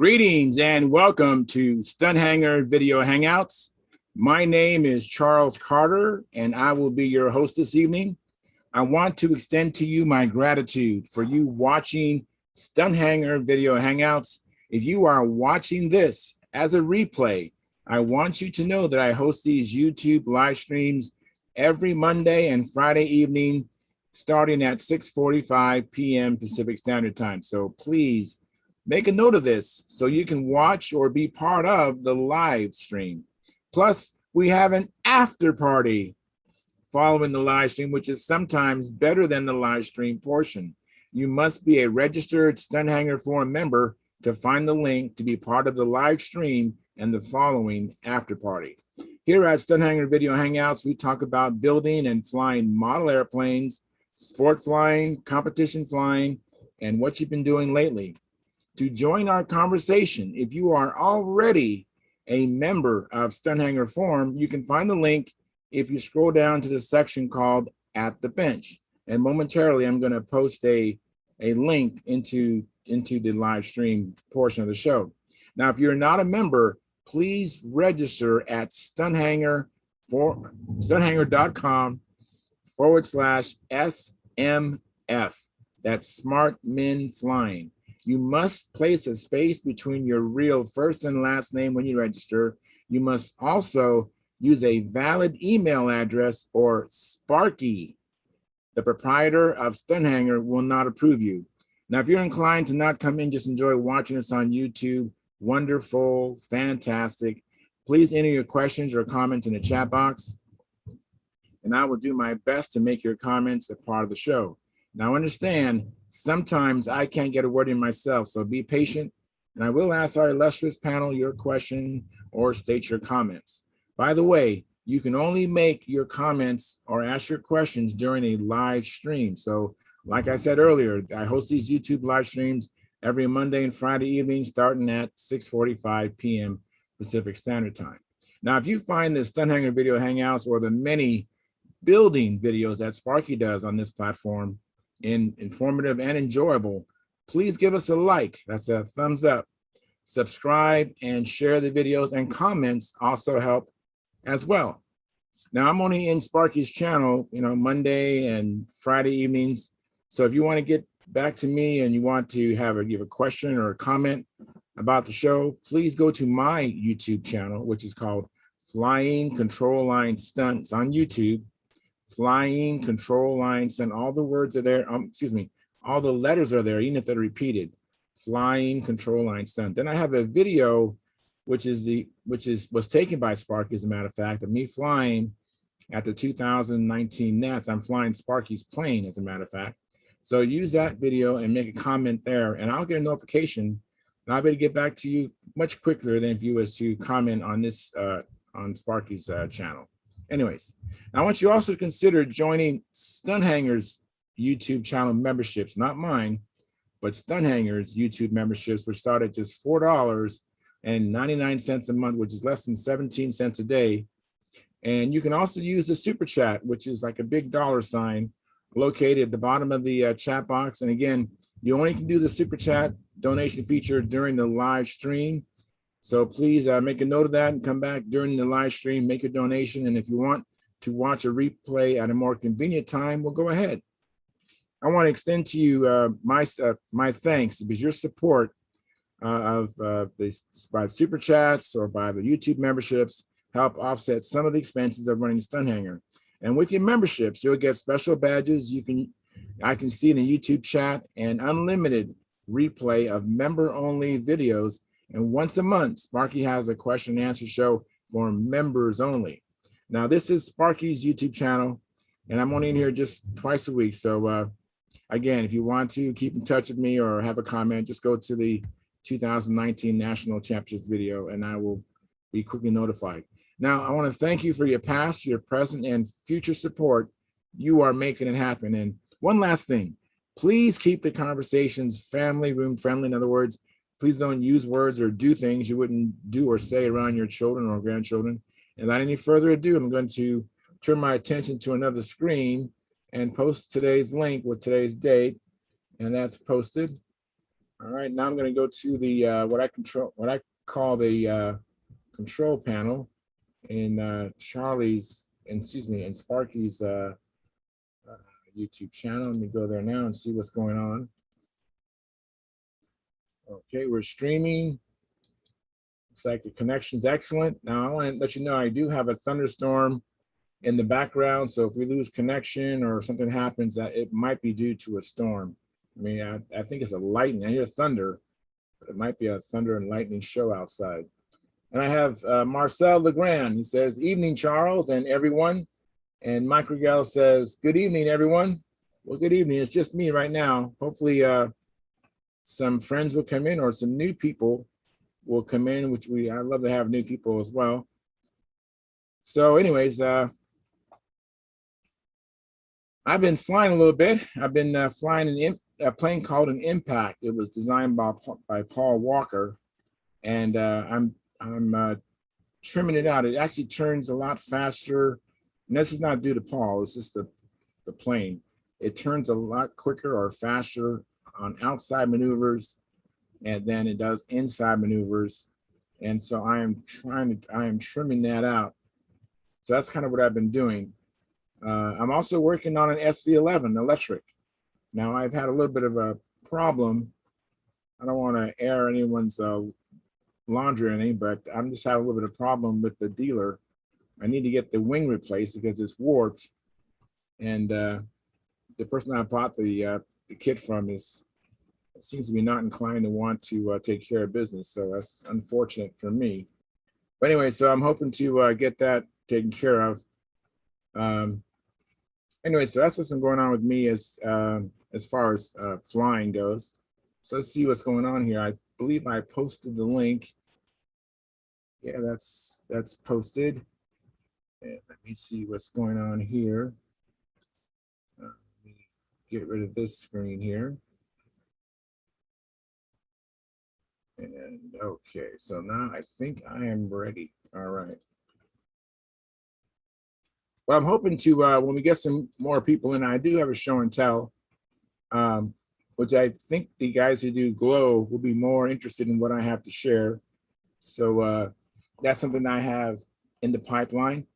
Greetings and welcome to Stunthangar Video Hangouts. My name is Charles Carter and I will be your host this evening. I want to extend to you my gratitude for you watching Stunthangar Video Hangouts. If you are watching this as a replay, I want you to know that I host these YouTube live streams every Monday and Friday evening starting at 6:45 p.m. Pacific Standard Time. So please make a note of this so you can watch or be part of the live stream. Plus, we have an after party following the live stream, which is sometimes better than the live stream portion. You must be a registered Stunthangar Forum member to find the link to be part of the live stream and the following after party. Here at Stunthangar Video Hangouts, we talk about building and flying model airplanes, sport flying, competition flying, and what you've been doing lately. To join our conversation, if you are already a member of Stunthangar Forum, you can find the link if you scroll down to the section called At the Bench. And momentarily, I'm going to post a link into the live stream portion of the show. Now, if you're not a member, please register at stunthangar.com/SMF. That's Smart Men Flying. You must place a space between your real first and last name when you register. You must also use a valid email address or Sparky. The proprietor of Stunthangar will not approve you. Now, if you're inclined to not come in, just enjoy watching us on YouTube, wonderful, fantastic. Please enter your questions or comments in the chat box, and I will do my best to make your comments a part of the show. Now, understand, sometimes I can't get a word in myself, so be patient, and I will ask our illustrious panel your question or state your comments. By the way, you can only make your comments or ask your questions during a live stream. So, like I said earlier, I host these YouTube live streams every Monday and Friday evening, starting at 6:45 p.m. Pacific Standard Time. Now, if you find the Stunthangar Video Hangouts or the many building videos that Sparky does on this platform informative and enjoyable, please give us a like. That's a thumbs up. Subscribe and share the videos, and comments also help as well. Now, I'm only in Sparky's channel, Monday and Friday evenings. So if you want to get back to me and you want to give a question or a comment about the show, please go to my YouTube channel, which is called Flying Control Line Stunts on YouTube. Flying Control Line Stunt. All the words are there. All the letters are there, even if they're repeated. Flying Control Line Stunt. Then I have a video, was taken by Sparky, as a matter of fact, of me flying at the 2019 Nats. I'm flying Sparky's plane, as a matter of fact. So use that video and make a comment there, and I'll get a notification, and I'll be able to get back to you much quicker than if you was to comment on this on Sparky's channel. Anyways, I want you also to consider joining Stunthangar's YouTube channel memberships, not mine, but Stunthangar's YouTube memberships, which start at just $4.99 a month, which is less than 17 cents a day. And you can also use the super chat, which is like a big dollar sign located at the bottom of the chat box. And again, you only can do the super chat donation feature during the live stream. So please make a note of that and come back during the live stream, make a donation. And if you want to watch a replay at a more convenient time, we'll go ahead. I want to extend to you my thanks, because your support by super chats or by the YouTube memberships help offset some of the expenses of running Stunthangar. And with your memberships, you'll get special badges. I can see in the YouTube chat and unlimited replay of member-only videos. And once a month, Sparky has a question and answer show for members only. Now, this is Sparky's YouTube channel, and I'm only in here just twice a week. So again, if you want to keep in touch with me or have a comment, just go to the 2019 National Championships video, and I will be quickly notified. Now, I want to thank you for your past, your present, and future support. You are making it happen. And one last thing, please keep the conversations family room friendly. In other words, please don't use words or do things you wouldn't do or say around your children or grandchildren. And without any further ado, I'm going to turn my attention to another screen and post today's link with today's date. And that's posted. All right, now I'm going to go to the what I call the control panel in Charlie's, excuse me, in Sparky's YouTube channel. Let me go there now and see what's going on. Okay, we're streaming. Looks like the connection's excellent. Now I want to let you know I do have a thunderstorm in the background, so if we lose connection or something happens, that it might be due to a storm. I mean, I think it's a lightning. I hear thunder, but it might be a thunder and lightning show outside. And I have Marcel Legrand. He says, "Evening, Charles and everyone." And Mike Rigel says, "Good evening, everyone." Well, good evening. It's just me right now. Hopefully some friends will come in or some new people will come in, which I love to have new people as well. So anyways, I've been flying a little bit. I've been flying a plane called an Impact. It was designed by Paul Walker, and I'm trimming it out. It actually turns a lot faster. And this is not due to Paul, it's just the plane. It turns a lot quicker or faster on outside maneuvers and then it does inside maneuvers. And so I am trimming that out. So that's kind of what I've been doing. I'm also working on an SV11 electric. Now I've had a little bit of a problem. I don't want to air anyone's laundry or anything, but I'm just having a little bit of problem with the dealer. I need to get the wing replaced because it's warped. And the person I bought the kit from seems to be not inclined to want to take care of business. So that's unfortunate for me. But anyway, so I'm hoping to get that taken care of. Anyway, so that's what's been going on with me as far as flying goes. So let's see what's going on here. I believe I posted the link. Yeah, that's posted. And let me see what's going on here. Let me get rid of this screen here. And okay, so now I think I am ready. All right. Well, I'm hoping to, when we get some more people in, I do have a show and tell, which I think the guys who do Glow will be more interested in what I have to share. So that's something I have in the pipeline.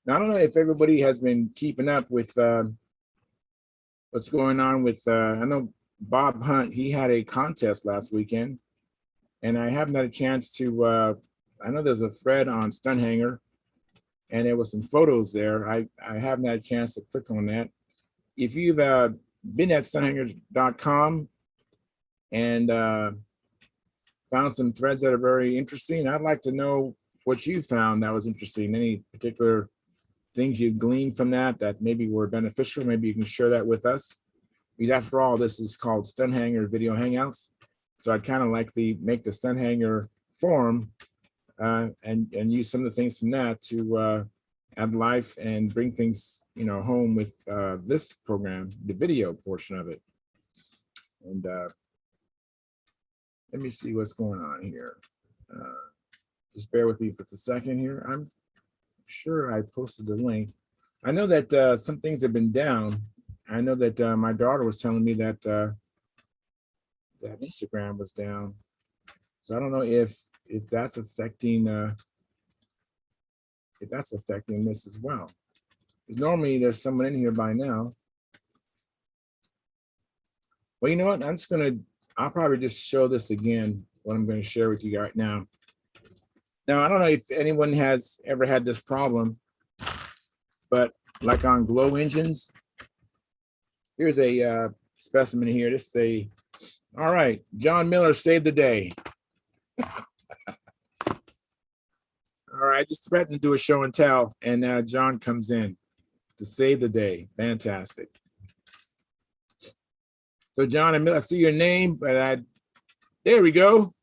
Now, I don't know if everybody has been keeping up with what's going on with, I know Bob Hunt, he had a contest last weekend, and I haven't had a chance to, I know there's a thread on Stunthangar, and there was some photos there. I haven't had a chance to click on that. If you've been at stunthangar.com and found some threads that are very interesting, I'd like to know what you found that was interesting. Any particular things you gleaned from that maybe were beneficial. Maybe you can share that with us. Because after all, this is called Stunthangar Video Hangouts. So I'd kind of like to make the Stunthangar forum and use some of the things from that to add life and bring things, home with this program, the video portion of it. And let me see what's going on here. Just bear with me for a second here. I'm sure I posted the link. I know that some things have been down. I know that my daughter was telling me that that Instagram was down. So I don't know if that's affecting this as well. Because normally there's someone in here by now. Well, you know what? I'll probably just show this again, what I'm going to share with you right now. Now, I don't know if anyone has ever had this problem, but like on glow engines, here's a specimen here. Just say, all right, John Miller saved the day. All right, I just threatened to do a show and tell, and now John comes in to save the day. Fantastic. So John, I see your name, but there we go.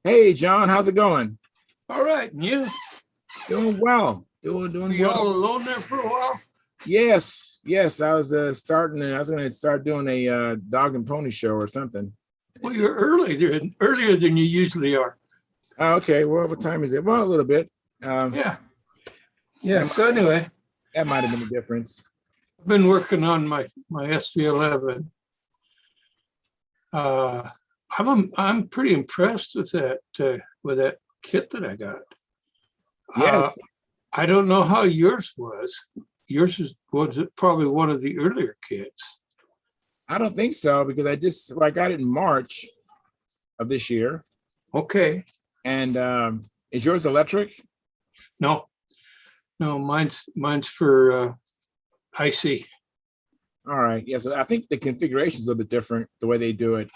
Hey, John, how's it going? All right, and you? Doing well. Doing Were you well. all alone there for a while? Yes. I was going to start doing a dog and pony show or something. Well, you're earlier than you usually are. Okay. Well, what time is it? Well, a little bit. Yeah. So anyway, that might have been the difference. I've been working on my SV11. Uh, I'm pretty impressed with that kit that I got. Yes. I don't know how yours was. Was probably one of the earlier kits. I don't think so because I got it in March of this year. Okay. And is yours electric? No, mine's for IC. All right. Yeah. So I think the configuration is a little bit different the way they do it.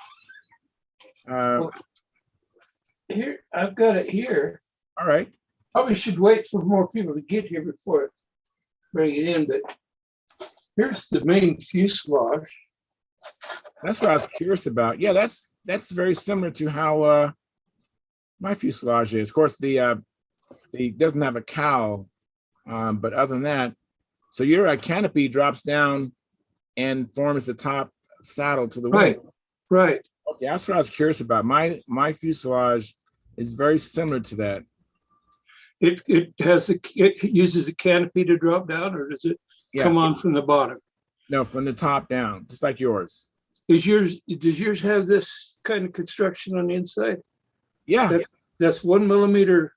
Well, here, I've got it here. All right. Probably should wait for more people to get here before I bring it in, but here's the main fuselage. That's what I was curious about. Yeah, that's very similar to how my fuselage is. Of course, the doesn't have a cowl, but other than that, so your canopy drops down and forms the top saddle to the wing. Right. Okay, that's what I was curious about. My fuselage is very similar to that. It uses a canopy to drop down, or does it come on from the bottom? No, from the top down, just like yours. Does yours have this kind of construction on the inside? Yeah. That's 1 millimeter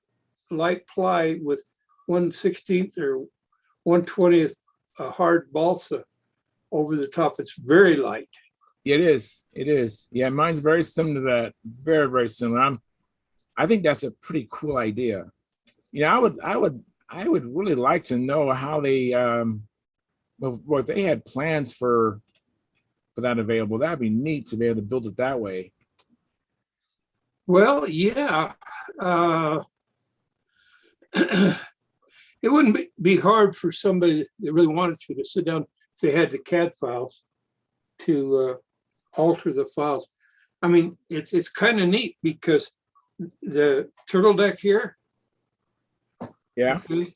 light ply with 1/16 or 1/20 hard balsa over the top. It's very light. It is. It is. Yeah, mine's very similar to that. Very, very similar. I think that's a pretty cool idea. You know, I would really like to know how they well, if they had plans for that available. That'd be neat to be able to build it that way. Well, yeah. It wouldn't be hard for somebody that really wanted to sit down if they had the CAD files to alter the files. I mean, it's kind of neat because the turtle deck here, yeah, okay,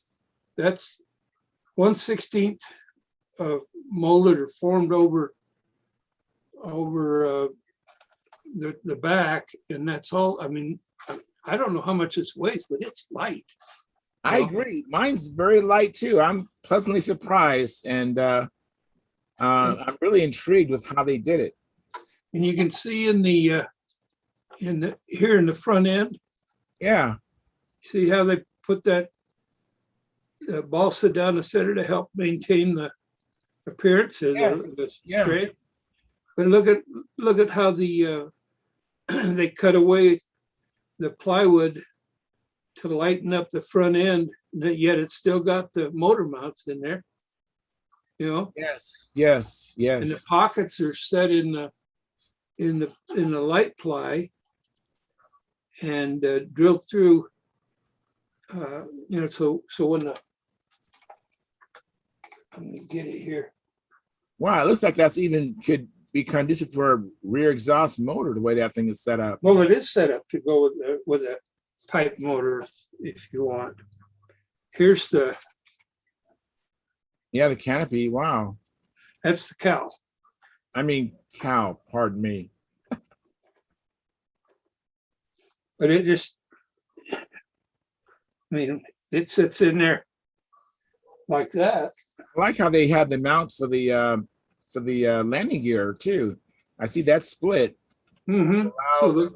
that's 1/16 of molded or formed over the back, and that's all. I mean, I don't know how much this weighs, but it's light. I agree. Mine's very light too. I'm pleasantly surprised, and I'm really intrigued with how they did it. And you can see in the here in the front end. Yeah. See how they put that balsa down the center to help maintain the appearance of the straight. But look at how the they cut away the plywood to lighten up the front end, yet it's still got the motor mounts in there. You know. Yes. And the pockets are set in the light ply and drilled through. You know, so when I'm gonna get it here. Wow, it looks like that's even could be conducive for a rear exhaust motor the way that thing is set up. Well, it is set up to go with a pipe motor if you want. Here's the canopy. Wow, that's the cowl. I mean cow. Pardon me. But it just, I mean, it sits in there like that. I like how they had the mounts for the landing gear too. I see that split. Mm-hmm. Wow.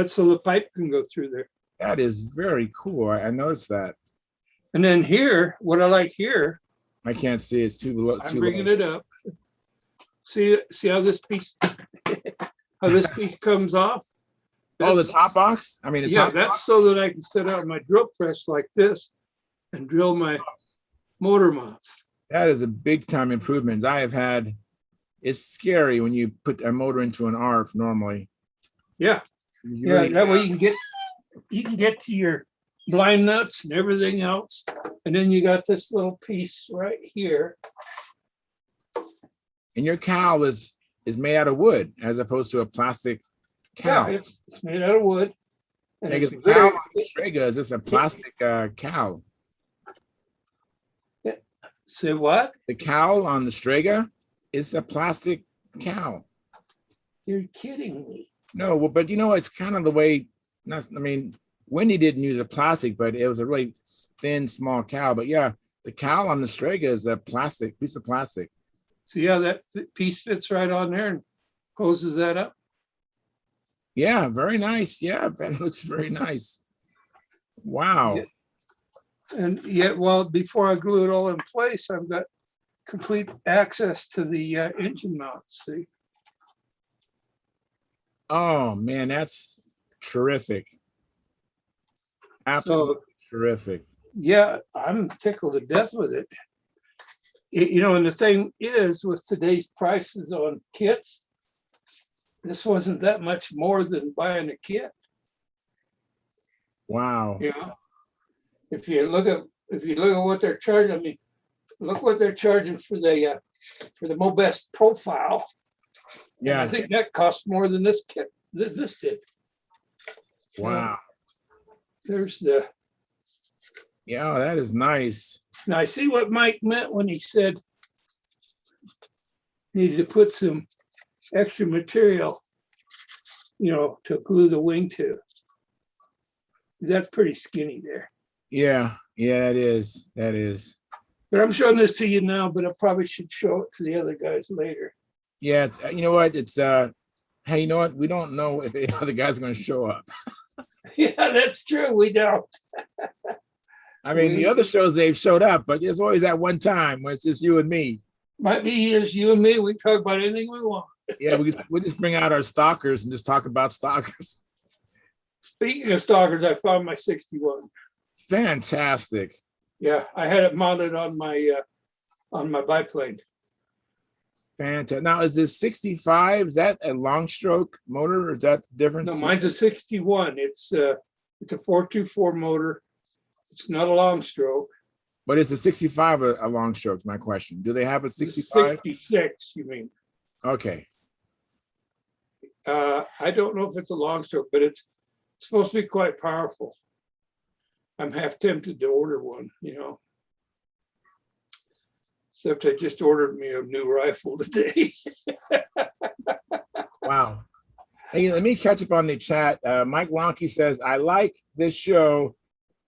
So the pipe can go through there. That is very cool. I noticed that. And then here, what I like here, I can't see. It's too low. I'm bringing it up. See how this piece comes off. The top box. I mean, that's box? So that I can set out my drill press like this and drill my motor mounts. That is a big time improvement. I have had. It's scary when you put a motor into an ARF normally. Yeah, that way you can get to your blind nuts and everything else, and then you got this little piece right here. And your cowl is made out of wood as opposed to a plastic cowl. Yeah, it's made out of wood. And the cowl on the Strega is just a plastic cowl. Say what? The cowl on the Strega is a plastic cowl. You're kidding me. No, well, but you know, it's kind of the way, Wendy didn't use a plastic, but it was a really thin, small cowl. But yeah, the cowl on the Strega is a piece of plastic. See how that piece fits right on there and closes that up? Yeah, very nice. Yeah, that looks very nice. Wow. Yeah. And yet, well, before I glue it all in place, I've got complete access to the engine mounts. See? Oh man, that's terrific. Absolutely So terrific. yeah, I'm tickled to death with it. You know, and the thing is, with today's prices on kits, this wasn't that much more than buying a kit. Wow. You know, if you look at what they're charging, I mean, look what they're charging for the Mobest profile. And Yeah. I think that costs more than this kit. This did. Wow. There's the. Yeah, that is nice. Now I see what Mike meant when he said needed to put some extra material, you know, to glue the wing to. That's pretty skinny there. Yeah, yeah, it is. That is. But I'm showing this to you now, but I probably should show it to the other guys later. Yeah, you know what? It's hey, you know what? We don't know if the other guys are going to show up. Yeah, that's true. We don't. I mean, the other shows they've showed up, but there's always that one time when it's just you and me. Might be just you and me. We talk about anything we want. Yeah, we just bring out our stalkers and just talk about stalkers. Speaking of stalkers, I found my 61. Fantastic. Yeah, I had it mounted on my biplane. Fantastic. Now, is this 65? Is that a long stroke motor or is that different? No, mine's a 61. It's a 424 motor. It's not a long stroke. But is the 65 a long stroke? My question. Do they have a 65? 66, you mean? Okay. I don't know if it's a long stroke, but it's supposed to be quite powerful. I'm half tempted to order one, you know. Except I just ordered me a new rifle today. Wow. Hey, let me catch up on the chat. Mike Lonke says, I like this show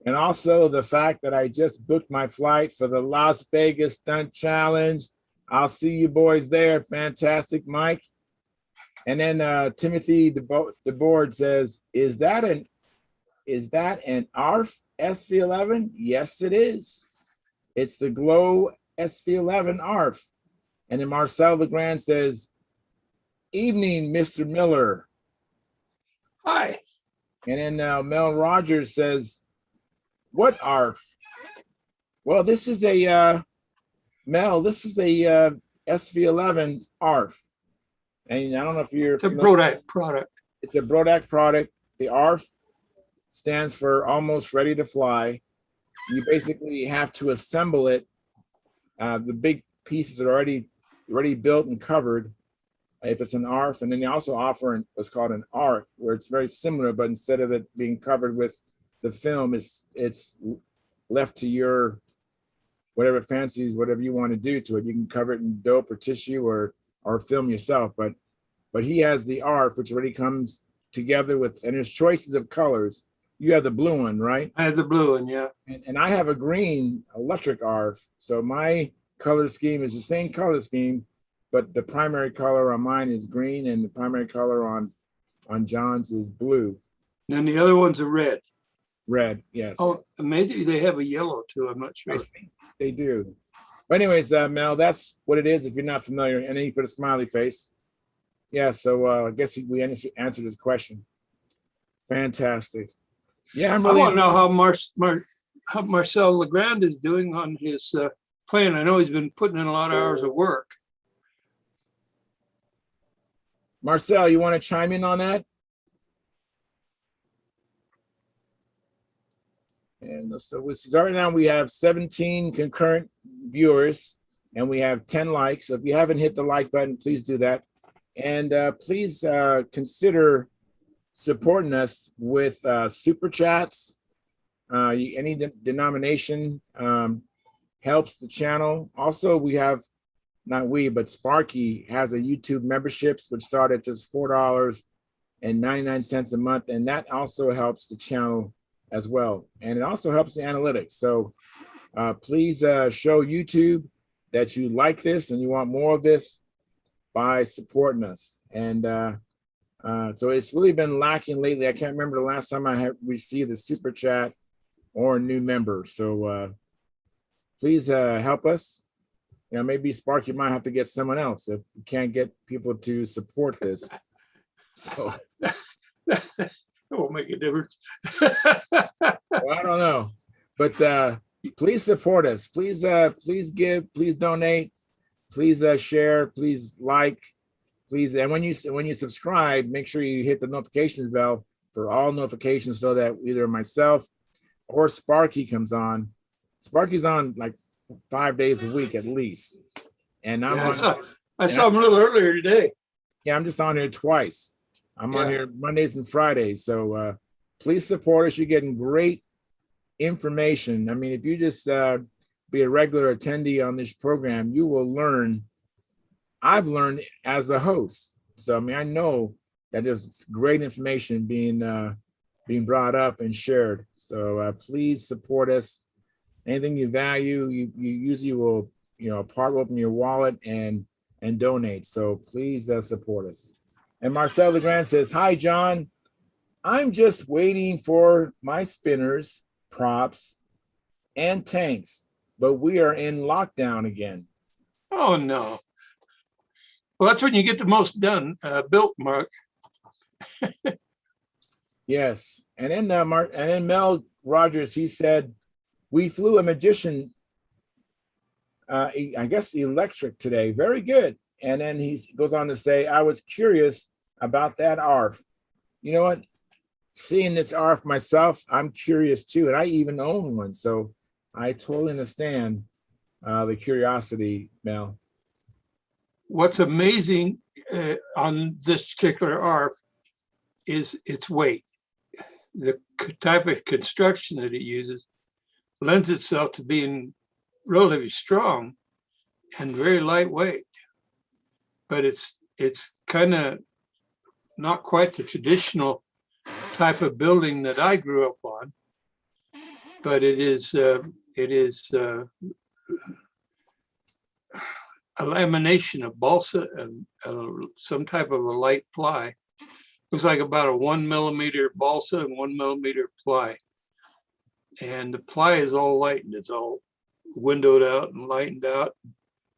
and also the fact that I just booked my flight for the Las Vegas Stunt Challenge. I'll see you boys there. Fantastic, Mike. And then Timothy DeBoard says, is that an ARF SV11? Yes, it is. It's the Glow SV11 ARF. And then Marcel Legrand says, evening, Mr. Miller. Hi. And then Mel Rogers says, what ARF? Well, this is a, Mel, this is a SV11 ARF. And I don't know if you're It's a Brodak product. It's a Brodak product. The ARF stands for almost ready to fly. You basically have to assemble it. The big pieces are already built and covered if it's an ARF. And then they also offer what's called an ARF, where it's very similar, but instead of it being covered with the film, it's left to your whatever fancies, whatever you want to do to it. You can cover it in dope or tissue or film yourself. But he has the ARF, which already comes together with, and there's choices of colors. You have the blue one, right? I have the blue one, yeah. And I have a green electric ARF. So my color scheme is the same color scheme, but the primary color on mine is green and the primary color on John's is blue. And then the other ones are red. Red, yes. Oh, maybe they have a yellow too. I'm not sure. I think they do. But anyways, Mel, that's what it is if you're not familiar. And then you put a smiley face. Yeah, so I guess we answered his question. Fantastic. Yeah, I'm really. I want to know how Marcel Legrand is doing on his plane. I know he's been putting in a lot of hours of work. Marcel, you want to chime in on that? And so right now we have 17 concurrent viewers and we have 10 likes. So if you haven't hit the like button, please do that. And please consider supporting us with super chats. Any denomination helps the channel. Also, we have, not we, but Sparky has a YouTube memberships, which start at just $4.99 a month. And that also helps the channel as well. And it also helps the analytics. So please show YouTube that you like this and you want more of this by supporting us. And So it's really been lacking lately. I can't remember the last time I have received a super chat or a new member. So please help us. You know, maybe Spark, you might have to get someone else if you can't get people to support this. So It won't make a difference. well, I don't know, but please support us. Please give. Please donate. Please share. Please like. Please, and when you subscribe, make sure you hit the notifications bell for all notifications so that either myself or Sparky comes on. Sparky's on like 5 days a week at least, and I'm on. I saw him a little earlier today. Yeah, I'm just on here twice. I'm on here Mondays and Fridays. So please support us. You're getting great information. I mean, if you just be a regular attendee on this program, you will learn. I've learned as a host. So I mean, I know that there's great information being brought up and shared. So please support us. Anything you value, you usually will, part open your wallet and donate. So please support us. And Marcel Legrand says, "Hi, John. I'm just waiting for my spinners, props, and tanks, but we are in lockdown again." Oh, no. Well, that's when you get the most done, built, Mark. Yes. And then Mel Rogers, he said, "We flew a Magician, I guess electric today. Very good." And then he goes on to say, "I was curious about that ARF. You know what? Seeing this ARF myself, I'm curious too. And I even own one. So I totally understand the curiosity, Mel." What's amazing on this particular ARF is its weight. The type of construction that it uses lends itself to being relatively strong and very lightweight. But it's kind of not quite the traditional type of building that I grew up on. But it is a lamination of balsa and some type of a light ply. Looks like about a 1 millimeter balsa and 1 millimeter ply. And the ply is all lightened. It's all windowed out and lightened out.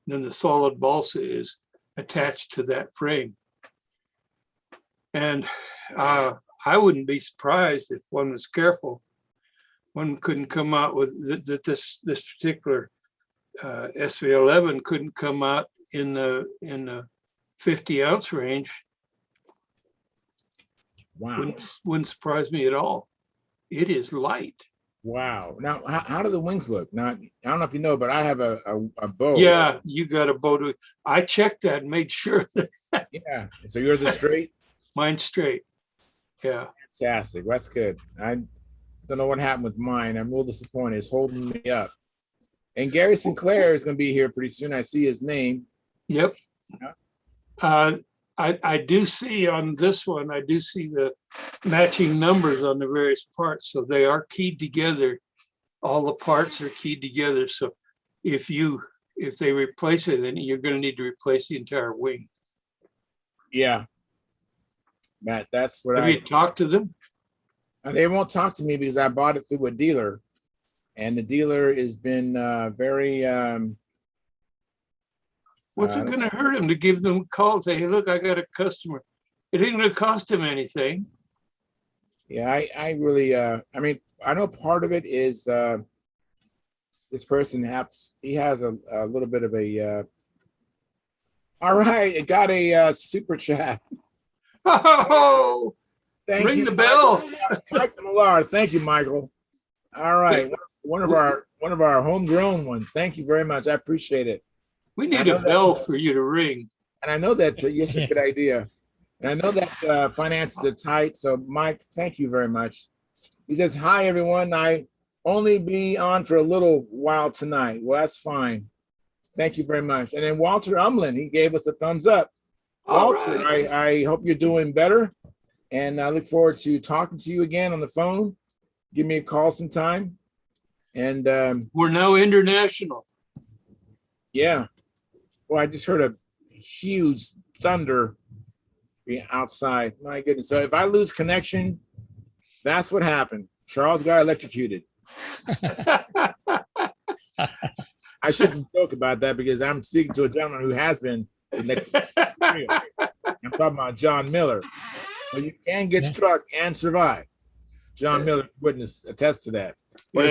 Then the solid balsa is attached to that frame. And I wouldn't be surprised if one was careful. One couldn't come out with this particular SV11 couldn't come out in the 50-ounce range. Wow. Wouldn't surprise me at all. It is light. Wow. Now, how do the wings look? Now, I don't know if you know, but I have a bow. Yeah, you got a bow. I checked that and made sure that. Yeah. So yours is straight? Mine's straight. Yeah. Fantastic. That's good. I don't know what happened with mine. I'm a little disappointed. It's holding me up. And Gary Sinclair is going to be here pretty soon. I see his name. Yep. I do see on this one, I do see the matching numbers on the various parts. So they are keyed together. All the parts are keyed together. So if they replace it, then you're going to need to replace the entire wing. Yeah. Matt, that's what Have you talked to them? They won't talk to me because I bought it through a dealer. And the dealer has been very. What's it going to hurt him to give them a call and say, "Hey, look, I got a customer"? It ain't going to cost him anything. Yeah, I really. I mean, I know part of it is this person has a little bit of a. All right, it got a super chat. Oh, thank ring you, the bell. Michael Millard. Thank you, Michael. All right. One of our homegrown ones. Thank you very much. I appreciate it. We need a bell for you to ring. And I know that it's a good idea. And I know that finances are tight. So Mike, thank you very much. He says, "Hi everyone. I only be on for a little while tonight." Well, that's fine. Thank you very much. And then Walter Umlin, he gave us a thumbs up. Walter, right. I hope you're doing better. And I look forward to talking to you again on the phone. Give me a call sometime. And we're now international. Yeah. Well, I just heard a huge thunder Be outside. My goodness. So if I lose connection, that's what happened. Charles got electrocuted. I shouldn't joke about that because I'm speaking to a gentleman who has been electrocuted. I'm talking about John Miller. So you can get struck and survive. John Miller witness attest to that. But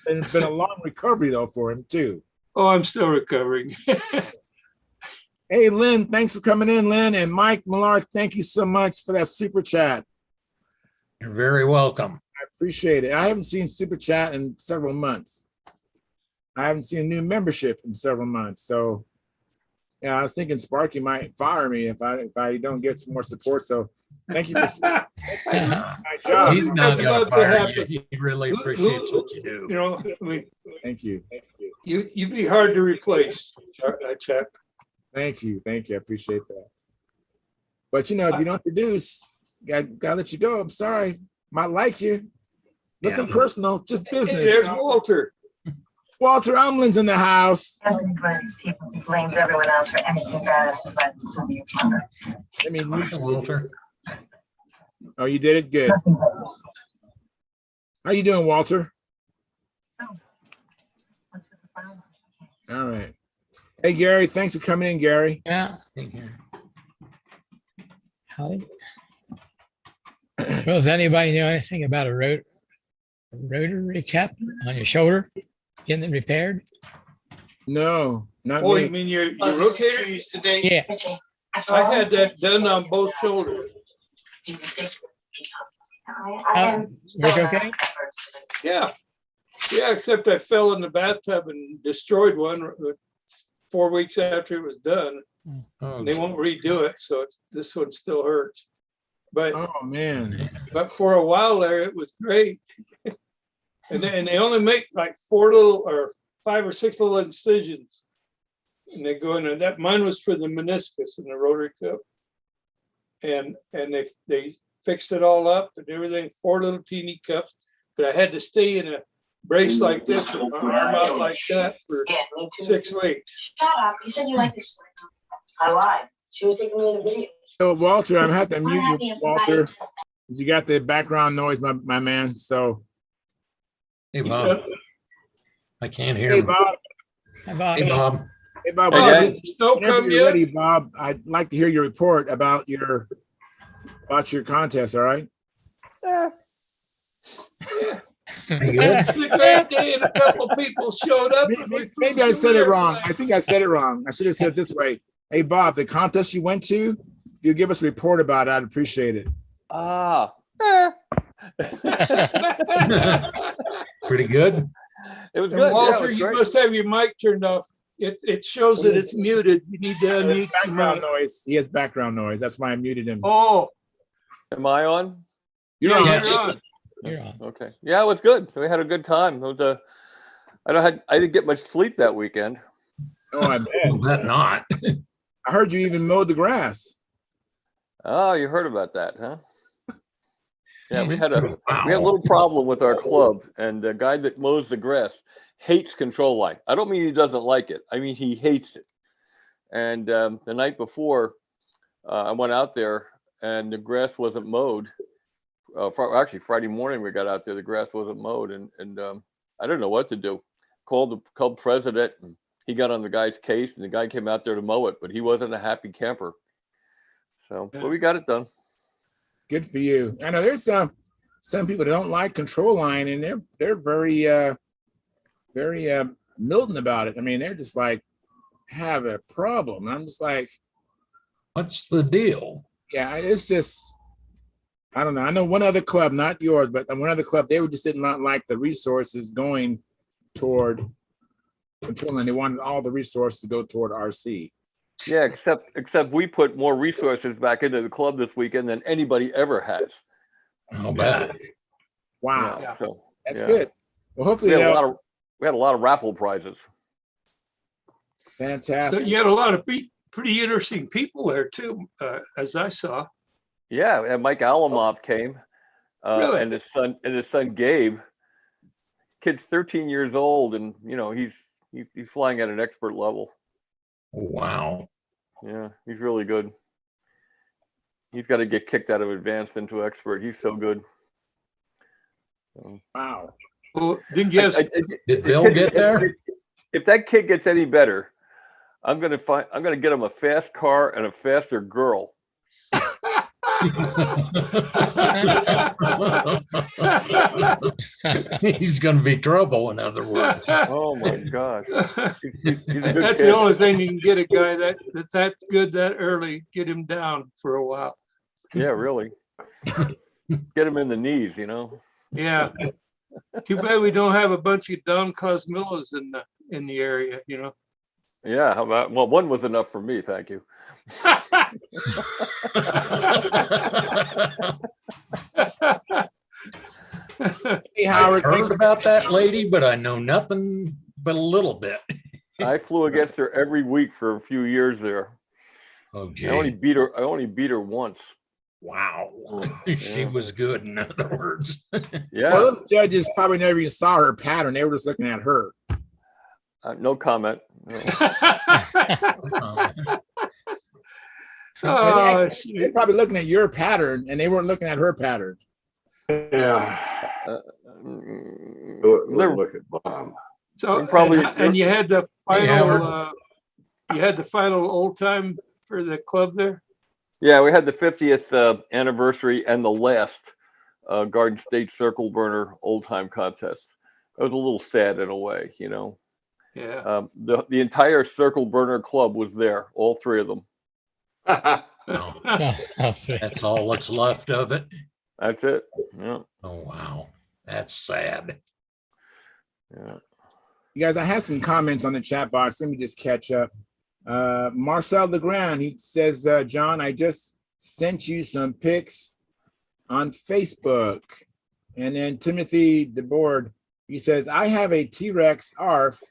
it's been a long recovery though for him too. Oh, I'm still recovering. Hey, Lynn, thanks for coming in, Lynn. And Mike Millard, thank you so much for that super chat. You're very welcome. I appreciate it. I haven't seen super chat in several months. I haven't seen a new membership in several months. So, yeah, I was thinking Sparky might fire me if I don't get some more support. So, thank you for my job. He's not going to fire you. He really appreciates what you do. You know, I mean, thank you. You'd be hard to replace, chap. Thank you. I appreciate that. But you know, if you don't produce, gotta let you go. I'm sorry. Might like you. Nothing personal, just business. Hey, there's Walter. Walter Umlin's in the house. He blames everyone else for anything bad. I mean, Walter. Oh, you did it good. How you doing, Walter? All right. Hey, Gary, thanks for coming in, Gary. Yeah. Howdy. Well, does anybody know anything about a rotary cap on your shoulder getting it repaired? No, not Oh, me. you mean your rotator? Yeah. I had that done on both shoulders. Work okay? Yeah, except I fell in the bathtub and destroyed one 4 weeks after it was done. Oh, They won't redo it, so this one still hurts. But Oh man. but for a while there, it was great. And they only make like 4 little or 5 or 6 little incisions, and they go in. And that mine was for the meniscus and the rotary cup, and they fixed it all up and everything. 4 little teeny cups, but I had to stay in a brace like this with my arm out like that for 6 weeks. Shut up! You said you like this. I lied. She was taking me in a video. So Walter, I'm gonna have to mute you, Walter. You got the background noise, my man. So hey, Bob. I can't hear hey him. Bob. How about Hey, Bob. Hey Bob, Did the snow whenever come you're yet? ready, Bob, I'd like to hear your report about your contest, all right? Yeah. You good? It was a great day, and a couple people showed up. and we Maybe I flew said it through wrong. everything. I think I said it wrong. I should have said it this way. Hey Bob, the contest you went to, if you give us a report about it, I'd appreciate it. Pretty good. It was And good. Walter, yeah, it was you great. must have your mic turned off. It shows that it's muted. You need to He has unmute your background mic. noise. He has background noise. That's why I muted him. Oh, Am I on? You're on. you're Yes. on. you're on? Okay. Yeah, it was good. We had a good time. It was I didn't get much sleep that weekend. Oh, I bet. Well, bet not. I heard you even mowed the grass. Oh, you heard about that, huh? Yeah, we had a Wow. little problem with our club, and the guy that mows the grass hates control line. I don't mean he doesn't like it. I mean he hates it. And the night before, I went out there, and the grass wasn't mowed. Actually, Friday morning we got out there, the grass wasn't mowed, and I didn't know what to do. Called the club president, and he got on the guy's case, and the guy came out there to mow it, but he wasn't a happy camper. So, but we got it done. Good for you. I know there's some people that don't like control line, and they're very militant about it. I mean, they're just like have a problem. I'm just like, What's the deal? yeah, it's just I don't know. I know one other club, not yours, but one other club, they just did not like the resources going toward control line. They wanted all the resources to go toward RC. Yeah, except we put more resources back into the club this weekend than anybody ever has. I'll bet. Wow, Yeah, so that's yeah. good. Well, hopefully we had a lot of raffle prizes. So fantastic. you had a lot of pretty interesting people there too, as I saw. Yeah, and Mike Alamov came, Really? and his son Gabe. Kid's 13 years old, and he's flying at an expert level. Wow. Yeah, he's really good. He's got to get kicked out of advanced into expert. He's so good. Wow. Well, didn't you have, Did Bill get there? If that kid gets any better, I'm gonna get him a fast car and a faster girl. He's going to be trouble, in other words. Oh my gosh. He's a good that's kid. the only thing you can get a guy that's that good that early, get him down for a while. Yeah, really. Get him in the knees, you know. Yeah. Too bad we don't have a bunch of Don Cosmillas in the area, you know. Yeah, how about, well, one was enough for me, thank you. Hey, I Howard, thanks heard for about that lady, but I know nothing but a little bit. I flew against her every week for a few years there. Oh, I only gee. beat her once. Wow. She Yeah. was good, in other words. Yeah, Well, those judges probably never even saw her pattern. They were just looking at her. no comment. No. Oh, They're probably looking at your pattern and they weren't looking at her pattern. Yeah. Mm, Look at Bob. so Probably- and you had the Hey, Howard. final old time for the club there. Yeah, we had the 50th anniversary and the last Garden State Circle Burner old time contest. It was a little sad in a way, you know. Yeah. The entire Circle Burner club was there, all three of them. Oh, Oh, sweet. that's all that's left of it. That's it. Yeah, Oh, wow. That's sad. yeah. You guys, I have some comments on the chat box. Let me just catch up. Marcel Legrand, he says, John, I just sent you some pics on Facebook. And then Timothy DeBoard, he says, I have a T-Rex ARF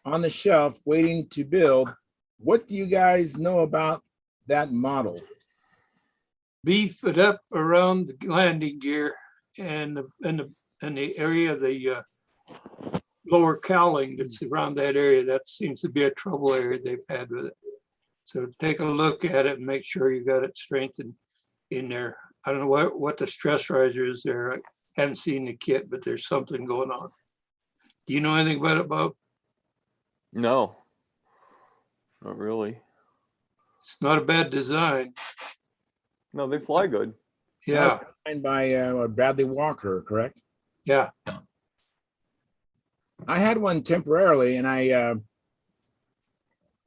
on the shelf waiting to build. What do you guys know about that model? Beef it up around the landing gear and the area of the lower cowling that's around that area. That seems to be a trouble area they've had with it. So take a look at it and make sure you got it strengthened in there. I don't know what the stress riser is there. I haven't seen the kit, but there's something going on. Do you know anything about it, Bob? No, not really. It's not a bad design. No, they fly good. Yeah, Designed by Bradley Walker, correct? yeah. I had one temporarily and I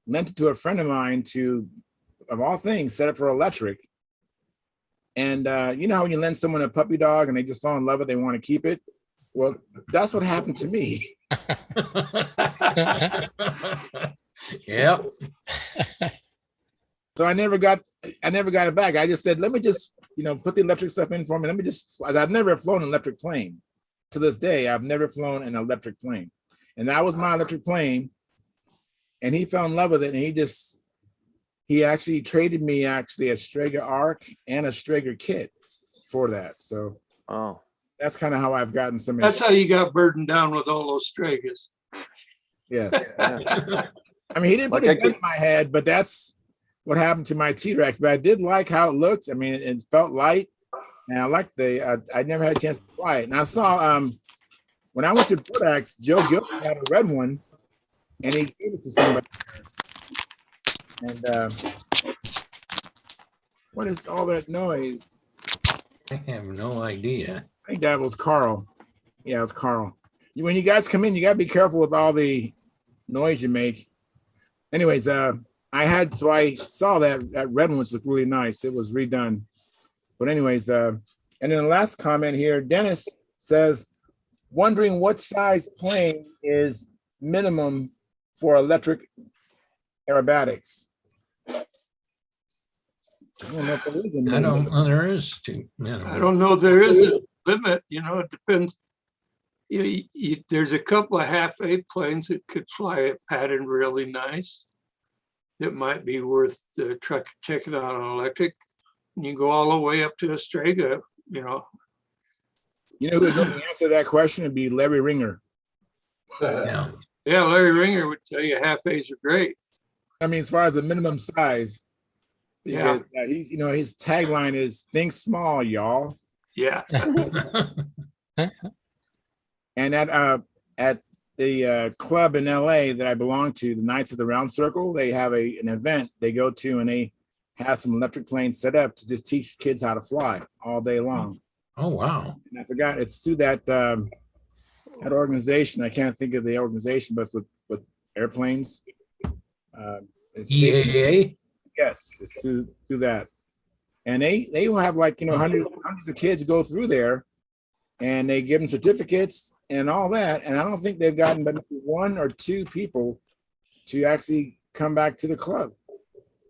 lent it to a friend of mine to, of all things, set up for electric. And you know how when you lend someone a puppy dog and they just fall in love with it, they want to keep it? Well, that's what happened to me. Yep. So I never got it back. I just said, let me just, put the electric stuff in for me. Let me just, I've never flown an electric plane. To this day, I've never flown an electric plane. And that was my electric plane. And he fell in love with it. And he actually traded me a Strager ARC and a Strager kit for that. So Oh, that's kind of how I've gotten some. That's how you got burdened down with all those Stragas. Yes. yeah. I mean, he didn't put Like a gun in my head, but that's what happened to my T-Rex. But I did like how it looked. I mean, it felt light. And I liked I never had a chance to fly it. And I saw when I went to Bodax, Joe Gilbert had a red one and he gave it to somebody. And what is all that noise? I have no idea. I think that was Carl. Yeah, it was Carl. When you guys come in, you gotta be careful with all the noise you make. Anyways, I saw that red one, which looked really nice. It was redone. But anyways, and then the last comment here, Dennis says, wondering what size plane is minimum for electric aerobatics. I don't know if there is a I minimum. don't know. There is two. I don't know. There is a limit, it depends. There's a couple of half-A planes that could fly a pattern really nice. That might be worth checking out on electric. And you go all the way up to a Strega, You know who's going to answer that question would be Larry Ringer. Yeah. Yeah, Larry Ringer would tell you half-A's are great. I mean, as far as the minimum size. because he's, his tagline is "Think small, y'all." Yeah. And at the club in LA that I belong to, the Knights of the Round Circle, they have an event they go to, and they have some electric planes set up to just teach kids how to fly all day long. Oh, wow. And I forgot, it's through that organization. I can't think of the organization, but with airplanes. It's EAA? Yes, it's through that. And they will have hundreds of kids go through there, and they give them certificates and all that. And I don't think they've gotten but one or two people to actually come back to the club.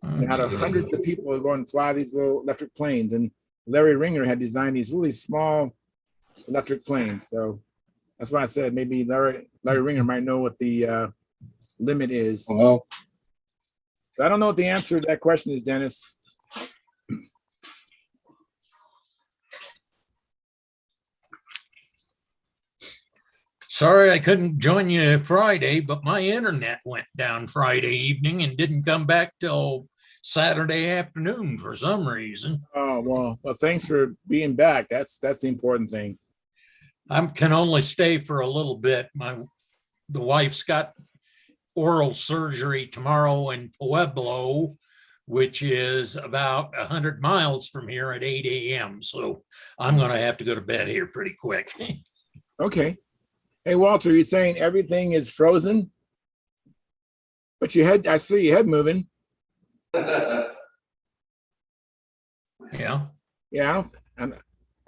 And out of hundreds of people who go and fly these little electric planes. And Larry Ringer had designed these really small electric planes. So that's why I said maybe Larry Ringer might know what the limit is. Well, So I don't know what the answer to that question is, Dennis. Sorry I couldn't join you Friday, but my internet went down Friday evening and didn't come back till Saturday afternoon for some reason. Oh, well, thanks for being back. That's the important thing. I can only stay for a little bit. The wife's got oral surgery tomorrow in Pueblo, which is about 100 miles from here at 8 a.m. So I'm going to have to go to bed here pretty quick. Okay. Hey, Walter, you're saying everything is frozen? But I see your head moving. Yeah. Yeah.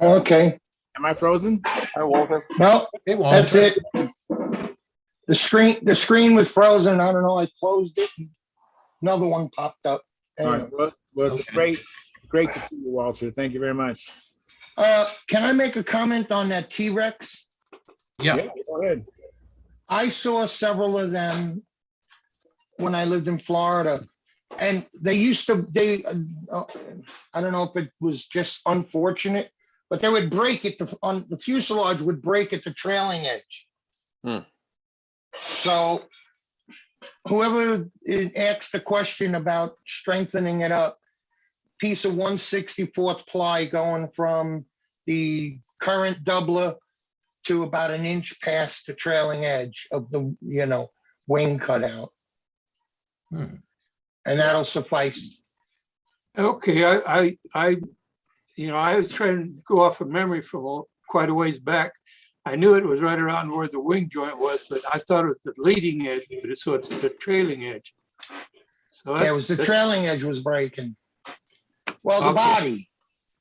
okay. Am I frozen? Hi, Walter. No, Hey, Walter. that's it. The screen was frozen. I don't know. I closed it. And another one popped up. All Anyway. right. Well, it's Okay. great to see you, Walter. Thank you very much. Can I make a comment on that T-Rex? Yeah. Go ahead. I saw several of them when I lived in Florida, and I don't know if it was just unfortunate, but they would break it, the fuselage would break at the trailing edge. So whoever asked the question about strengthening it up, piece of 1/64 ply going from the current doubler to about an inch past the trailing edge of the, wing cutout. And that'll suffice. Okay, I was trying to go off of memory from quite a ways back. I knew it was right around where the wing joint was, but I thought it was the leading edge, so it's the trailing edge. So Yeah, it was the trailing edge was breaking. Well, the Okay. body,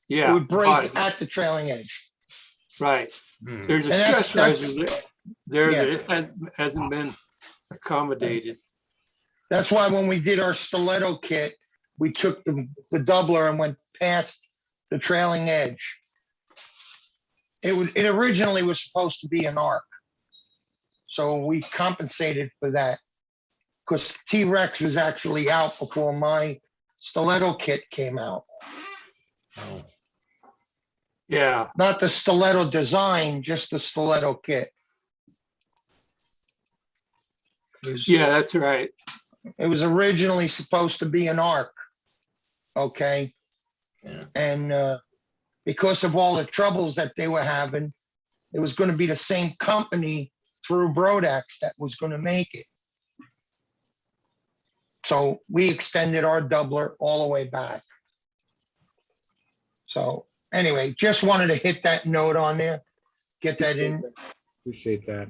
it Yeah, would break body. at the trailing edge. Right. There's a And stress that's- riser there yeah. that hasn't been accommodated. That's why when we did our stiletto kit, we took the doubler and went past the trailing edge. It originally was supposed to be an arc. So we compensated for that because T-Rex was actually out before my stiletto kit came out. Oh. Yeah, Not the stiletto design, just the stiletto kit. yeah, that's right. It was originally supposed to be an arc. Okay. Yeah. And because of all the troubles that they were having, it was going to be the same company through Brodax that was going to make it. So we extended our doubler all the way back. So anyway, just wanted to hit that note on there, get that in. Appreciate that.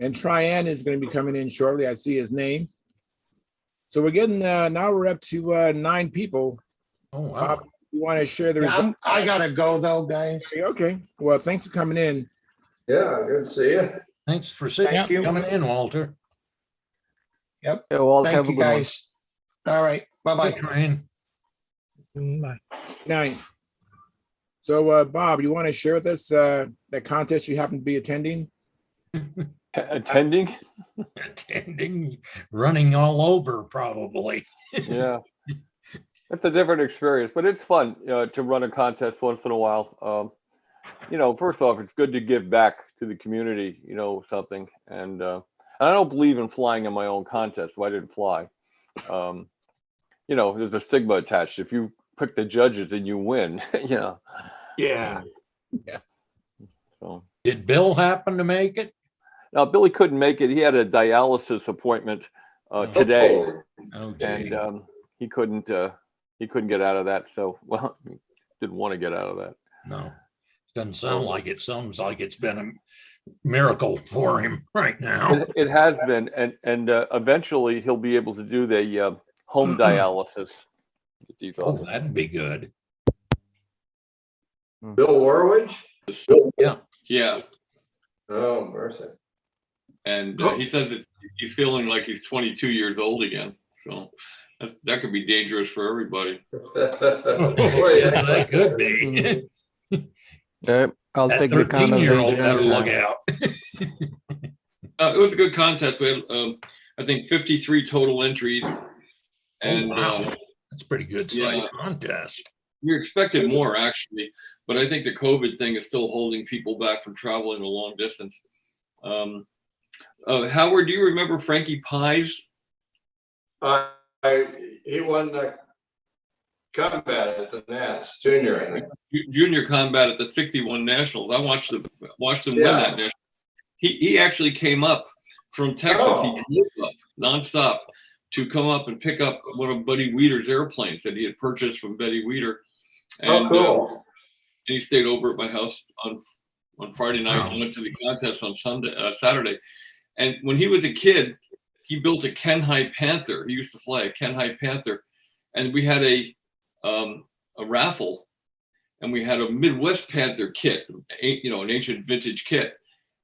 And Tryon is going to be coming in shortly. I see his name. So we're getting now we're up to 9 people. Oh, wow. Bob, you want to share the Yeah, results? I gotta go though, guys. Okay. Well, thanks for coming in. Yeah, good to see you. Thanks for Thank you. coming in, Walter. Yeah, Walt, have Thank a you, good one. guys. All right, bye-bye. Train. Bye. 9. So Bob, you want to share with us that contest you happen to be attending? Attending? Attending, running all over probably. Yeah. It's a different experience, but it's fun to run a contest once in a while. First off, it's good to give back to the community, something. And I don't believe in flying in my own contest, so I didn't fly. you know, there's a stigma attached. If you pick the judges and you win, you know. Yeah. So Did Bill happen to make it? now Billy couldn't make it. He had a dialysis appointment today, Oh, gee. and he couldn't get out of that. So, well, he didn't want to get out of that. No, doesn't sound like it. Sounds like it's been a miracle for him right now. It has been, and eventually he'll be able to do the home dialysis. Oh, that'd be good. Bill Warwich? Yeah. Yeah, Oh, mercy. and he says that he's feeling like he's 22 years old again. So that could be dangerous for everybody. Yes, that could be. Yeah, I'll That take the kind of 13-year-old danger better look anytime. out. It was a good contest. We had, I think, 53 total entries, and Wow. That's a pretty good size yeah. contest. we expected more actually, but I think the COVID thing is still holding people back from traveling a long distance. Howard, do you remember Frankie Pies? He won the combat at the Nats Junior, I think. Junior combat at the 61 Nationals. I watched him win that national. He actually came up from Texas. Oh. He drove up nonstop to come up and pick up one of Buddy Weeder's airplanes that he had purchased from Betty Weeder. And, Oh, cool. and he stayed over at my house on Friday night and Wow. went to the contest on Saturday. And when he was a kid, he built a Kenhai Panther. He used to fly a Kenhai Panther, and we had a raffle, and we had a Midwest Panther kit, an ancient vintage kit.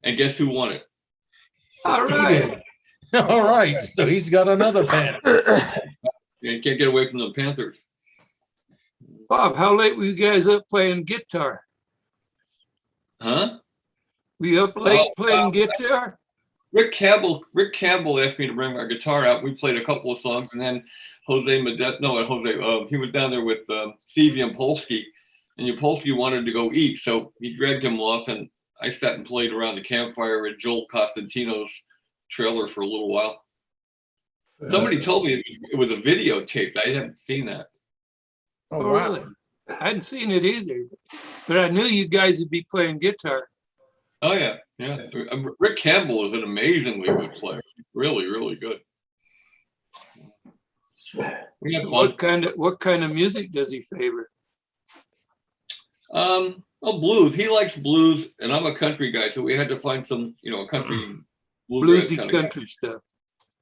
And guess who won it? All right. All right. So he's got another Panther. You can't get away from the Panthers. Bob, how late were you guys up playing guitar? Huh? Were you up late playing guitar? Rick Campbell asked me to bring my guitar out. We played a couple of songs, and then he was down there with Steve Yampolsky, and Yampolsky wanted to go eat, so he dragged him off, and I sat and played around the campfire at Joel Costantino's trailer for a little while. Somebody told me it was a videotape. I haven't seen that. Oh, Oh, wow. really? I hadn't seen it either, but I knew you guys would be playing guitar. Oh yeah. Rick Campbell is an amazingly good player. Really, really good. We had fun. What kind of music does he favor? Well, blues. He likes blues, and I'm a country guy, so we had to find some, country bluegrass Bluesy kind of country stuff.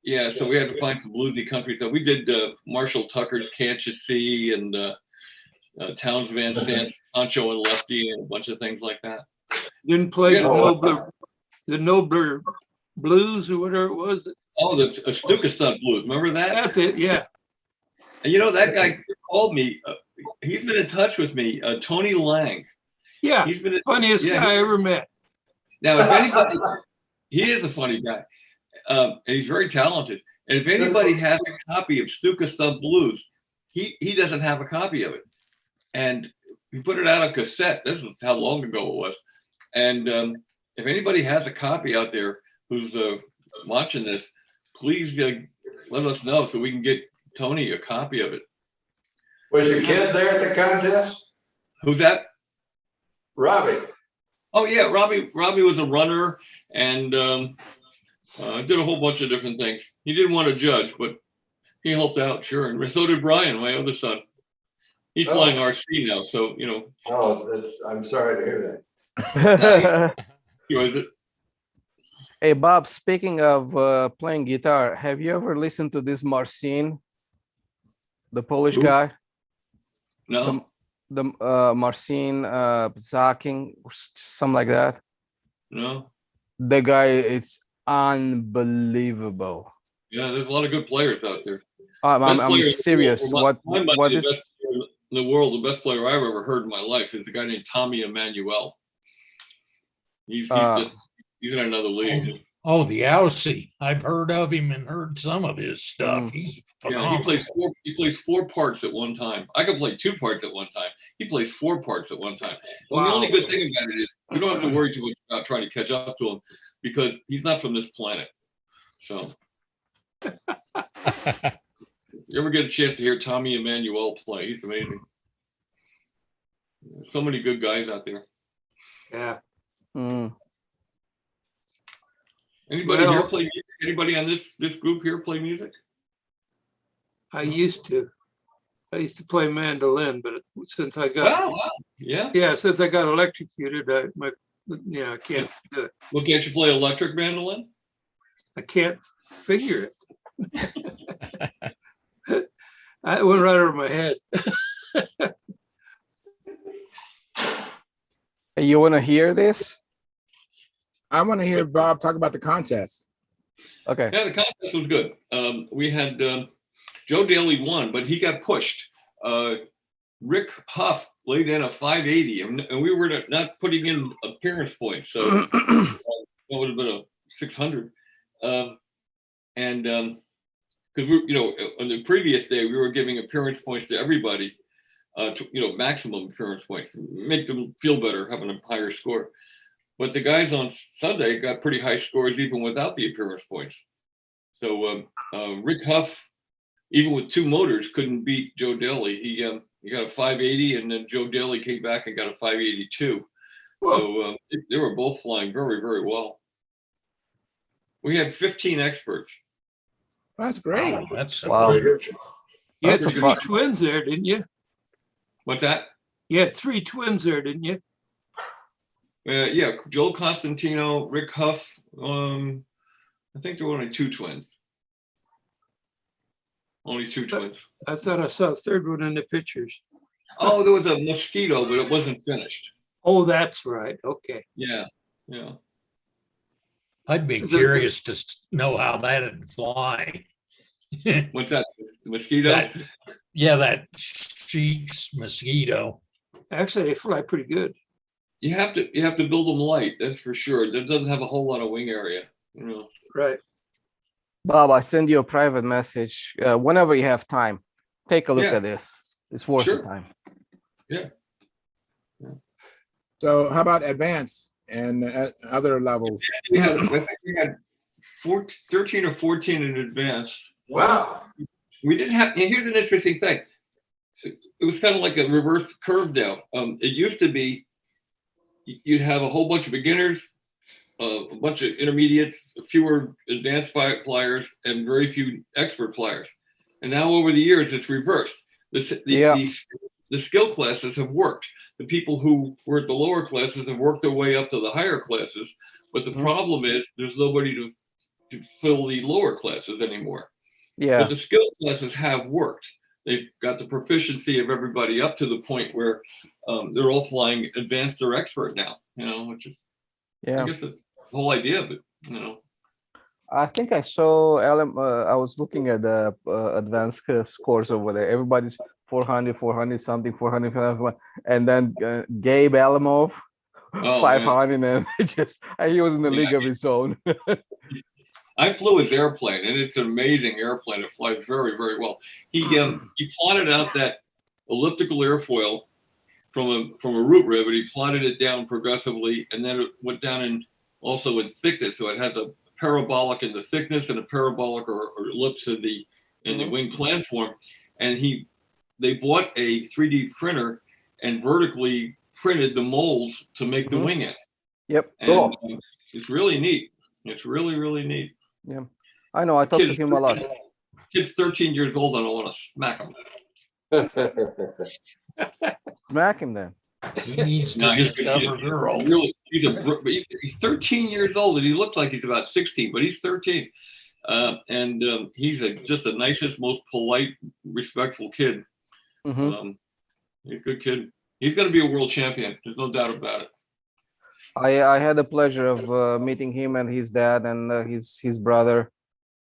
Yeah, so we had to find some bluesy country stuff. We did Marshall Tucker's "Can't You See" and Townes Van Zant's "Pancho and Lefty" and a bunch of things like that. Didn't play Yeah. the Nobler Blues or whatever it was. Oh, the Stuka Stunt Blues. Remember that? That's it. Yeah. And that guy called me. He's been in touch with me. Tony Lang. Yeah. He's been Funniest guy I ever met. Now, if anybody, he is a funny guy. And he's very talented. And if anybody has a copy of Stuka Stunt Blues, he doesn't have a copy of it. And he put it out on cassette. This is how long ago it was. And if anybody has a copy out there who's watching this, please let us know so we can get Tony a copy of it. Was your kid there at the contest? Who's that? Robbie. Oh yeah, Robbie was a runner and did a whole bunch of different things. He didn't want to judge, but he helped out, sure. And so did Brian, my other son. He's flying RC now, so Oh, I'm sorry to hear that. enjoys it. Hey, Bob, speaking of playing guitar, have you ever listened to this Marcin, the Polish Who? guy? No. The Marcin Zaking, something like that. No. The guy, it's unbelievable. Yeah, there's a lot of good players out there. I'm Best player in the serious. world, for my money, What the is? best player in the world, the best player I've ever heard in my life is a guy named Tommy Emmanuel. He's in another league. Oh, the Aussie. I've heard of him and heard some of his stuff. He's phenomenal. Yeah, he plays four parts at one time. I can play two parts at one time. He plays four parts at one time. Well, the only good thing about it is you don't have to worry too much about trying to catch up to him because he's not from this planet. So You ever get a chance to hear Tommy Emmanuel play? He's amazing. So many good guys out there. Yeah. Mm. Anybody Well- here play music? Anybody on this group here play music? I used to play mandolin, but since I got, Wow. Yeah. yeah, since I got electrocuted, I can't do it. Well, can't you play electric mandolin? I can't figure it. It went right over my head. Hey, you want to hear this? I want to hear Bob talk about the contest. Okay. Yeah, the contest was good. We had Joe Daly won, but he got pushed. Rick Huff laid in a 580, and we were not putting in appearance points, so that would have been a 600. Because we, on the previous day we were giving appearance points to everybody, maximum appearance points, make them feel better having a higher score. But the guys on Sunday got pretty high scores even without the appearance points. So Rick Huff, even with 2 motors, couldn't beat Joe Daly. He got a 580, and then Joe Daly came back and got a 582. So they were both flying very, very well. We had 15 experts. That's great. Wow, that's Wow. You had That's 3 fun. twins there, didn't you? What's that? You had 3 twins there, didn't you? Yeah, Joel Constantino, Rick Huff. I think there were only 2 twins. Only 2 twins. I thought I saw a third one in the pictures. Oh, there was a mosquito, but it wasn't finished. Oh, that's right. Okay. Yeah. I'd be Is it- curious to know how that'd fly. What's that? The mosquito? That Sheik's mosquito. Actually, they fly pretty good. You have to build them light, that's for sure. It doesn't have a whole lot of wing area. Right. Bob, I send you a private message whenever you have time. Take a look Yeah. at this. It's worth Sure. the time. So how about advanced and other levels? I think we had 13 or 14 in advance. Wow. We didn't have, and here's an interesting thing. It was kind of like a reverse curve now. It used to be you'd have a whole bunch of beginners, a bunch of intermediates, fewer advanced flyers, and very few expert flyers. And now over the years, it's reversed. The skill classes have worked. The people who were at the lower classes have worked their way up to the higher classes. But the problem is there's nobody to fill the lower classes anymore. Yeah. But the skill classes have worked. They've got the proficiency of everybody up to the point where they're all flying advanced or expert now, which is, I guess that's the whole idea of it, I think I saw I was looking at the advanced scores over there. Everybody's 400 something, 400, and then Gabe Alamov, 500, and he was in the league of his own. I flew his airplane, and it's an amazing airplane. It flies very, very well. He plotted out that elliptical airfoil from a root rib, and he plotted it down progressively, and then it went down also in thickness. So it has a parabolic in the thickness and a parabolic or ellipse in the wing plan form. And they bought a 3D printer and vertically printed the molds to make the wing in. Yep. And it's really neat. It's really, really neat. Yeah, I know. I talked to him a lot. Kid's 13 years old, and I want to smack him. Smack him then. He needs to discover girls. Really, he's 13 years old, and he looks like he's about 16, but he's 13. And he's just the nicest, most polite, respectful kid. He's a good kid. He's going to be a world champion. There's no doubt about it. I had the pleasure of meeting him and his dad and his brother,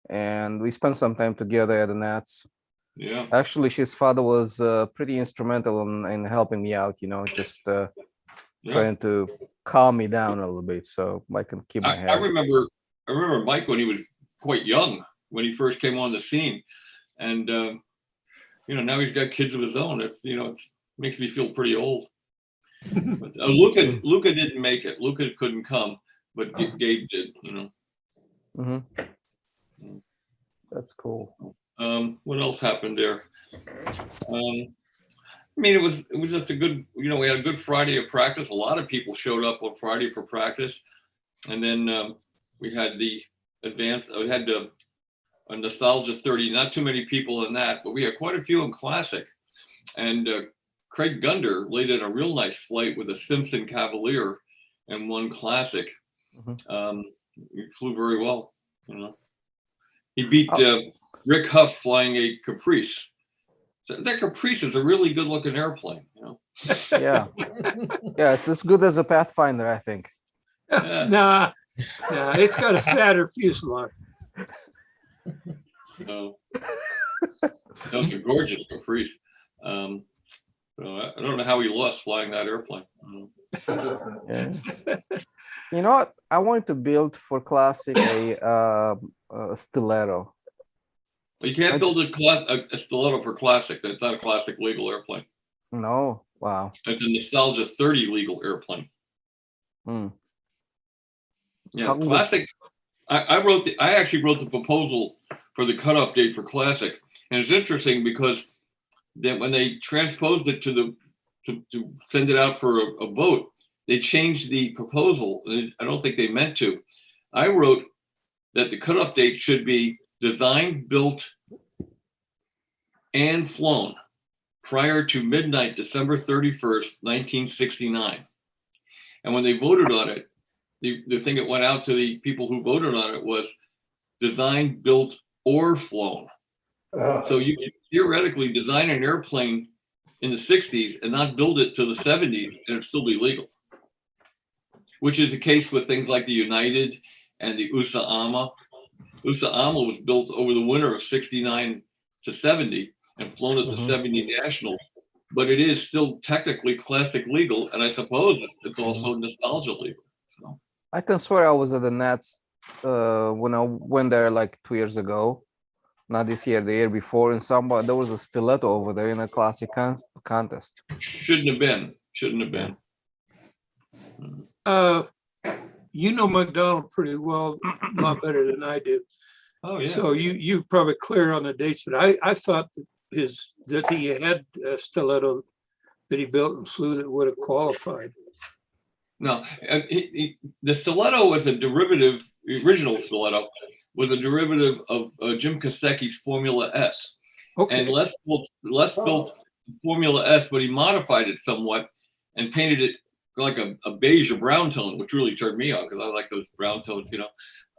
and we spent some time together at the Nats. Yeah. Actually, his father was pretty instrumental in helping me out. Just trying to calm me down a little bit so I can keep my head. I remember Mike when he was quite young, when he first came on the scene, and now he's got kids of his own. It makes me feel pretty old. But, Luca didn't make it. Luca couldn't come, but Gabe did. That's cool. What else happened there? I mean, it was just a good, you know, we had a good Friday of practice. A lot of people showed up on Friday for practice, and then we had the advanced. We had a Nostalgia 30. Not too many people in that, but we had quite a few in Classic. And Craig Gunder laid in a real nice flight with a Simpson Cavalier and one Classic. He flew very well. You know, he beat Rick Huff flying a Caprice. So that Caprice is a really good-looking airplane. You know. Yeah, yeah, it's as good as a Pathfinder, I think. Nah, it's got a fatter fuselage. No, those are gorgeous Caprice. So I don't know how he lost flying that airplane. Yeah. You know what? I wanted to build for Classic a stiletto. You can't build a stiletto for Classic. That's not a Classic legal airplane. No, wow. It's a Nostalgia 30 legal airplane. Yeah, Classic. I actually wrote the proposal for the cutoff date for Classic, and it's interesting because then when they transposed it to send it out for a vote, they changed the proposal. I don't think they meant to. I wrote that the cutoff date should be designed, built, and flown prior to midnight, December 31st, 1969. And when they voted on it, the thing that went out to the people who voted on it was designed, built, or flown. So you can theoretically design an airplane in the 60s and not build it till the 70s and it'd still be legal, which is the case with things like the United and the USA AMA. USA AMA was built over the winter of 69 to 70 and flown at the 70 Nationals, but it is still technically Classic legal, and I suppose it's also Nostalgia legal. So. I can swear I was at the Nats when I went there like 2 years ago. Not this year, the year before, and there was a stiletto over there in a Classic contest. Shouldn't have been. You know McDonald pretty well, a lot better than I do. Oh yeah. So you probably clear on the dates, but I thought that he had a stiletto that he built and flew that would have qualified. No, the stiletto was a derivative. The original stiletto was a derivative of Jim Kosecki's Formula S. Okay. And Les built Formula S, but he modified it somewhat and painted it like a beige or brown tone, which really turned me on because I like those brown tones, you know.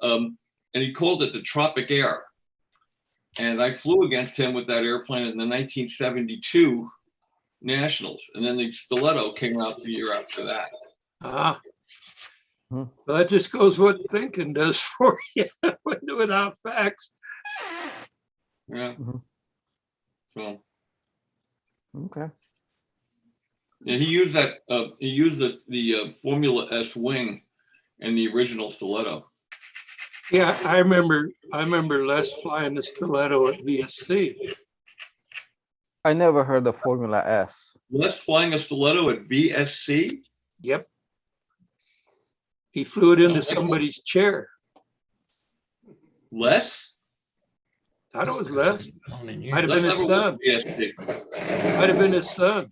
And he called it the Tropic Air. And I flew against him with that airplane in the 1972 Nationals. And then the stiletto came out the year after that. Well, that just goes what thinking does for you without facts. Yeah. So. Okay. Yeah, he used that. He used the Formula S wing in the original stiletto. Yeah, I remember Les flying the stiletto at VSC. I never heard of Formula S. Les flying a stiletto at VSC? Yep. He flew it into somebody's chair. Les? I thought it was Les. Might have been his son. Might have been his son.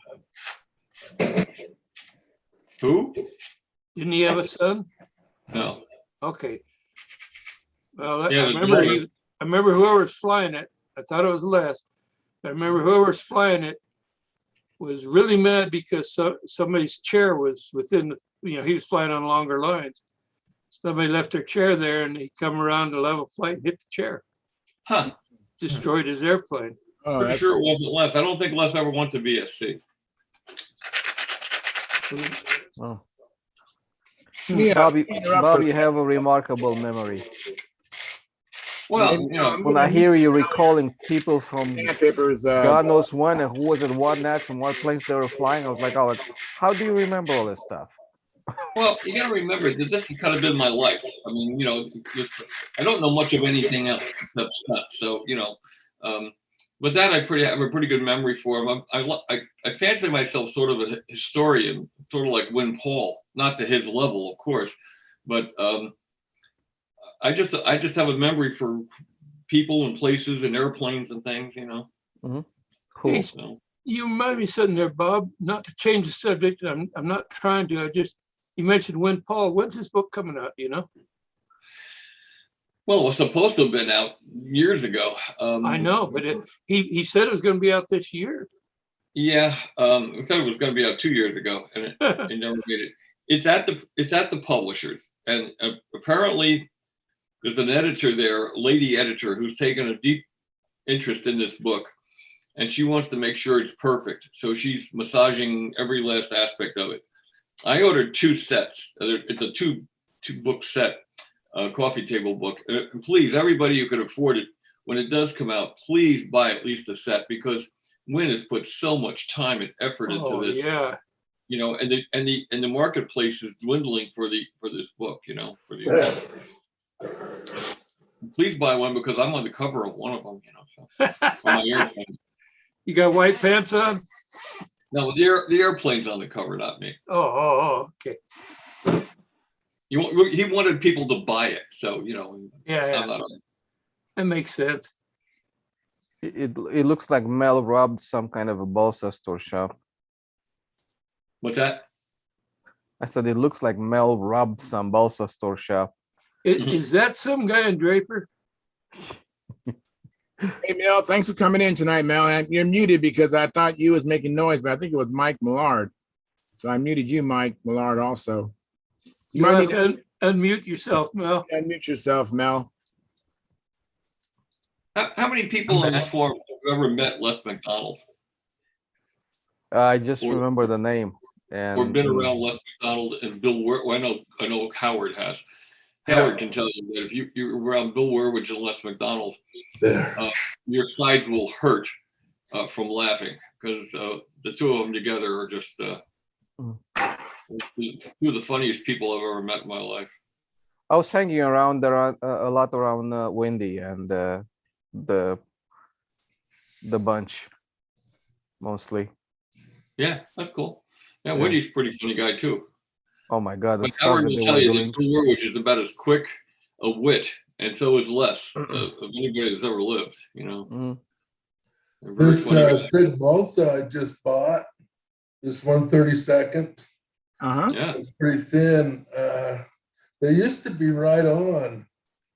Who? Didn't he have a son? No. Okay. Well, yeah, I remember whoever was flying it. I thought it was Les. I remember whoever was flying it was really mad because somebody's chair was within the, he was flying on longer lines. Somebody left their chair there and he come around to level flight and hit the chair. Huh. Destroyed his airplane. Oh, pretty sure it wasn't Les. I don't think Les ever went to VSC. Oh. Yeah, Bobby, you have a remarkable memory. Well, when I hear you recalling people from God knows when and who was at what nets and what planes they were flying, I was like, oh, how do you remember all this stuff? Well, you got to remember that this has kind of been my life. I mean, I don't know much of anything else except stuff. So, but that I have a pretty good memory for him. I fancy myself sort of a historian, sort of like Win Paul, not to his level, of course, but I just have a memory for people and places and airplanes and things, you know. Cool. Hey, So, you might be sitting there, Bob, not to change the subject. I'm not trying to. You mentioned Win Paul. When's his book coming out? You know? well, it was supposed to have been out years ago. I know, but he said it was going to be out this year. Yeah, it said it was going to be out 2 years ago, and it never made it. It's at the publishers, and apparently there's an editor there, lady editor, who's taken a deep interest in this book, and she wants to make sure it's perfect. So she's massaging every last aspect of it. I ordered 2 sets. It's a two book set, coffee table book. And please, everybody who could afford it, when it does come out, please buy at least a set, because Win has put so much time and effort into this. Yeah. You know, and the marketplace is dwindling for this book. You know, please buy one, because I'm on the cover of one of them. You know, so on my airplane. You got white pants on? No, the airplane's on the cover, not me. Oh, okay. He wanted people to buy it, so you know. Yeah. I'm not on it. That makes sense. It looks like Mel robbed some kind of a balsa store shop. What's that? I said it looks like Mel robbed some balsa store shop. Is that some guy in Draper? Hey, Mel, thanks for coming in tonight, Mel. You're muted because I thought you was making noise, but I think it was Mike Millard. So I muted you, Mike Millard, also. You might need to unmute yourself, Mel. Unmute yourself, Mel. How many people on this forum have ever met Les McDonald? I just remember the name. And or been around Les McDonald and Bill Werwich. I know Howard has. Howard can tell you that if you're around Bill Werwich and Les McDonald, your sides will hurt from laughing, because the two of them together are just two of the funniest people I've ever met in my life. I was hanging around a lot around Wendy and the bunch mostly. Yeah, that's cool. Yeah, Wendy's a pretty funny guy too. Oh my God! But Howard will tell you that Bill Werwich is about as quick a wit, and so is Les, of anybody that's ever lived. You know. This Sid Balsa I just bought, this 132nd. Yeah. It's pretty thin. They used to be right on.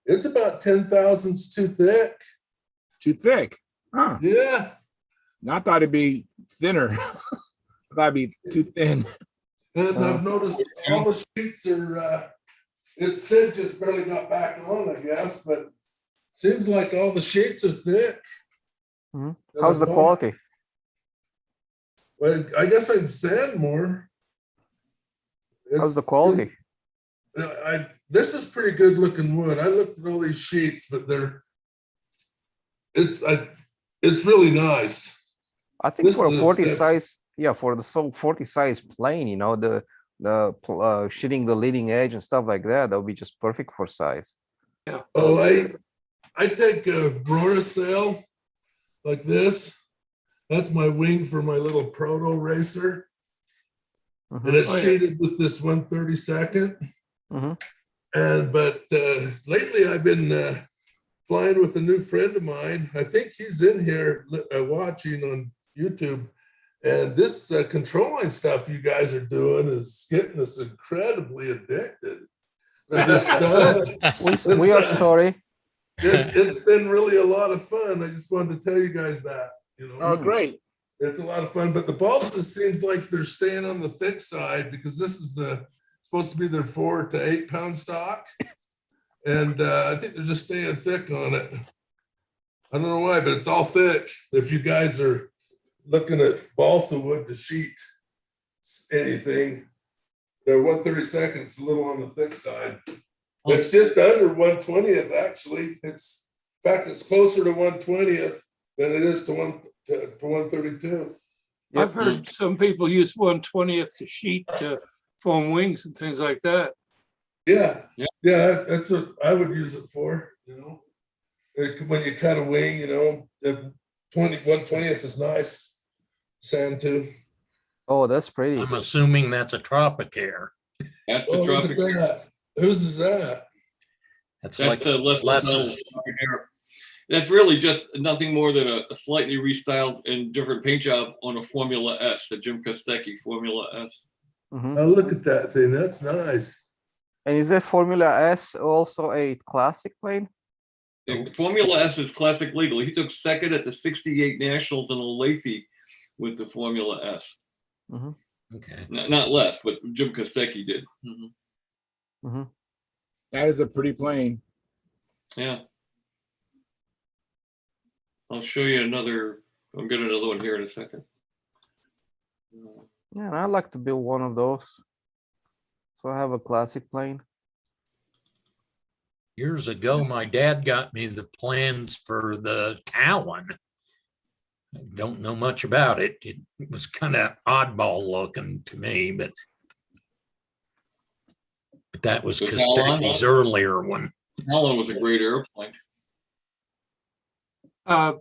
It's about 10 thousandths too thick. Too thick? Huh. Yeah. I thought it'd be thinner. I thought it'd be too thin. And I've noticed all the sheets are, Sid just barely got back on, I guess, but seems like all the sheets are thick. How's the quality? Well, I guess I'd sand more. How's the quality? This is pretty good looking wood. I looked at all these sheets, but it's really nice. I think for a 40 size, for the 40 size plane, you know, the shitting the leading edge and stuff like that would be just perfect for size. Yeah. Oh, I take a Aurora sail like this. That's my wing for my little proto racer. And it's shaded with this 132nd. But lately I've been flying with a new friend of mine. I think he's in here watching on YouTube. And this control line stuff you guys are doing is getting us incredibly addicted to this stunt. We are sorry. It's been really a lot of fun. I just wanted to tell you guys that. You know, oh, great. It's a lot of fun. But the balsa seems like they're staying on the thick side, because this is supposed to be their 4 to 8 pound stock. And I think they're just staying thick on it. I don't know why, but it's all thick. If you guys are looking at balsa wood to sheet anything, their 132nd's a little on the thick side. It's just under 1/20th, actually. In fact, it's closer to 1/20th than it is to 132. I've heard some people use 1/20th to sheet foam wings and things like that. Yeah, that's what I would use it for. You know, when you cut a wing, you know, 1/20th is nice. Sand too. Oh, that's pretty. I'm assuming that's a Tropicare. That's the Look at that. Whose is that? That's like like Les Les's. McDonald. That's really just nothing more than a slightly restyled and different paint job on a Formula S, the Jim Kostecki Formula S. Oh, look at that thing. That's nice. And is that Formula S also a classic plane? The Formula S is classic legal. He took second at the 68 Nationals in Olathe with the Formula S. Okay. Not less, but Jim Kostecki did. That is a pretty plane. Yeah. I'll show you another. I'll get another one here in a second. Yeah, and I'd like to build one of those. So I have a classic plane. Years ago, my dad got me the plans for the Talon. I don't know much about it. It was kind of oddball looking to me, but that was The Kostecki's earlier one. Talon was a great airplane. A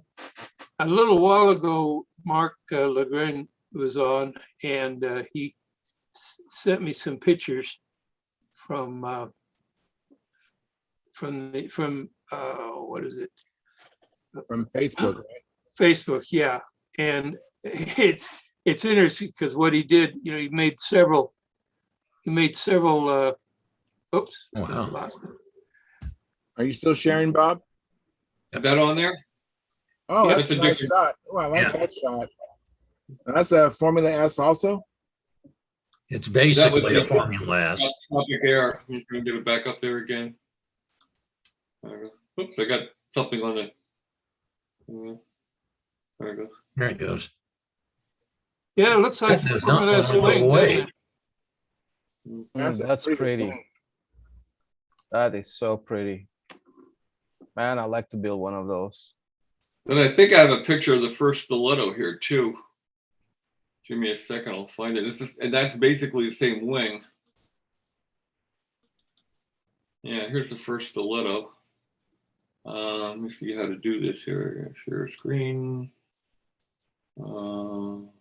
little while ago, Mark Legren was on, and he sent me some pictures from what is it? From Facebook, right? Facebook, yeah. And it's interesting because what he did, he made several. Oops. Wow. Are you still sharing, Bob? Is that on there? Oh, Yeah, that's a nice shot. Oh, I like Yeah. that shot. That's a Formula S also? It's basically the- a Formula S. Topic Air. I'm going to get it back up there again. There we go. Oops, I got something on it. There it goes. There it goes. Yeah, it looks like This is Formula not S going wing, away. doesn't it? a That's pretty. plane. That is so pretty. Man, I'd like to build one of those. And I think I have a picture of the first stiletto here too. Give me a second, I'll find it. And that's basically the same wing. Yeah, here's the first stiletto. Let me see how to do this here. Share screen. No.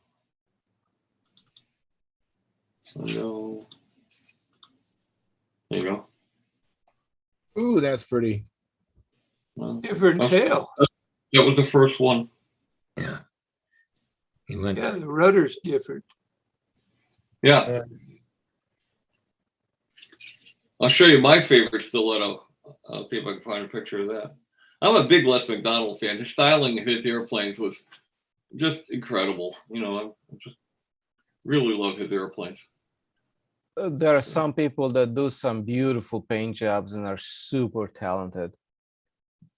There you go. Ooh, that's pretty. Different tail. That was the first one. Yeah. He went. Yeah, the rudder's different. Yeah. Nice. I'll show you my favorite stiletto. I'll see if I can find a picture of that. I'm a big Les McDonald fan. His styling of his airplanes was just incredible. I just really love his airplanes. There are some people that do some beautiful paint jobs and are super talented.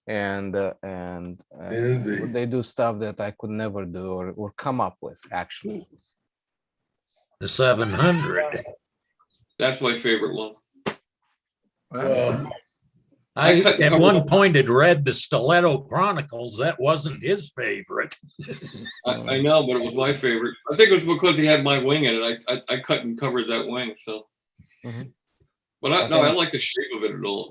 And they do stuff that I could never do or come up with, actually. The 700. That's my favorite one. I at one point had read the Stiletto Chronicles. That wasn't his favorite. I know, but it was my favorite. I think it was because he had my wing in it. I cut and covered that wing. So, but I like the shape of it at all. It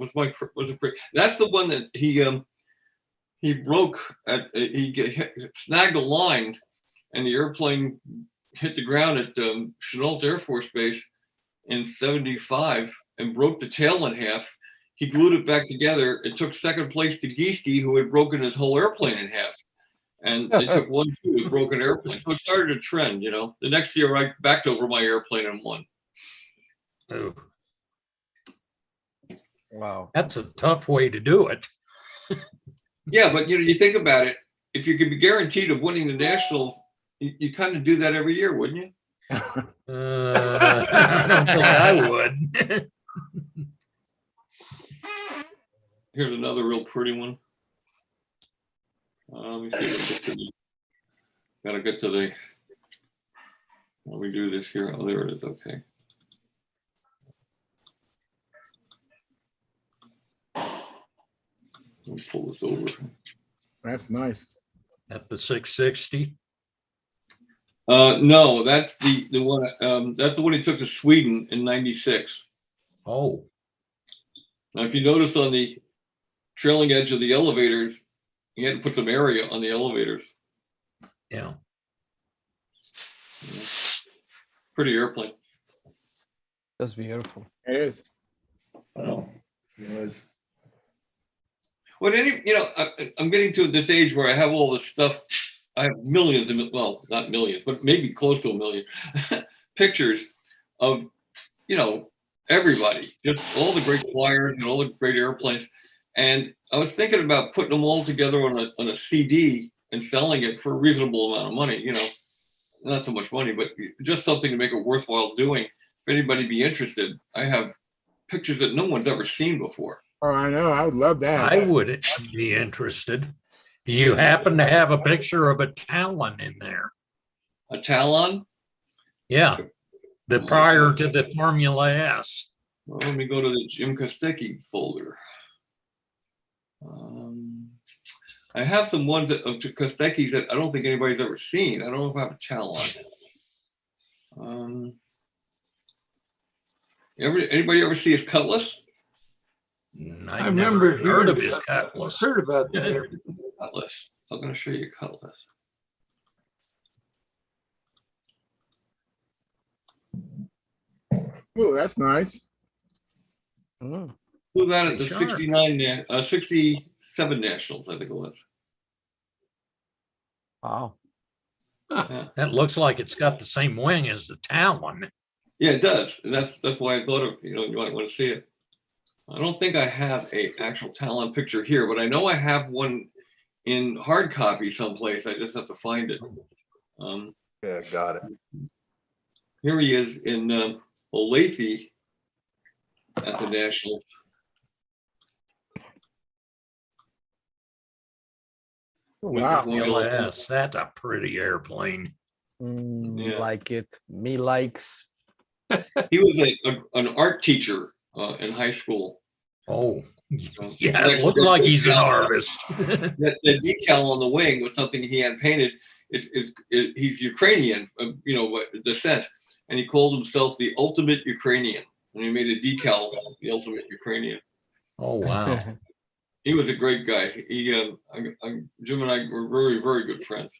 was a pretty. That's the one that he broke he snagged a line, and the airplane hit the ground at Chennault Air Force Base in '75 and broke the tail in half. He glued it back together. It took second place to Gieske, who had broken his whole airplane in half. And they took 1, 2 with broken airplanes. So it started a trend, The next year I backed over my airplane and won. Oh. Wow. That's a tough way to do it. Yeah, but you think about it, if you could be guaranteed of winning the Nationals, you kind of do that every year, wouldn't you? I don't think I would. Here's another real pretty one. Let me see. Gotta get to the. Let me do this here. Oh, there it is. Okay. Let me pull this over. That's nice. At the 660. No, that's the one. That's the one he took to Sweden in '96. Oh. Now, if you notice on the trailing edge of the elevators, you had to put some area on the elevators. Yeah. Pretty airplane. That's beautiful. It is. Oh, nice. When I'm getting to this age where I have all this stuff. I have millions of, well, not millions, but maybe close to a million pictures of, everybody, just all the great flyers and all the great airplanes. And I was thinking about putting them all together on a CD and selling it for a reasonable amount of money, not so much money, but just something to make it worthwhile doing. If anybody be interested, I have pictures that no one's ever seen before. Oh, I know. I would love that. I would be interested. Do you happen to have a picture of a Talon in there? A Talon? Yeah, the prior to the Formula S. Well, let me go to the Jim Kostecki folder. I have some ones of Kostecki's that I don't think anybody's ever seen. I don't know if I have a Talon. Anybody ever see his Cutlass? I remember heard of his Cutlass. Heard about that. Cutlass. I'm going to show you Cutlass. Oh, that's nice. Who that at the 67 Nationals, I think it was. Wow. That looks like it's got the same wing as the Talon. Yeah, it does. And that's why I thought of, you might want to see it. I don't think I have a actual Talon picture here, but I know I have one in hard copy someplace. I just have to find it. Yeah, got it. Here he is in Olathe at the Nationals. Wow. Yes, that's a pretty airplane. Yeah. Like it. Me likes. He was an art teacher in high school. Oh, yeah, it looks like he's an artist. The decal on the wing was something he had painted. He's Ukrainian, descent, and he called himself the ultimate Ukrainian. And he made a decal, the ultimate Ukrainian. Oh, wow. He was a great guy. Jim and I were very, very good friends.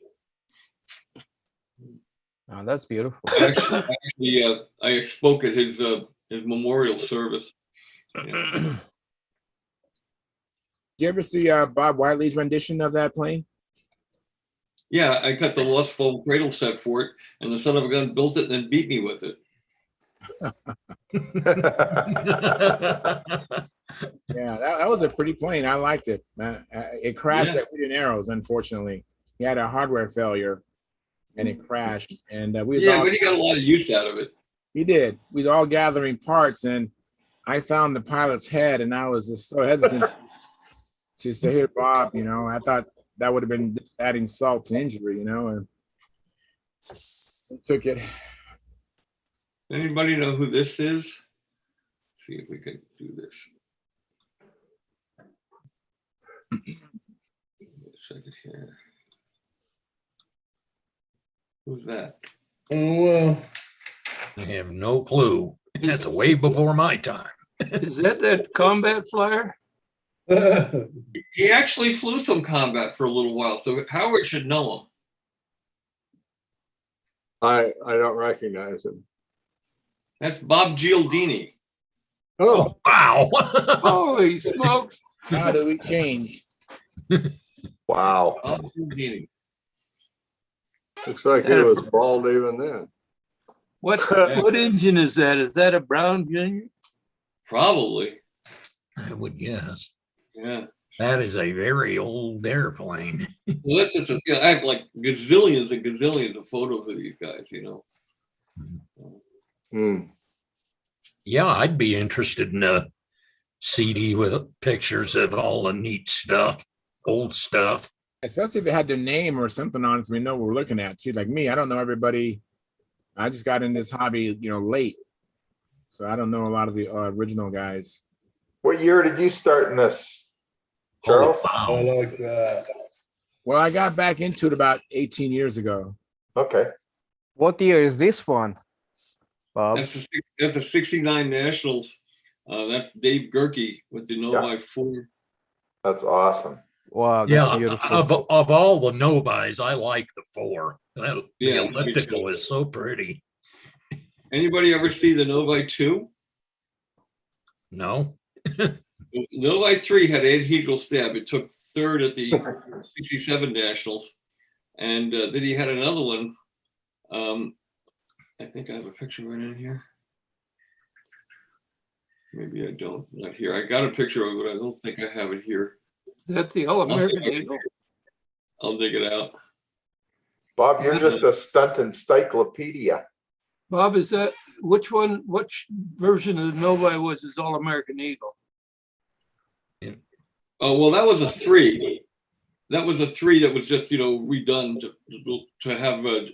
Oh, that's beautiful. Actually, I spoke at his memorial service. Yeah. Did you ever see Bob Wiley's rendition of that plane? Yeah, I got the Lost Foam cradle set for it, and the son of a gun built it and then beat me with it. Yeah, that was a pretty plane. I liked it. It crashed at Wheaton Arrows, unfortunately. He had a hardware failure, and it crashed. And but he got a lot of use out of it. He did. We were all gathering parts, and I found the pilot's head, and I was just so hesitant to say, "Here, Bob." I thought that would have been just adding salt to injury, and he took it. Anybody know who this is? Let's see if we can do this. A second here. Who's that? Oh, I have no clue. That's way before my time. Is that combat flyer? He actually flew some combat for a little while, so Howard should know him. I don't recognize him. That's Bob Gialdini. Oh, wow. Holy smokes. How do we change? wow. Bob Gialdini. Looks like he was bald even then. What engine is that? Is that a Brown Junior? Probably. I would guess. Yeah. That is a very old airplane. Well, that's just I have like gazillions and gazillions of photos of these guys, Yeah, I'd be interested in a CD with pictures of all the neat stuff, old stuff. Especially if it had their name or something on it, so we know what we're looking at too. Like me, I don't know everybody. I just got in this hobby, late, so I don't know a lot of the original guys. What year did you start in this, Charles? Oh, I wow. like that. Well, I got back into it about 18 years ago. Okay. What year is this one, Bob? That's the 69 Nationals. That's Dave Gerke with the Novi 4. That's awesome. Wow, that's Yeah, beautiful. of all the Novis, I like the 4. The Yeah, elliptical is so pretty. Anybody ever see the Novi 2? No? Little I-3 had anhedral stab. It took third at the 67 Nationals. And then he had another one. I think I have a picture right in here. Maybe I don't. Not here. I got a picture of it, but I don't think I have it here. Is that the All-American Eagle? I'll dig it out. Bob, you're just a stunt encyclopedia. Bob, is that which version of the Novi was his All-American Eagle? Oh, well, that was a 3. That was a 3 that was just, redone to have a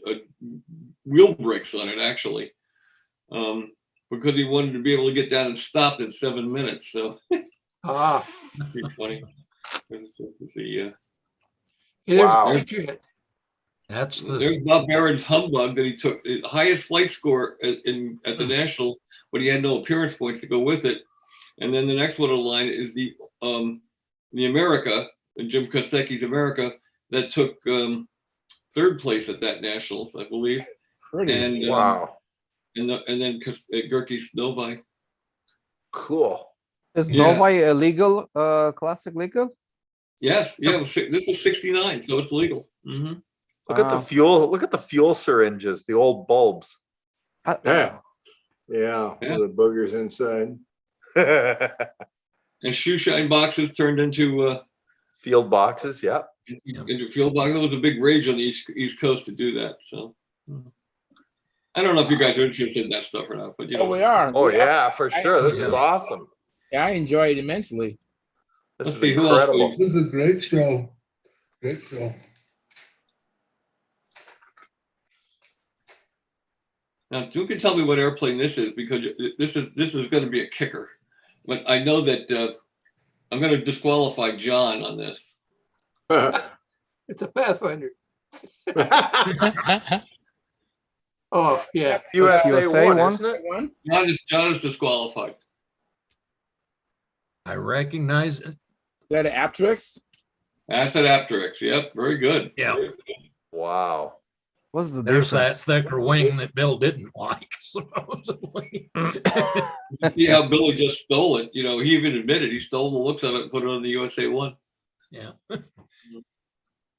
wheel brakes on it, actually. Because he wanted to be able to get down and stop in 7 minutes. So pretty funny. Wow. There's Bob Barron's humbug that he took the highest flight score at the Nationals, but he had no appearance points to go with it. And then the next one in line is the America, Jim Kostecki's America, that took third place at that Nationals, I believe. That's pretty. And Wow. And then Gerke's Novi. Cool. Is Novi a legal, classic legal? Yes, yeah. This is 69, so it's legal. Mm-hmm. Look at the fuel. Look at the fuel syringes, the old bulbs. Yeah. Yeah, with the boogers inside. And shoe shine boxes turned into field boxes. Yeah. Into field boxes. There was a big rage on the East Coast to do that. So I don't know if you guys are interested in that stuff or not, but we are. Oh yeah, for sure. This is awesome. Yeah, I enjoy it immensely. This is incredible. This is a great show. Great show. Now, you can tell me what airplane this is, because this is going to be a kicker. But I know that I'm going to disqualify John on this. It's a Pathfinder. Oh yeah, USA one, isn't it? John is disqualified. I recognize it. Is that an Apteryx? That's an Apteryx. Yep, very good. Yeah. Wow. What's the There's difference? that thicker wing that Bill didn't like, supposedly. See how Billy just stole it. He even admitted he stole the looks of it and put it on the USA one. Yeah.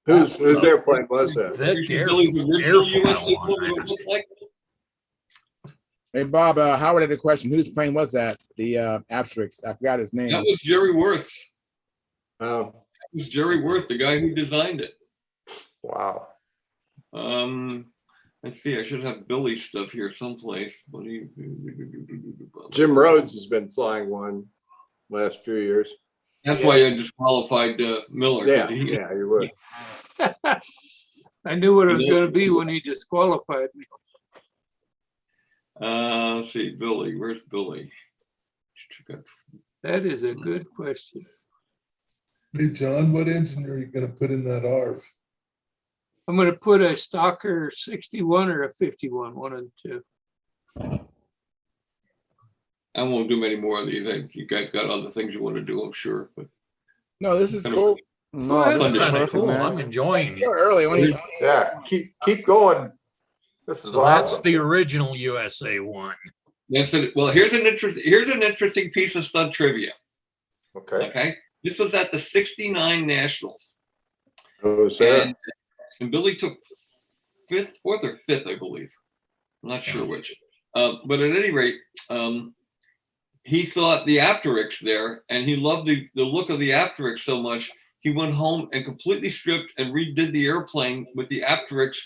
Whose airplane was that? Billy's original USA one, what it looked like. Hey Bob, Howard had a question. Whose plane was that? The Apteryx. I forgot his name. That was Jerry Worth. Oh. That was Jerry Worth, the guy who designed it. Wow. Let's see. I should have Billy's stuff here someplace. Jim Rhodes has been flying one last few years. That's why I disqualified Miller. Yeah, you would. I knew what it was going to be when he disqualified me. Let's see, Billy. Where's Billy? That is a good question. Hey, John, what engine are you going to put in that ARV? I'm going to put a Stalker 61 or a 51, one of the two. I won't do many more of these. You guys got other things you want to do, I'm sure. But no, this is cool. No, This is that's kind of perfect, cool. man. I'm enjoying Still it. early. Yeah, keep going. This is So that's awesome. the original USA one. yes, well, here's an interesting piece of stunt trivia. Okay. This was at the 69 Nationals. And Billy took fourth or fifth, I believe. I'm not sure which. But at any rate, he thought the Apteryx there, and he loved the look of the Apteryx so much, he went home and completely stripped and redid the airplane with the Apteryx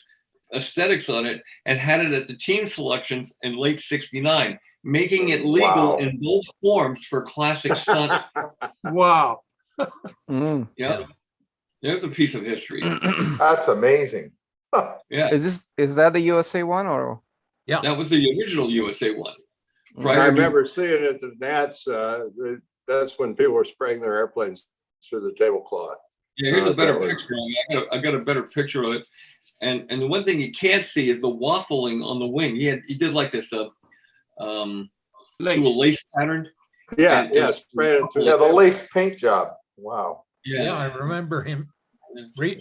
aesthetics on it, and had it at the team selections in late 69, making it legal in both forms for classic stunt. Wow. Yeah. There's a piece of history. That's amazing. Yeah. Is that the USA one or? Yeah. That was the original USA one. I remember seeing it at the Nats. That's when people were spraying their airplanes through the tablecloth. Yeah, here's a better picture. I got a better picture of it. And the one thing you can't see is the waffling on the wing. He did like this do a lace pattern. Yeah, spraying it through the lace paint job. Wow. Yeah, I remember him.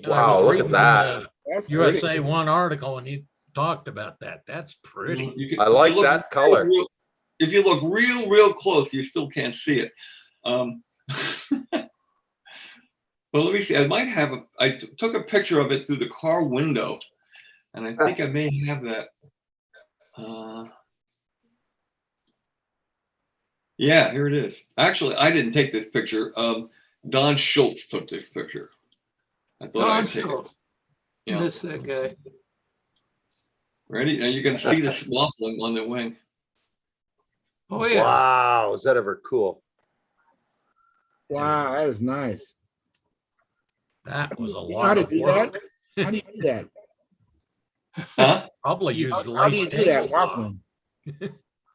Wow, look at that. USA One article, and he talked about that. That's pretty. I like that color. If you look real close, you still can't see it. Well, let me see. I might have took a picture of it through the car window, and I think I may have that. Yeah, here it is. Actually, I didn't take this picture. Don Schultz took this picture. I thought Don I'd take it. Schultz. Yeah. Miss that guy. Ready? Now you can see the swapping on the wing. Oh yeah. Wow, is that ever cool? Wow, that is nice. That was a You know how lot to of do work. that? How do you do that? Huh? Probably used How do you lace do that, tables. waffling?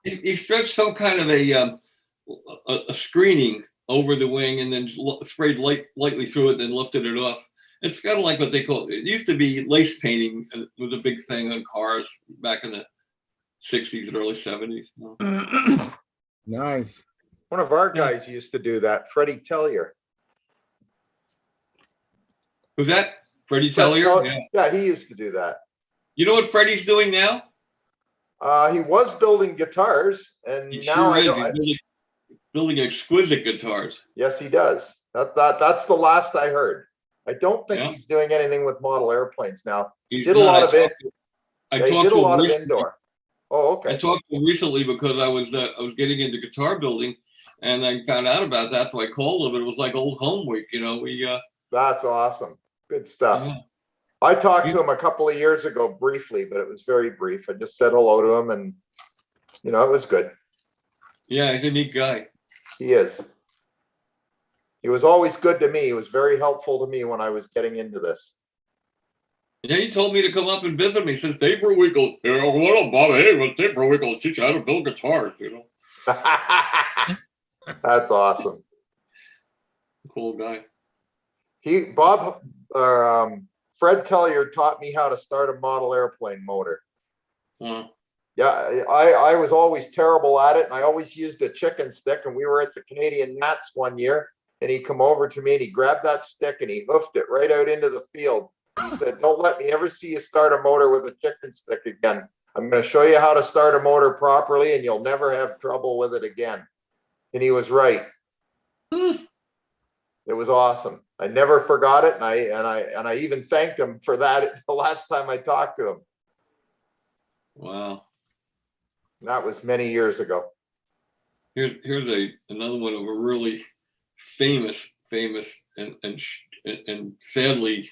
He stretched some kind of a screening over the wing and then sprayed lightly through it, then lifted it off. It's kind of like what they call it. Used to be lace painting was a big thing on cars back in the 60s and early 70s. Nice. One of our guys used to do that, Freddie Tellier. Who's that? Freddie Fred Tellier? Yeah. Yeah, he used to do that. You know what Freddie's doing now? He was building guitars, and He now sure I is. don't. He's building exquisite guitars. Yes, he does. That's the last I heard. I don't think Yeah. he's doing anything with model airplanes now. He He's did a not. lot of it. I He talked did a to him lot of recently. indoor. Oh, I okay. talked to him recently because I was getting into guitar building, and I found out about that, so I called him. And it was like old home week, you know. That's awesome. Good stuff. Yeah. I talked to him a couple of years ago briefly, but it was very brief. I just said hello to him, and it was good. Yeah, he's a neat guy. He is. He was always good to me. He was very helpful to me when I was getting into this. Yeah, he told me to come up and visit me. He says, Dave Verwinkle, what up, Bob? Hey, well, Dave Verwinkle teach you how to build guitars, That's awesome. Cool guy. Fred Tellier taught me how to start a model airplane motor. Uh, Yeah, I was always terrible at it, and I always used a chicken stick, and we were at the Canadian Nats one year, and he come over to me and he grabbed that stick and he hoofed it right out into the field. He said, don't let me ever see you start a motor with a chicken stick again. I'm going to show you how to start a motor properly, and you'll never have trouble with it again. And he was right. It was awesome. I never forgot it, and I even thanked him for that the last time I talked to him. wow. That was many years ago. Here's another one of a really famous and sadly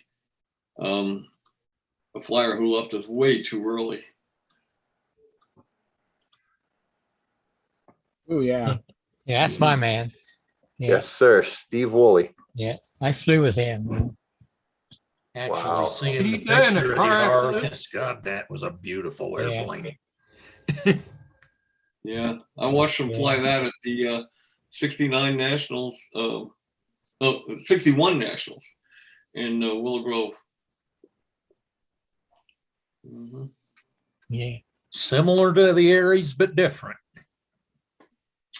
a flyer who left us way too early. Oh yeah. Yeah, that's my man. Yeah. Yes, sir. Steve Woolley. Yeah, I flew with him. Actually, Wow. seeing the He died in a picture of the car accident? Argus, God, that was a beautiful Yeah. airplane. Yeah, I watched him fly that at the 69 Nationals, 61 Nationals in Willow Grove. Mm-hmm. Yeah. Similar to the Aries, but different.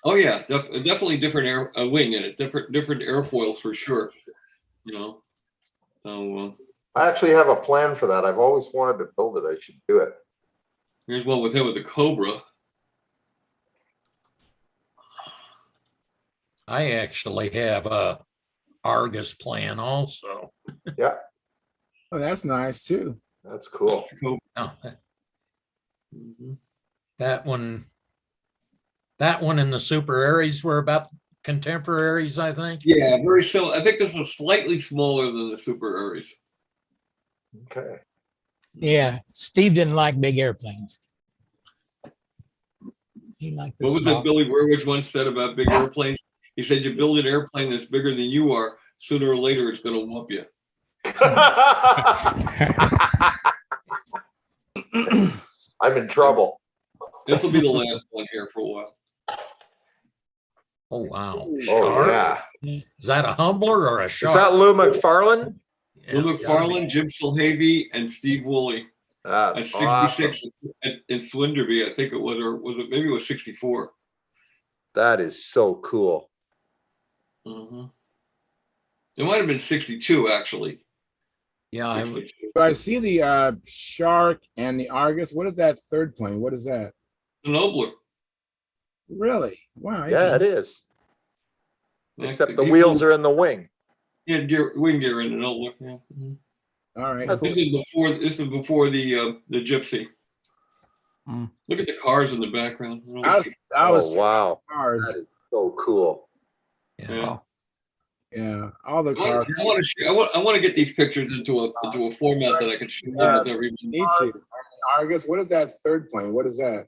Oh yeah, definitely different wing in it, different airfoils for sure. So I actually have a plan for that. I've always wanted to build it. I should do it. here's one with him with the Cobra. I actually have a Argus plan also. Yeah. Oh, that's nice too. That's cool. Oh, Mm-hmm. that one and the Super Aries were about contemporaries, I think. Yeah, very similar. I think this was slightly smaller than the Super Aries. Okay. Yeah. Steve didn't like big airplanes. He liked the What was small. that Billy Burridge once said about big airplanes? He said, you build an airplane that's bigger than you are, sooner or later it's going to whoop you. I'm in trouble. This will be the last one here for a while. Oh, wow. Oh, Shark? yeah. Is that a Humbler or a Is Shark? that Lou McFarlane? Yeah, Lou McFarlane, Jim Silhavy, and Steve Woolley at That's 66 awesome. in Swinderby, I think it was, or was it maybe it was 64. That is so cool. Mm-hmm. It might have been 62 actually. Yeah, I 62. So I see the Shark and the Argus. What is that third plane? What is that? The Nobler. Really? Wow. Yeah, it is. Except the wheels are in the wing. Yeah, wing gear in the notebook. Yeah. Mhm. All right. This is before the gypsy. Look at the cars in the background. I was wow. cars. That is so cool. Yeah. Yeah, all the I cars. want to get these pictures into a format that I can shoot them with everyone. Need to. Argus, what is that third plane? What is that?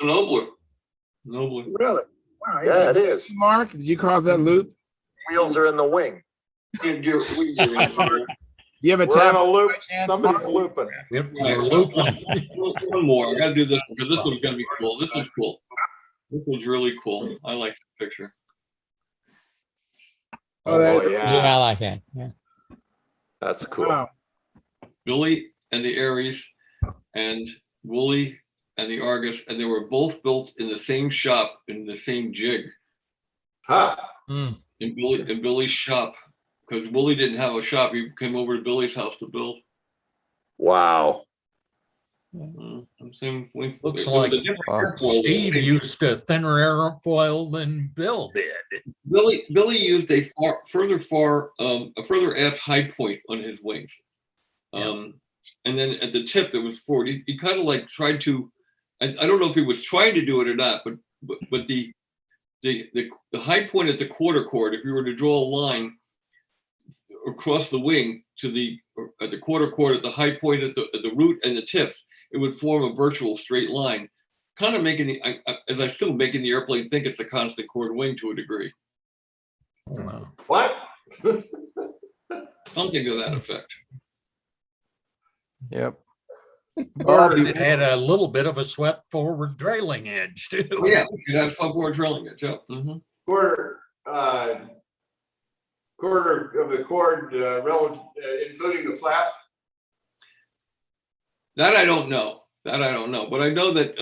Nobler. Really? Wow. Yeah, it is. Mark, did you cause that loop? Wheels are in the wing. Do you have a We're tab? in a loop. by chance, Somebody's Mark? looping. We're looping. One more. I got to do this because this one's going to be cool. This one's cool. This one's really cool. I like the picture. Oh, that is, Yeah, I like that. Yeah. That's cool. wow. Billy and the Aries and Woolley and the Argus, and they were both built in the same shop in the same jig. Huh. Mm. In Billy's shop, because Woolley didn't have a shop. He came over to Billy's house to build. Wow. Looks like Steve used a thinner airfoil than Bill did. Billy used a further aft high point on his wings. And then at the tip that was forward, he kind of like tried to, I don't know if he was trying to do it or not, but the high point at the quarter chord, if you were to draw a line across the wing at the quarter chord at the high point at the root and the tips, it would form a virtual straight line, kind of making as I still making the airplane think it's a constant chord wing to a degree. Oh, wow. What? Something to that effect. Yep. It had a little bit of a swept forward trailing edge too. Oh, yeah, it had a forward trailing edge. Yep. Mm-hmm. Quarter of the cord, including the flap. That I don't know. But I know that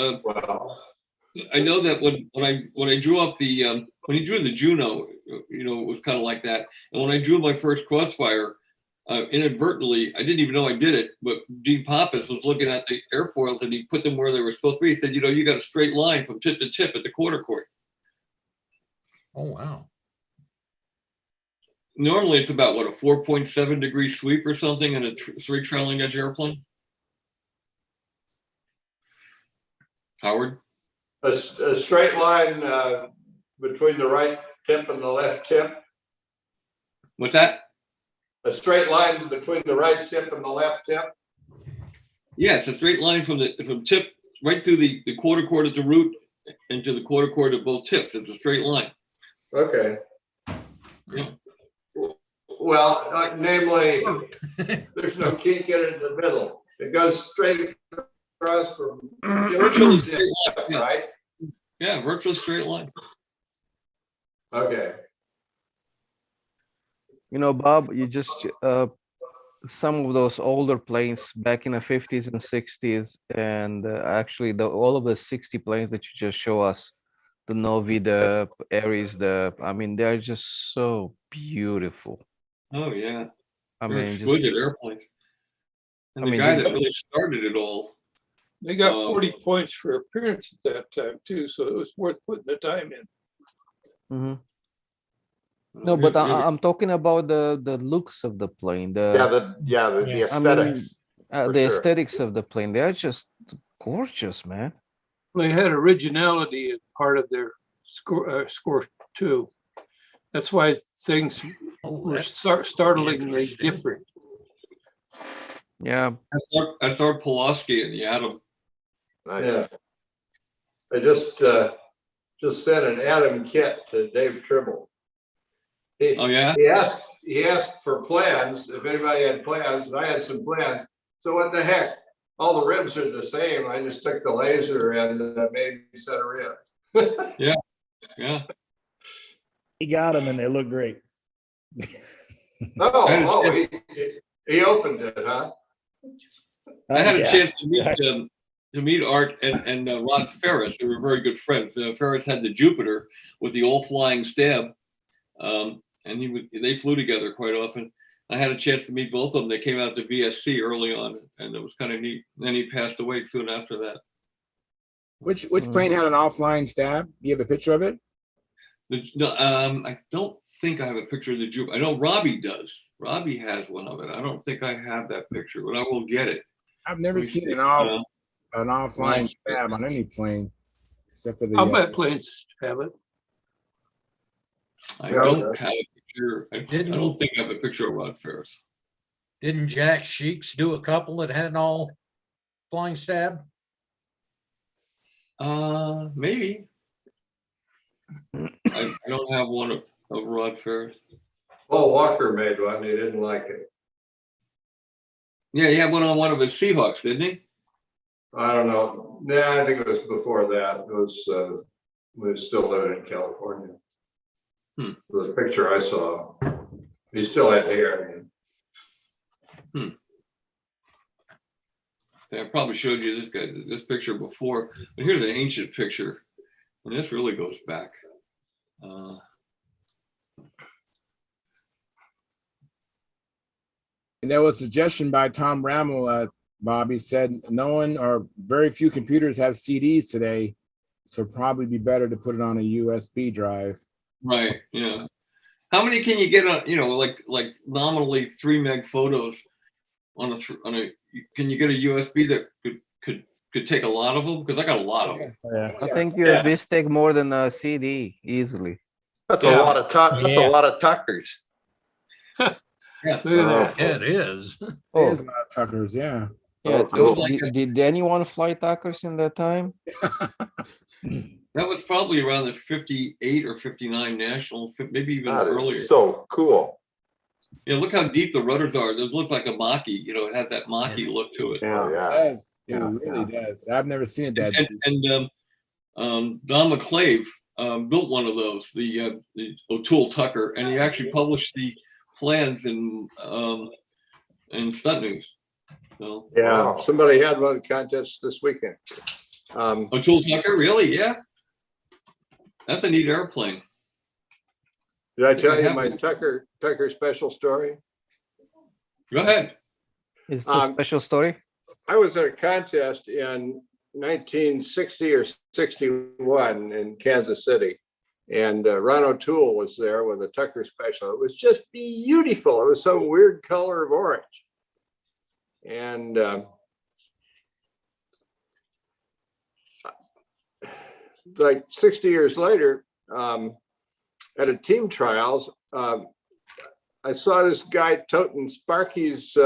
when I drew up the when he drew the Juno, it was kind of like that. And when I drew my first Crossfire, inadvertently, I didn't even know I did it, but Gene Pappas was looking at the airfoils and he put them where they were supposed to be. He said, you got a straight line from tip to tip at the quarter chord. Oh, wow. Normally it's about a 4.7 degree sweep or something in a three trailing edge airplane. Howard? A straight line between the right tip and the left tip. What's that? A straight line between the right tip and the left tip. Yes, a straight line from tip right through the quarter chord at the root into the quarter chord at both tips. It's a straight line. Okay. Yeah. Well, namely, there's no kink in it in the middle. It goes straight across from virtually straight line, right? Yeah, virtually straight line. Okay. Bob, you just some of those older planes back in the 50s and 60s, and actually all of the 60 planes that you just show us, the Novi, the Aries, they're just so beautiful. Oh yeah. They're exquisite airplanes. And the guy that really started it all. They got 40 points for appearance at that time too, so it was worth putting the time in. Mm-hmm. No, but I'm talking about the looks of the plane. The aesthetics. The aesthetics of the plane, they're just gorgeous, man. They had originality as part of their score too. That's why things were startlingly different. Yeah. That's our Pulaski and the Atom. Nice. Yeah. I just sent an Atom kit to Dave Tribble. Oh yeah. He asked for plans, if anybody had plans, and I had some plans. So what the heck? All the ribs are the same. I just took the laser and made me set a rib. Yeah. He got them and they look great. He opened it, huh? I had a chance to meet Art and Ron Ferris, who were very good friends. Ferris had the Jupiter with the all-flying stab, and they flew together quite often. I had a chance to meet both of them. They came out to VSC early on, and it was kind of neat. And then he passed away soon after that. Which plane had an offline stab? Do you have a picture of it? I don't think I have a picture of the Jupiter. I know Robbie does. Robbie has one of it. I don't think I have that picture, but I will get it. I've never Let me seen see. an offline stab on any plane, except for the. I'll bet planes have it. I don't have a picture. I don't think I have a picture of Rod Ferris. Didn't Jack Sheets do a couple that had an all flying stab? Maybe. I don't have one of Rod Ferris. Paul Walker made one. He didn't like it. Yeah, he had one on one of his Seahawks, didn't he? I don't know. Yeah, I think it was before that. It was we were still living in California. The picture I saw, he still had hair. I probably showed you this picture before, but here's an ancient picture, and this really goes back. And there was a suggestion by Tom Rammel. Bobby said no one or very few computers have CDs today, so probably be better to put it on a USB drive. Right. Yeah. How many can you get on? You know, like nominally 3 meg photos on a. Can you get a USB that could take a lot of them? Because I got a lot of them. Yeah. I think USBs take more than a CD easily. That's a lot of that's a lot of Tuckers. Yeah. Look at that. Yeah, it is. There's Oh, a lot of Tuckers, yeah. yeah. cool. Did anyone fly Tuckers in that time? That was probably around the 58 or 59 national, maybe even That earlier. is so cool. Yeah, look how deep the rudders are. It looks like a Maki. You know, it has that Maki look to it. Oh, It yeah. does. It really does. I've never seen it that deep. And Don McClave built one of those, the O'Toole Tucker, and he actually published the plans in Stunt News. So Yeah, somebody had one of the contests this weekend. O'Toole Tucker, really? Yeah, that's a neat airplane. Did I tell you my Tucker special story? Go ahead. Is it a special story? I was at a contest in 1960 or 61 in Kansas City, and Ron O'Toole was there with a Tucker special. It was just beautiful. It was some weird color of orange. And like 60 years later, at a team trials, I saw this guy toting Sparky's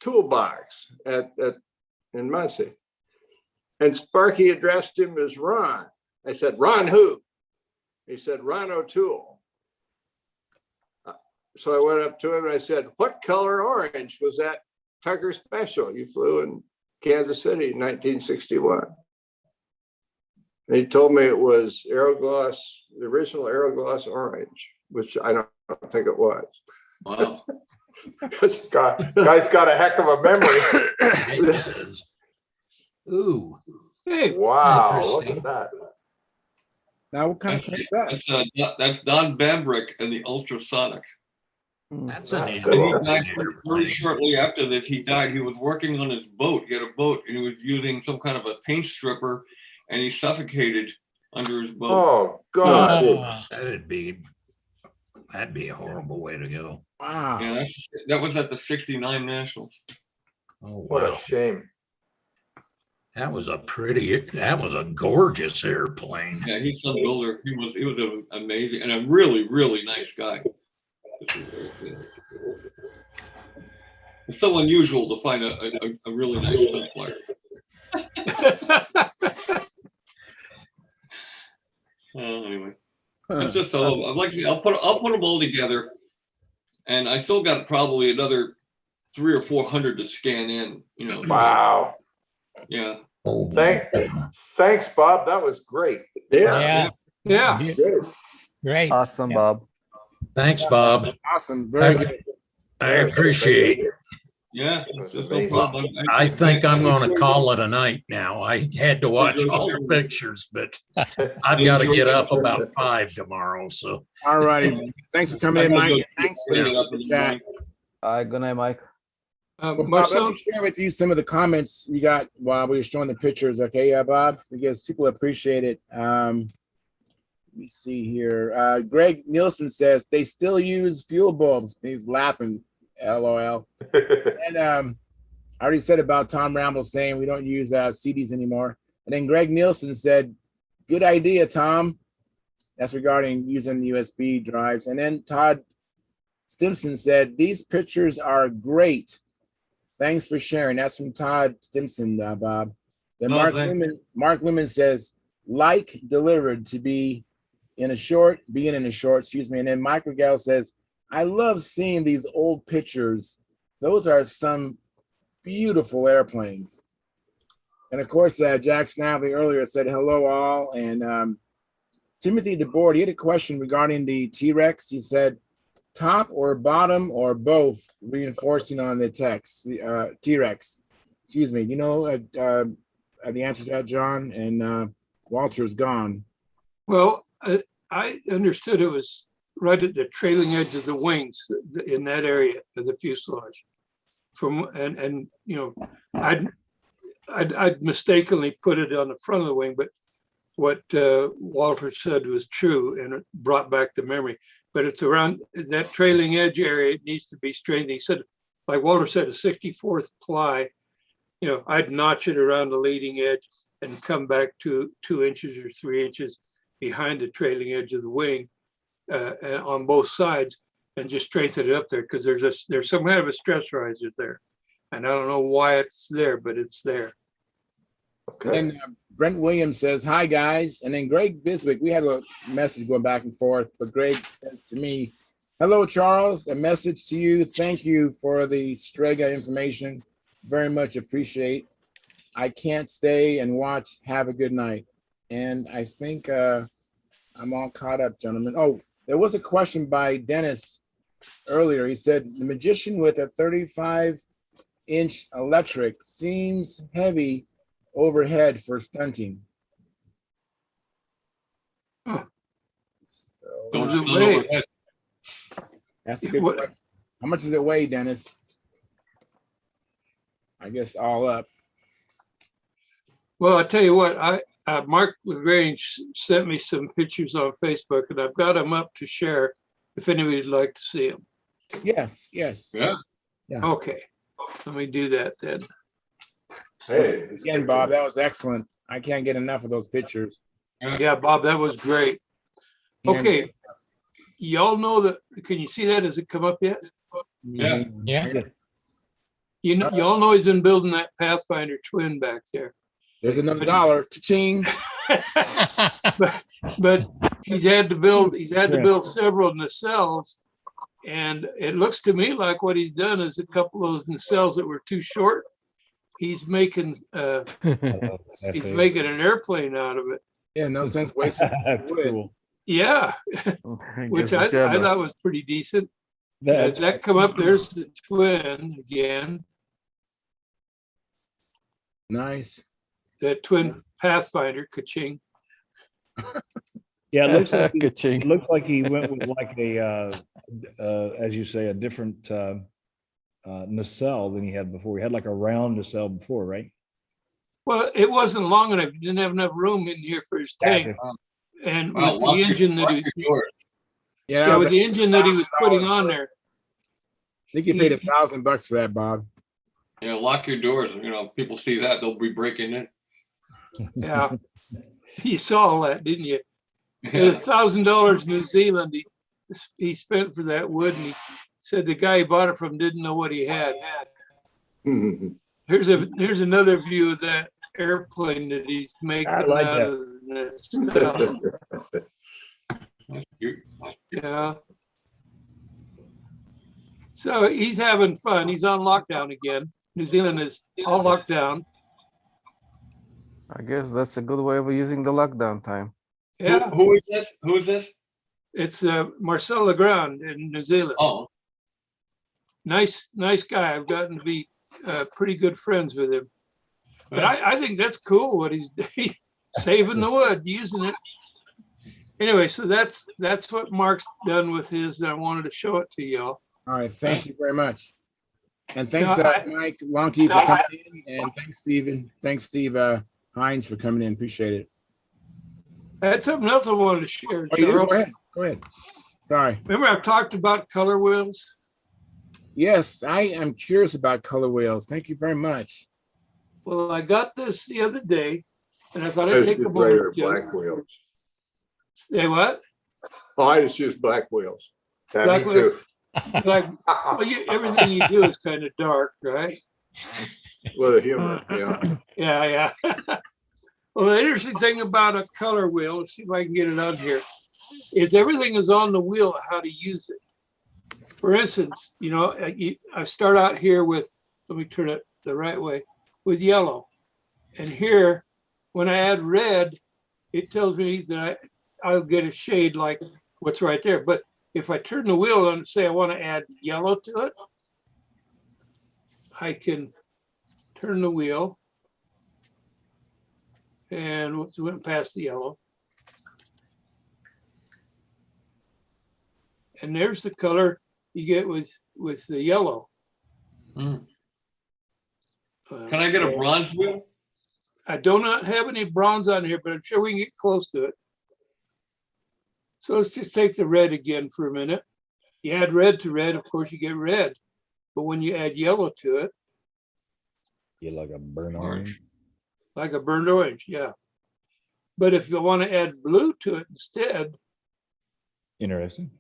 toolbox in Muncie. And Sparky addressed him as Ron. I said, Ron who? He said, Ron O'Toole. So I went up to him and I said, what color orange was that Tucker special you flew in Kansas City in 1961? And he told me it was Aerogloss, the original Aerogloss orange, which I don't think it was. Wow. Guy's got a heck of a memory. Ooh. Hey. Wow, look at that. Now, what kind of plane is that? That's Don Bambrick and the Ultrasonic. That's a neat. And he died very shortly after that. He died. He was working on his boat. He had a boat, and he was using some kind of a paint stripper, and he suffocated under his boat. Oh God! That'd be a horrible way to go. Wow. Yeah, that was at the '69 Nationals. Oh, wow. What a shame. That was a gorgeous airplane. Yeah, he's some builder. He was an amazing and a really, really nice guy. It's so unusual to find a really nice stunt flyer. Anyway, that's just all. I'll put them all together, and I still got probably another 300 or 400 to scan in. You know. Wow. Yeah. Thanks, Bob. That was great. Yeah. Great. Awesome, Bob. Thanks, Bob. Awesome. Very good. I appreciate it. Yeah, it's no problem. I think I'm going to call it a night now. I had to watch all the pictures, but I've got to get up about 5 tomorrow. So, all righty. Thanks for coming in, Mike. Thanks for the chat. Good night, Mike. Bob, let me share with you some of the comments you got while we were showing the pictures. Okay, Bob, because people appreciate it. let me see here. Greg Nielsen says they still use fuel bulbs. He's laughing, LOL. And I already said about Tom Ramble saying we don't use CDs anymore. And then Greg Nielsen said, good idea, Tom. That's regarding using USB drives. And then Todd Stimson said, these pictures are great. Thanks for sharing. That's from Todd Stimson, Bob. Then Mark Lumen says, like delivered to be in a short, excuse me. And then Mike Regal says, I love seeing these old pictures. Those are some beautiful airplanes. And of course, Jack Snavely earlier said, hello all. And Timothy DeBoard, he had a question regarding the T-Rex. He said, top or bottom or both, reinforcing on the text, T-Rex. Excuse me. You know the answer to that, John? And Walter's gone. Well, I understood it was right at the trailing edge of the wings in that area of the fuselage. And you know, I'd mistakenly put it on the front of the wing, but what Walter said was true, and it brought back the memory. But it's around that trailing edge area. It needs to be straightened. He said, like Walter said, a 64th ply. You know, I'd notch it around the leading edge and come back 2 inches or 3 inches behind the trailing edge of the wing and on both sides, and just straighten it up there, because there's some kind of a stress riser there, and I don't know why it's there, but it's there. Okay. And Brent Williams says, hi guys. And then Greg Biswick, we had a message going back and forth, but Greg said to me, hello Charles, a message to you. Thank you for the Strega information. Very much appreciate. I can't stay and watch. Have a good night. And I think I'm all caught up, gentlemen. Oh, there was a question by Dennis earlier. He said, the magician with a 35-inch electric seems heavy overhead for stunting. Huh. So, that's a good question. How much does it weigh, Dennis? I guess all up. Well, I tell you what, Mark LaGrange sent me some pictures on Facebook, and I've got them up to share if anybody'd like to see them. Yes. yeah. Okay, let me do that then. Hey, Again, Bob, that was excellent. I can't get enough of those pictures. Yeah, Bob, that was great. Okay, y'all know that. Can you see that? Has it come up yet? Yeah. You know, y'all know he's been building that Pathfinder twin back there. There's another dollar. Cha-ching. but he's had to build several nacelles, and it looks to me like what he's done is a couple of those nacelles that were too short. He's making an airplane out of it. Yeah, no sense wasting wood. Cool. Yeah, which I thought was pretty decent. Does that come up? There's the twin again. Nice. That twin Pathfinder, ka-ching. Yeah, it looks like he went with like a, as you say, a different nacelle than he had before. He had like a round nacelle before, right? Well, it wasn't long enough. He didn't have enough room in here for his tank. And with the engine that he with the engine that he was putting on there. I think you paid $1,000 for that, Bob. Yeah, lock your doors. You know, people see that, they'll be breaking in. Yeah, you saw all that, didn't you? $1,000 New Zealand he spent for that wood, and he said the guy he bought it from didn't know what he had. Here's another view of that airplane that he's making out of the yeah. So he's having fun. He's on lockdown again. New Zealand is all locked down. I guess that's a good way of using the lockdown time. Yeah. Who is this? Who is this? It's Marcel Legrand in New Zealand. Oh. Nice guy. I've gotten to be pretty good friends with him. But I think that's cool what he's saving the wood, using it. Anyway, so that's what Mark's done with his, and I wanted to show it to y'all. All right, thank you very much. And thanks Mike Lonke for coming in, and thanks Steve Hines for coming in. Appreciate it. I had something else I wanted to share, Oh, you do? Charles. Go ahead. Go ahead. Sorry. Remember I've talked about color wheels? Yes, I am curious about color wheels. Thank you very much. Well, I got this the other day, and I thought I I'd just take a use regular moment to black wheels. say what? Oh, I just use black wheels. Yeah, Black me too. Like, well, everything you do is kind of dark, right? With a humor, yeah. Yeah, yeah. Well, the interesting thing about a color wheel, let's see if I can get it on here, is everything is on the wheel of how to use it. For instance, you know, I start out here with, let me turn it the right way, with yellow. And here, when I add red, it tells me that I'll get a shade like what's right there. But if I turn the wheel on and say I want to add yellow to it, I can turn the wheel and went past the yellow. And there's the color you get with the yellow. Can I get a bronze wheel? I do not have any bronze on here, but I'm sure we can get close to it. So let's just take the red again for a minute. You add red to red, of course you get red. But when you add yellow to it, you like a burnt orange. Like a burnt orange, yeah. But if you want to add blue to it instead, Interesting.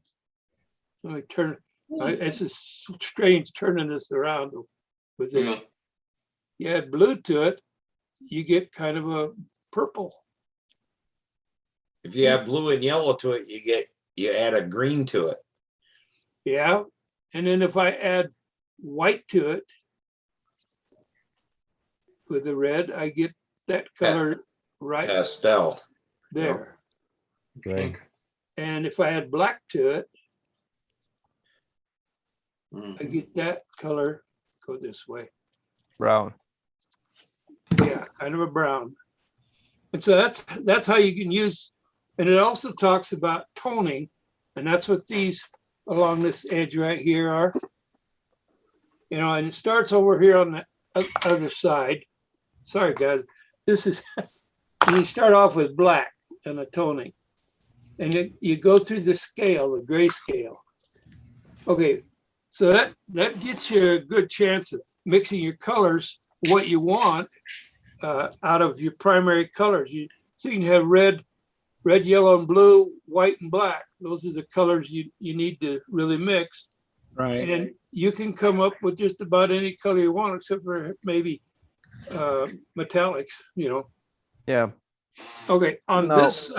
let me turn. It's strange turning this around with this. Yeah. You add blue to it, you get kind of a purple. If you add blue and yellow to it, you add a green to it. Yeah. And then if I add white to it with the red, I get that color right Pastel. there. Great. And if I add black to it, I get that color, go this way. Brown. Yeah, kind of a brown. And so that's how you can use, and it also talks about toning, and that's what these along this edge right here are. You know, and it starts over here on the other side. Sorry, guys. This is, you start off with black and a toning. And you go through the scale, the gray scale. Okay, so that gets you a good chance of mixing your colors, what you want, out of your primary colors. So you can have red, yellow, and blue, white, and black. Those are the colors you need to really mix. Right. And you can come up with just about any color you want, except for maybe metallics, you know. Yeah. Okay, on this,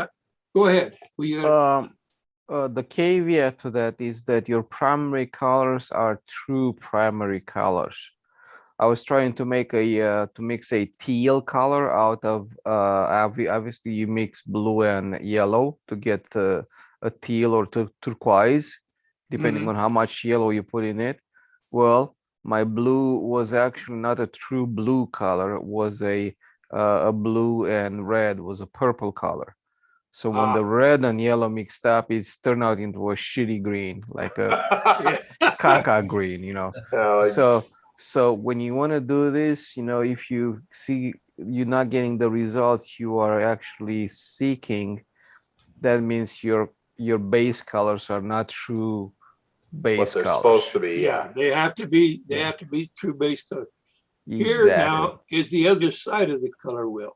go ahead. The caveat to that is that your primary colors are true primary colors. I was trying to make to mix a teal color out of obviously you mix blue and yellow to get a teal or turquoise, depending on how much yellow you put in it. Well, my blue was actually not a true blue color. It was a blue and red was a purple color. So when the red and yellow mixed up, it's turned out into a shitty green, like a caca green, you know. So when you want to do this, you know, if you see you're not getting the results you are actually seeking, that means your base colors are not true base What they're colors. supposed to be. Yeah, they have to be. They have to be true base color. Exactly. Here now is the other side of the color wheel.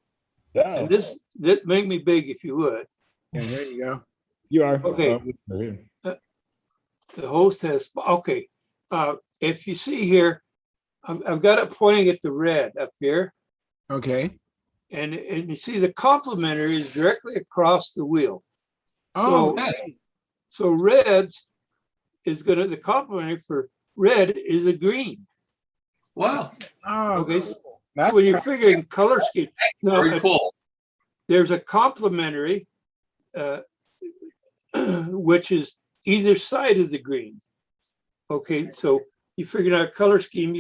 And that make me big if you would. Yeah, there you go. You are. Okay. The host has, okay. If you see here, I've got it pointing at the red up here. Okay. And you see the complementary is directly across the wheel. So red is the complementary for red is a green. Wow. Oh, okay. Cool. So when you're figuring color scheme, now, very cool. There's a complementary, which is either side of the green. Okay, so you figure out color scheme,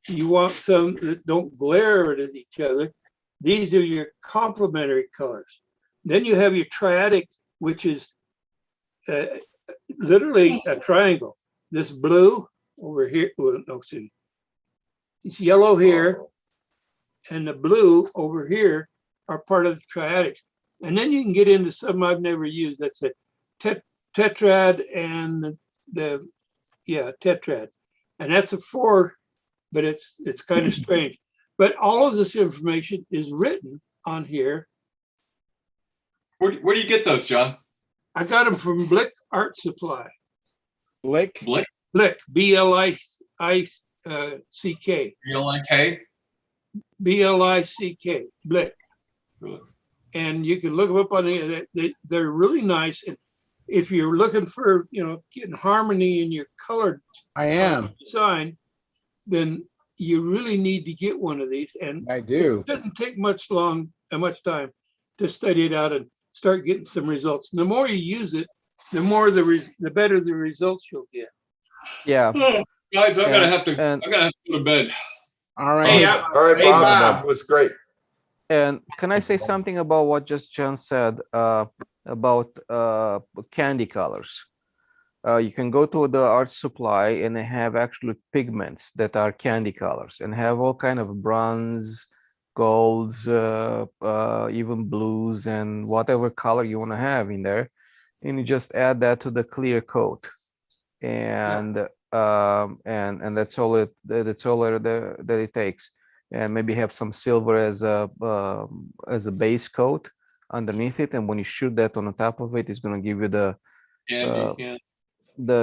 you want some that don't glare at each other. These are your complementary colors. Then you have your triadic, which is literally a triangle. This blue over here, well, no, see, it's yellow here, and the blue over here are part of the triadics. And then you can get into some I've never used. That's a tetrad and the tetrad. And that's a 4, but it's kind of strange. But all of this information is written on here. Where do you get those, John? I got them from Blick Art Supply. Blick? Blick? Blick, B-L-I-C-K. B-L-I-K? B-L-I-C-K, Blick. Really? And you can look them up on the, they're really nice. And if you're looking for, getting harmony in your color design, then you really need to get one of these. And I do. It doesn't take much time to study it out and start getting some results. And the more you use it, the better the results you'll get. Yeah. Oh, guys, I'm gonna have to go to bed. All right. Hey, all right, Hey, Bob. It was great. And can I say something about what just John said about candy colors? You can go to the art supply and they have actually pigments that are candy colors and have all kind of bronze, golds, even blues and whatever color you want to have in there. And you just add that to the clear coat. And that's all that it takes. And maybe have some silver as a base coat underneath it, and when you shoot that on the top of it, it's going to give you the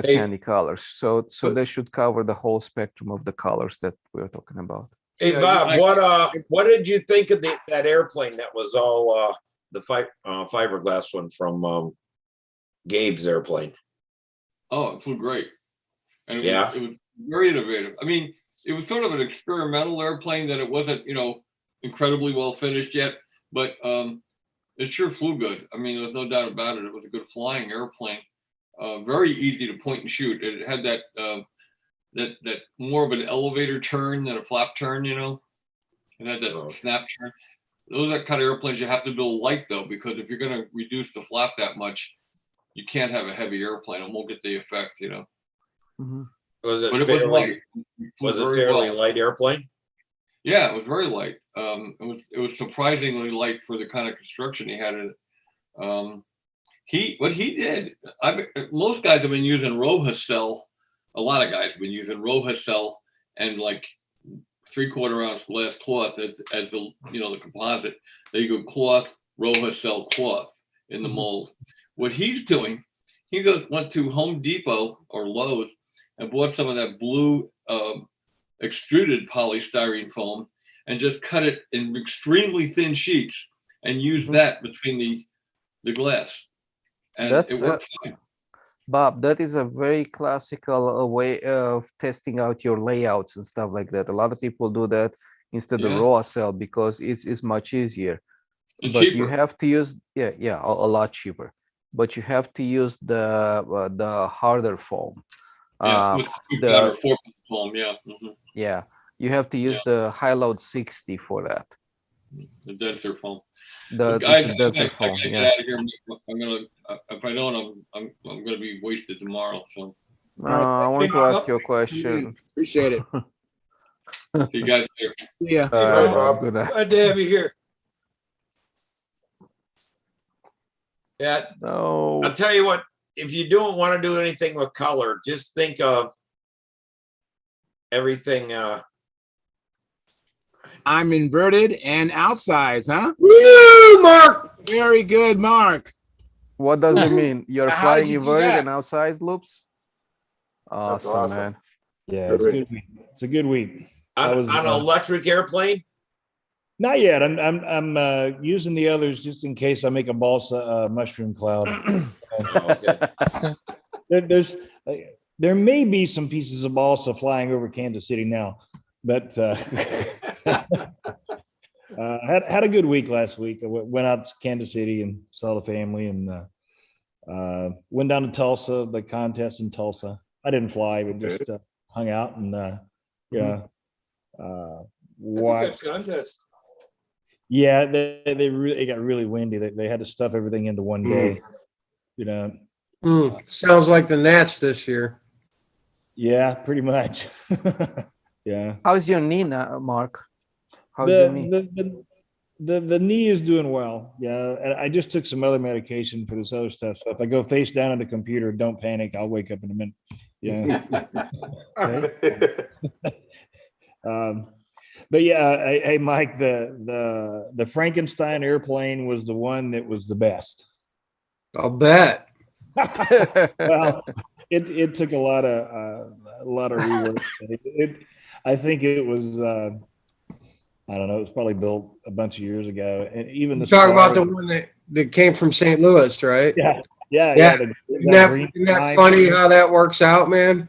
candy colors. So they should cover the whole spectrum of the colors that we're talking about. Hey Bob, what did you think of that airplane that was all the fiberglass one from Gabe's airplane? Oh, it flew great. And it was very innovative. I mean, it was sort of an experimental airplane that it wasn't, incredibly well finished yet, but it sure flew good. I mean, there's no doubt about it. It was a good flying airplane. Very easy to point and shoot. It had that more of an elevator turn than a flap turn, It had that snap turn. Those are kind of airplanes you have to build light though, because if you're going to reduce the flap that much, you can't have a heavy airplane. It won't get the effect, Mm-hmm. Was it was a fairly light airplane? Yeah, it was very light. It was surprisingly light for the kind of construction he had in it. What he did, most guys have been using Rohacell. A lot of guys have been using Rohacell and like 3/4 ounce glass cloth as the the composite. There you go, cloth, Rohacell cloth in the mold. What he's doing, he went to Home Depot or Lowe's and bought some of that blue extruded polystyrene foam and just cut it in extremely thin sheets and used that between the glass. And it worked fine. Bob, that is a very classical way of testing out your layouts and stuff like that. A lot of people do that instead of Rohacell because it's much easier. And but cheaper. You have to use a lot cheaper. But you have to use the harder foam. With 4 foam, Yeah, you have to use the high load 60 for that. The denser foam. Guys, I gotta get out of here. I'm gonna. If I don't, I'm gonna be wasted tomorrow. So. I want to ask you a question. Appreciate it. See you guys later. See ya. Good night. Glad to have you here. Yeah. No. I'll tell you what, if you don't want to do anything with color, just think of everything. I'm inverted and outsides, huh? Woo, Mark! Very good, Mark. What does it mean? You're How flying did you do inverted that? and outside loops? Awesome, man. Yeah, it's a good week. It's a good week. On an electric airplane? Not yet. I'm using the others just in case I make a balsa mushroom cloud. There may be some pieces of balsa flying over Kansas City now, but had a good week last week. I went out to Kansas City and saw the family, and went down to Tulsa, the contest in Tulsa. I didn't fly, but just hung out and That's a good contest. Yeah, it got really windy. They had to stuff everything into one day. Sounds like the Nats this year. Yeah, pretty much. Yeah. How's your knee now, Mark? How's your knee? The knee is doing well. Yeah, I just took some other medication for this other stuff. So if I go face down on the computer, don't panic. I'll wake up in a minute. Yeah. But yeah, hey Mike, the Frankenstein airplane was the one that was the best. I'll bet. Well, it took a lot of rework. I think it was. I don't know. It was probably built a bunch of years ago, and even the Talk about spars- the one that came from St. Louis, right? Yeah. Isn't that funny how that works out, man?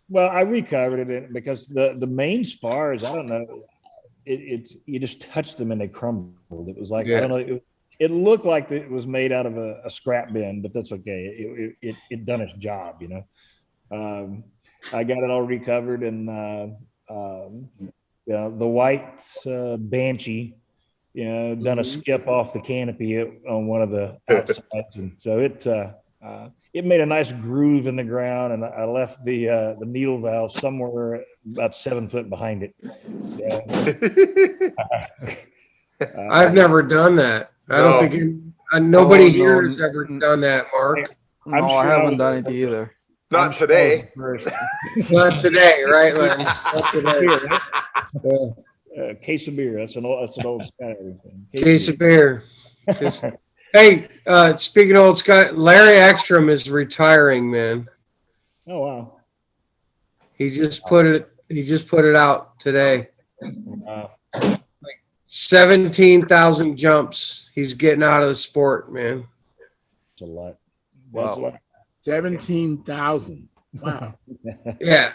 Well, I recovered it because the main spars, I don't know, it's you just touch them and they crumbled. It was like I don't know. It looked like it was made out of a scrap bin, but that's okay. It done its job, you know. I got it all recovered, and the white Banshee, you know, done a skip off the canopy on one of the outsides, and so it made a nice groove in the ground, and I left the needle valve somewhere about 7 foot behind it. I've never done that. I don't think nobody here has ever done that, Mark. No, I haven't done it either. Not today. Not today, right, Larry? Not today. Case of beer. That's an old Scott. Case of beer. Hey, speaking of old Scott, Larry Ekstrom is retiring, man. Oh wow. He just put it out today. Wow. 17,000 jumps. He's getting out of the sport, man. That's a lot. That's a lot. 17,000. Wow. Yeah.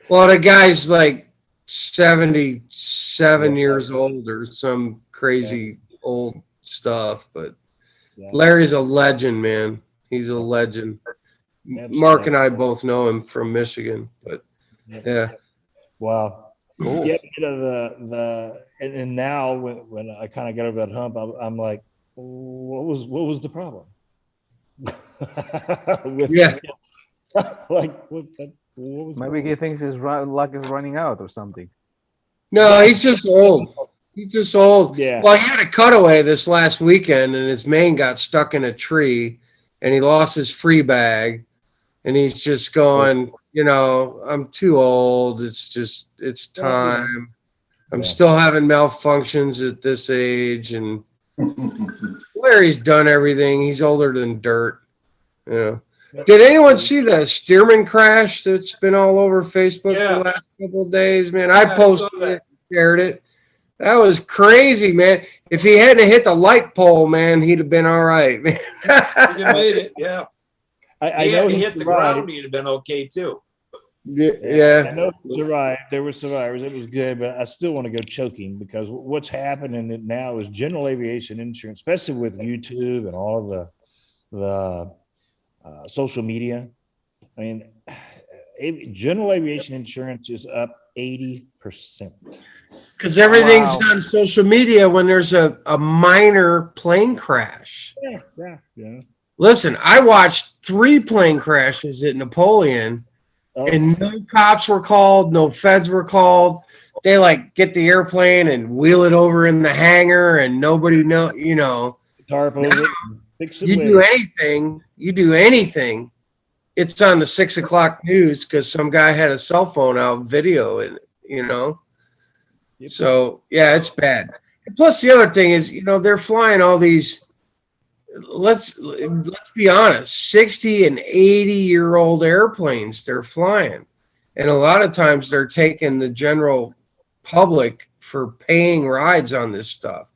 Well, the guy's like 77 years old or some crazy old stuff, but Larry's a legend, man. He's a legend. Mark and I both know him from Michigan, but yeah. Wow. Cool. Yeah, and now when I kind of got over that hump, I'm like, what was the problem? Like what was Maybe he thinks his luck is running out or something. No, he's just old. He's just old. Yeah. Well, he had a cutaway this last weekend, and his mane got stuck in a tree, and he lost his free bag, and he's just going, you know, I'm too old. It's time. I'm still having malfunctions at this age, and Larry's done everything. He's older than dirt. You know. Did anyone see the Stearman crash that's been all over Facebook the last couple of days, man? I posted it, shared it. That was crazy, man. If he hadn't hit the light pole, man, he'd have been all right, man. He made it, yeah. I know he hit the ground, he'd have been okay too. Yeah. I know he survived. There were survivors. It was good, but I still want to go choking because what's happening now is general aviation insurance, especially with YouTube and all of the social media. I mean, general aviation insurance is up 80%. Because everything's on social media when there's a minor plane crash. Yeah. Listen, I watched 3 plane crashes at Napoleon, and no cops were called, no feds were called. They like get the airplane and wheel it over in the hangar, and nobody know. You know, tarp over it, fix it you do anything. It's on the 6 o'clock news because some guy had a cell phone out video it. You know. So yeah, it's bad. And plus, the other thing is, you know, they're flying all these. Let's be honest, 60 and 80-year-old airplanes they're flying, and a lot of times they're taking the general public for paying rides on this stuff,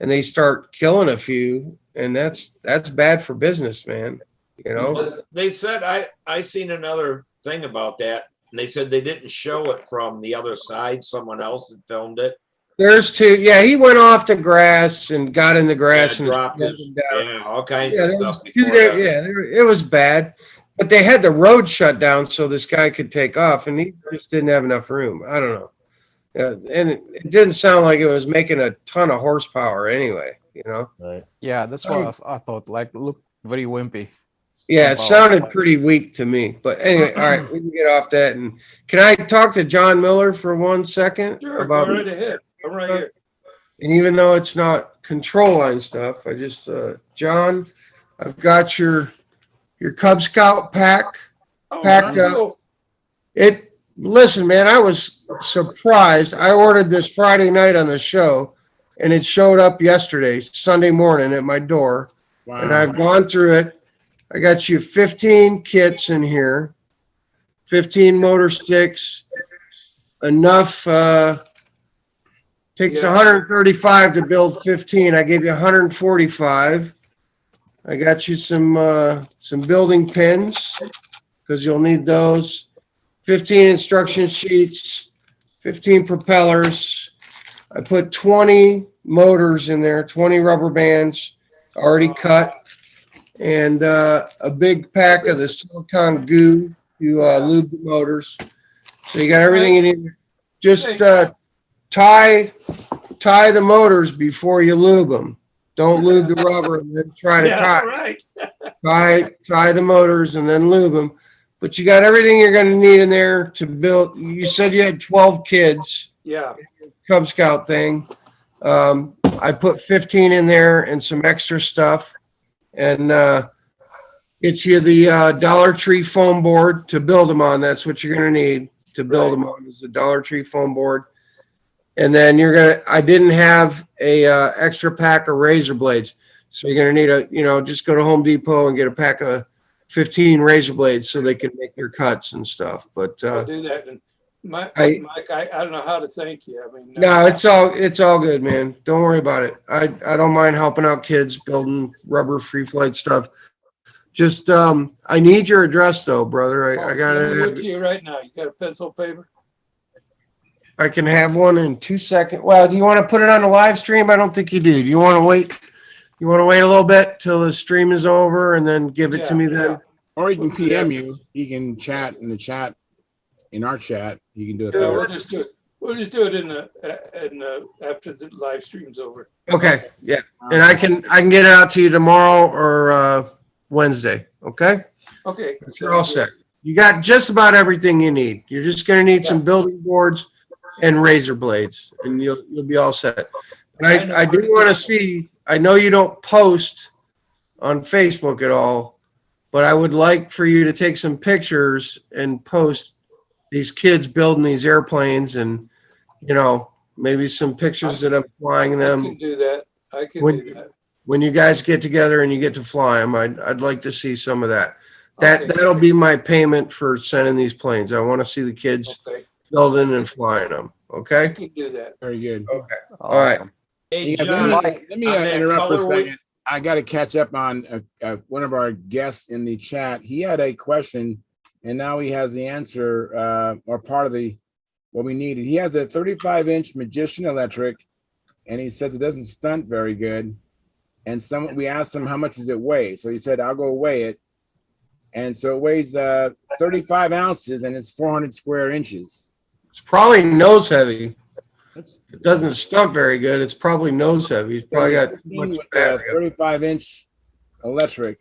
and they start killing a few, and that's bad for business, man. You know. They said I seen another thing about that. And they said they didn't show it from the other side. Someone else had filmed it. There's 2. Yeah, he went off the grass and got in the grass and dropped all kinds of stuff. It was bad. But they had the road shut down so this guy could take off, and he just didn't have enough room. I don't know. And it didn't sound like it was making a ton of horsepower anyway, you know? Right. Yeah, that's what I thought. Like, look very wimpy. Yeah, it sounded pretty weak to me. But anyway, all right, we can get off that. And can I talk to John Miller for 1 second? Sure, go right ahead. I'm right here. And even though it's not control line stuff, I just, John, I've got your Cub Scout pack packed up. Listen, man, I was surprised. I ordered this Friday night on the show and it showed up yesterday, Sunday morning at my door. Wow. And I've gone through it. I got you 15 kits in here, 15 motor sticks, enough, takes 135 to build 15. I gave you 145. I got you some building pins because you'll need those. 15 instruction sheets, 15 propellers. I put 20 motors in there, 20 rubber bands already cut, and a big pack of the silicone goo to lube the motors. So you got everything you need. Just tie the motors before you lube them. Don't lube the rubber and then try to tie the motors and then lube them. But you got everything you're going to need in there to build. You said you had 12 kids. Yeah. Cub Scout thing. I put 15 in there and some extra stuff, and get you the Dollar Tree foam board to build them on. That's what you're going to need to build them on, is the Dollar Tree foam board. And then I didn't have a extra pack of razor blades. So you're going to need just go to Home Depot and get a pack of 15 razor blades so they can make their cuts and stuff. But I'll do that. And Mike, I don't know how to thank you. I mean, no, it's all good, man. Don't worry about it. I don't mind helping out kids building rubber free flight stuff. Just I need your address though, brother. I got it. Give it to you right now. You got a pencil, paper? I can have one in 2 seconds. Well, do you want to put it on the live stream? I don't think you do. Do you want to wait? You want to wait a little bit till the stream is over and then give it to me then? Or you can PM you. You can chat in the chat, in our chat. You can do it. Yeah, we'll just do it in the after the live stream's over. Okay, yeah, and I can get it out to you tomorrow or Wednesday. Okay. Okay. You're all set. You got just about everything you need. You're just going to need some building boards and razor blades, and you'll be all set. And I do want to see. I know you don't post on Facebook at all, but I would like for you to take some pictures and post these kids building these airplanes, and maybe some pictures that I'm flying them. I can do that. I can do that. When you guys get together and you get to fly them, I'd like to see some of that. That'll be my payment for sending these planes. I want to see the kids building and flying them. Okay. I can do that. Very good. Okay. All right. Hey, John, let me interrupt for a colorway- second. I got to catch up on one of our guests in the chat. He had a question, and now he has the answer or part of what we needed. He has a 35-inch Magician electric, and he says it doesn't stunt very good. And we asked him how much does it weigh, so he said I'll go weigh it. And so it weighs 35 ounces, and it's 400 square inches. It's probably nose heavy. It doesn't stunt very good. It's probably nose heavy. He's probably got too much battery. 35-inch electric.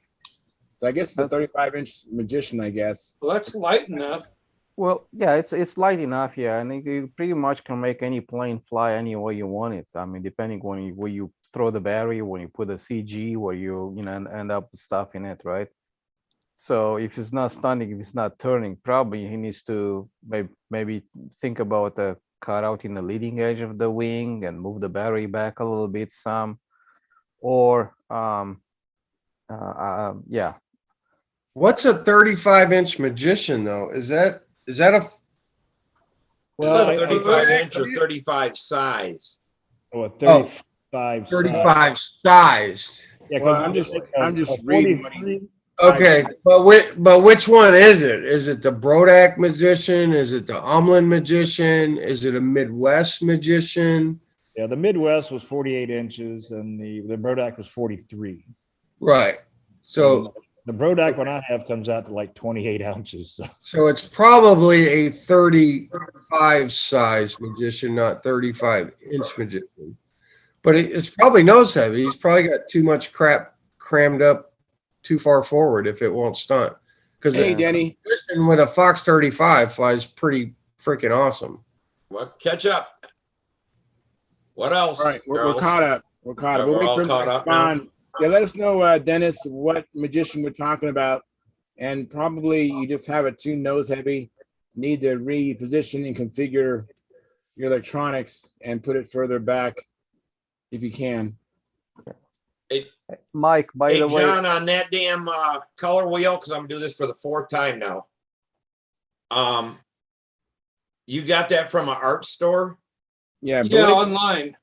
So I guess it's a 35-inch Magician, I guess. Well, that's light enough. Well, yeah, it's light enough, yeah. And you pretty much can make any plane fly any way you want it. I mean, depending on where you throw the battery, when you put a CG, where you end up with stuff in it, right? So if it's not stunting, if it's not turning, probably he needs to maybe think about a cutout in the leading edge of the wing and move the battery back a little bit some, or yeah. What's a 35-inch Magician though? Is that a 35-inch or 35 size? Oh, a 35. 35 sized. Yeah, well, I'm just reading what he's. Okay, but which one is it? Is it the Brodak Magician? Is it the Umlin Magician? Is it a Midwest Magician? Yeah, the Midwest was 48 inches and the Brodak was 43. Right. So the Brodak one I have comes out to like 28 ounces. So it's probably a 35 size Magician, not 35-inch Magician. But it's probably nose heavy. He's probably got too much crap crammed up too far forward if it won't stunt. Because Denny, with a Fox 35 flies pretty freaking awesome. Well, catch up. What else? All right, we're Charles? caught up. We're caught up. We're We'll wait all for him to caught up now? respond. Yeah, let us know, Dennis, what magician we're talking about. And probably you just have it too nose heavy. Need to reposition and configure your electronics and put it further back if you can. Hey, Mike, by hey, the way, John, on that damn color wheel, because I'm gonna do this for the 4th time now. You got that from an art store? Yeah, Yeah, online.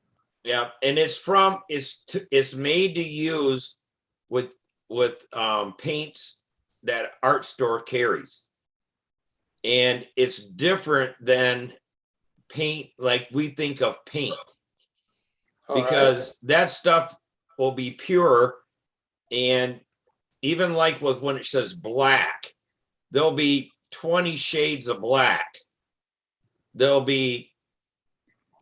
Yeah, and it's made to use with paints that art store carries, and it's different than paint like we think of paint, because that stuff will be pure, and even like with when it says black, there'll be 20 shades of black, there'll be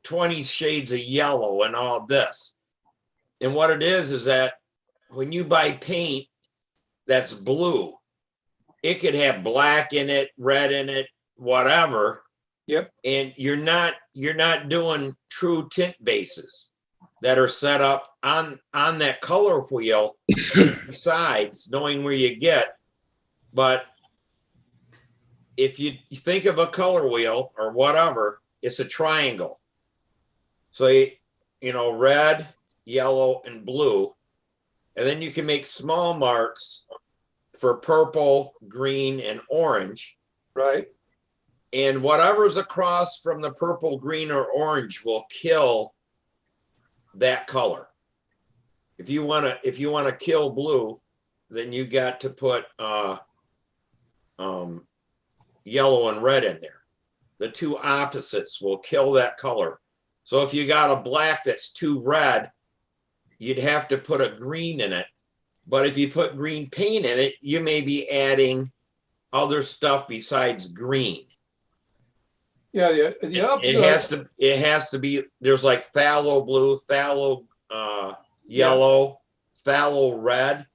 20 shades of yellow and all this. And what it is that when you buy paint that's blue, it could have black in it, red in it, whatever. Yep. And you're not doing true tint bases that are set up on that color wheel besides knowing where you get. But if you think of a color wheel or whatever, it's a triangle. So, you know, red, yellow, and blue. And then you can make small marks for purple, green, and orange. Right. And whatever's across from the purple, green, or orange will kill that color. If you wanna kill blue, then you got to put yellow and red in there. The two opposites will kill that color. So if you got a black that's too red, you'd have to put a green in it. But if you put green paint in it, you may be adding other stuff besides green. Yeah, It has to be, there's like phthalo blue, phthalo yellow, phthalo red.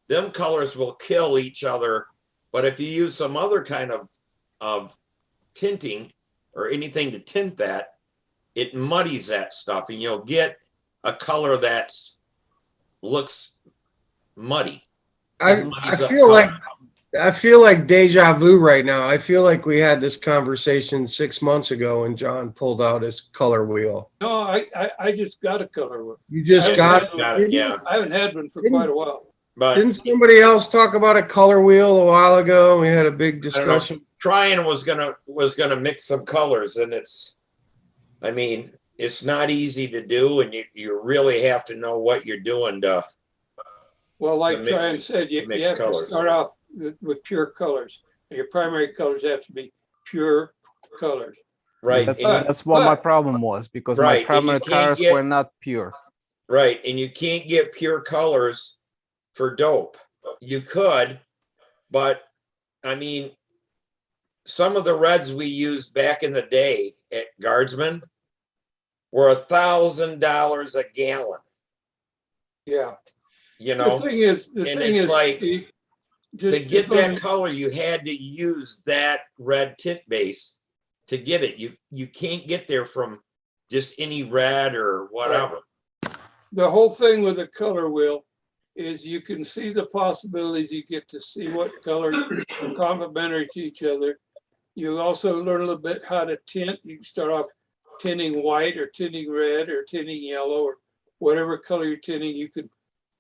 Them colors will kill each other. But if you use some other kind of tinting or anything to tint that, it muddies that stuff, and you'll get a color that's looks muddy. I feel like deja vu right now. I feel like we had this conversation 6 months ago when John pulled out his color wheel. No, I just got a color wheel. You just got it, yeah. I haven't had one for quite a while. But didn't somebody else talk about a color wheel a while ago? We had a big discussion. Tryon was gonna mix some colors, and it's not easy to do, and you really have to know what you're doing to. Well, like Tryon said, you have colors. to start off with pure colors. Your primary colors have to be pure colors. Right. That's what my problem was, because my primary colors were not pure. Right, and you can't get pure colors for dope. You could, but I mean, some of the reds we used back in the day at Guardsman were $1,000 a gallon. Yeah. You know, the thing is, like, to get that color, you had to use that red tint base to get it. You can't get there from just any red or whatever. The whole thing with the color wheel is you can see the possibilities. You get to see what colors are complementary to each other. You also learn a little bit how to tint. You can start off tinting white or tinting red or tinting yellow or whatever color you're tinting.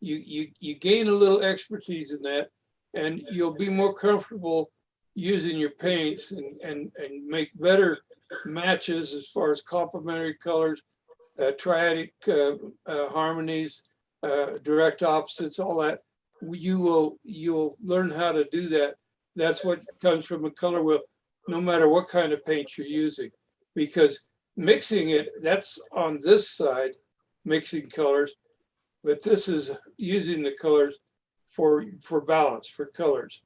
You gain a little expertise in that, and you'll be more comfortable using your paints and make better matches as far as complementary colors, triadic harmonies, direct opposites, all that. You'll learn how to do that. That's what comes from a color wheel, no matter what kind of paint you're using, because mixing it, that's on this side, mixing colors, but this is using the colors for balance, for colors.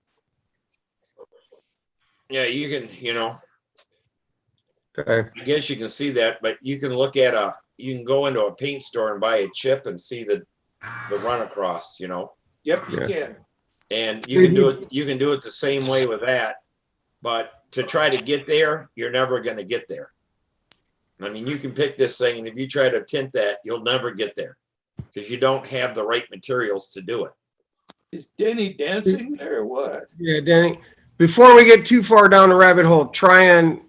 Yeah, you can, Okay. I guess you can see that, but you can you can go into a paint store and buy a chip and see the run across, Yep, you can. And you can do it the same way with that, but to try to get there, you're never going to get there. I mean, you can pick this thing, and if you try to tint that, you'll never get there because you don't have the right materials to do it. Is Denny dancing there or what? Yeah, Denny. Before we get too far down the rabbit hole, Tryon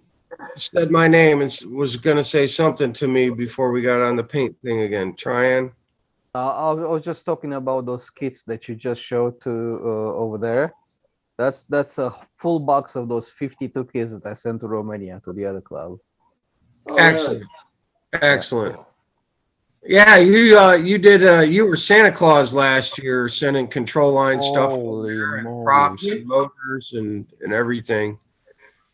said my name and was going to say something to me before we got on the paint thing again. Tryon. I was just talking about those kits that you just showed to over there. That's a full box of those 52 kits that I sent to Romania to the other club. Oh, Excellent. really? Excellent. Yeah, you did you were Santa Claus last year sending control line stuff over there and props and motors and everything.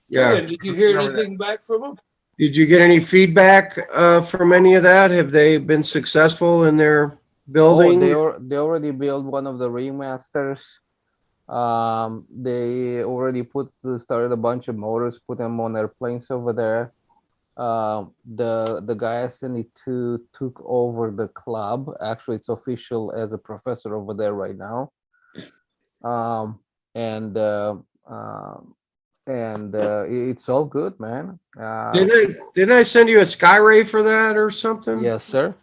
Yeah. Did you hear anything back from them? Did you get any feedback from any of that? Have they been successful in their building? Oh, they already built one of the remasters. They already started a bunch of motors, put them on airplanes over there. The guy I sent it to took over the club. Actually, it's official as a professor over there right now. It's all good, man. Didn't I send you a Skyray for that or something? Yes, sir.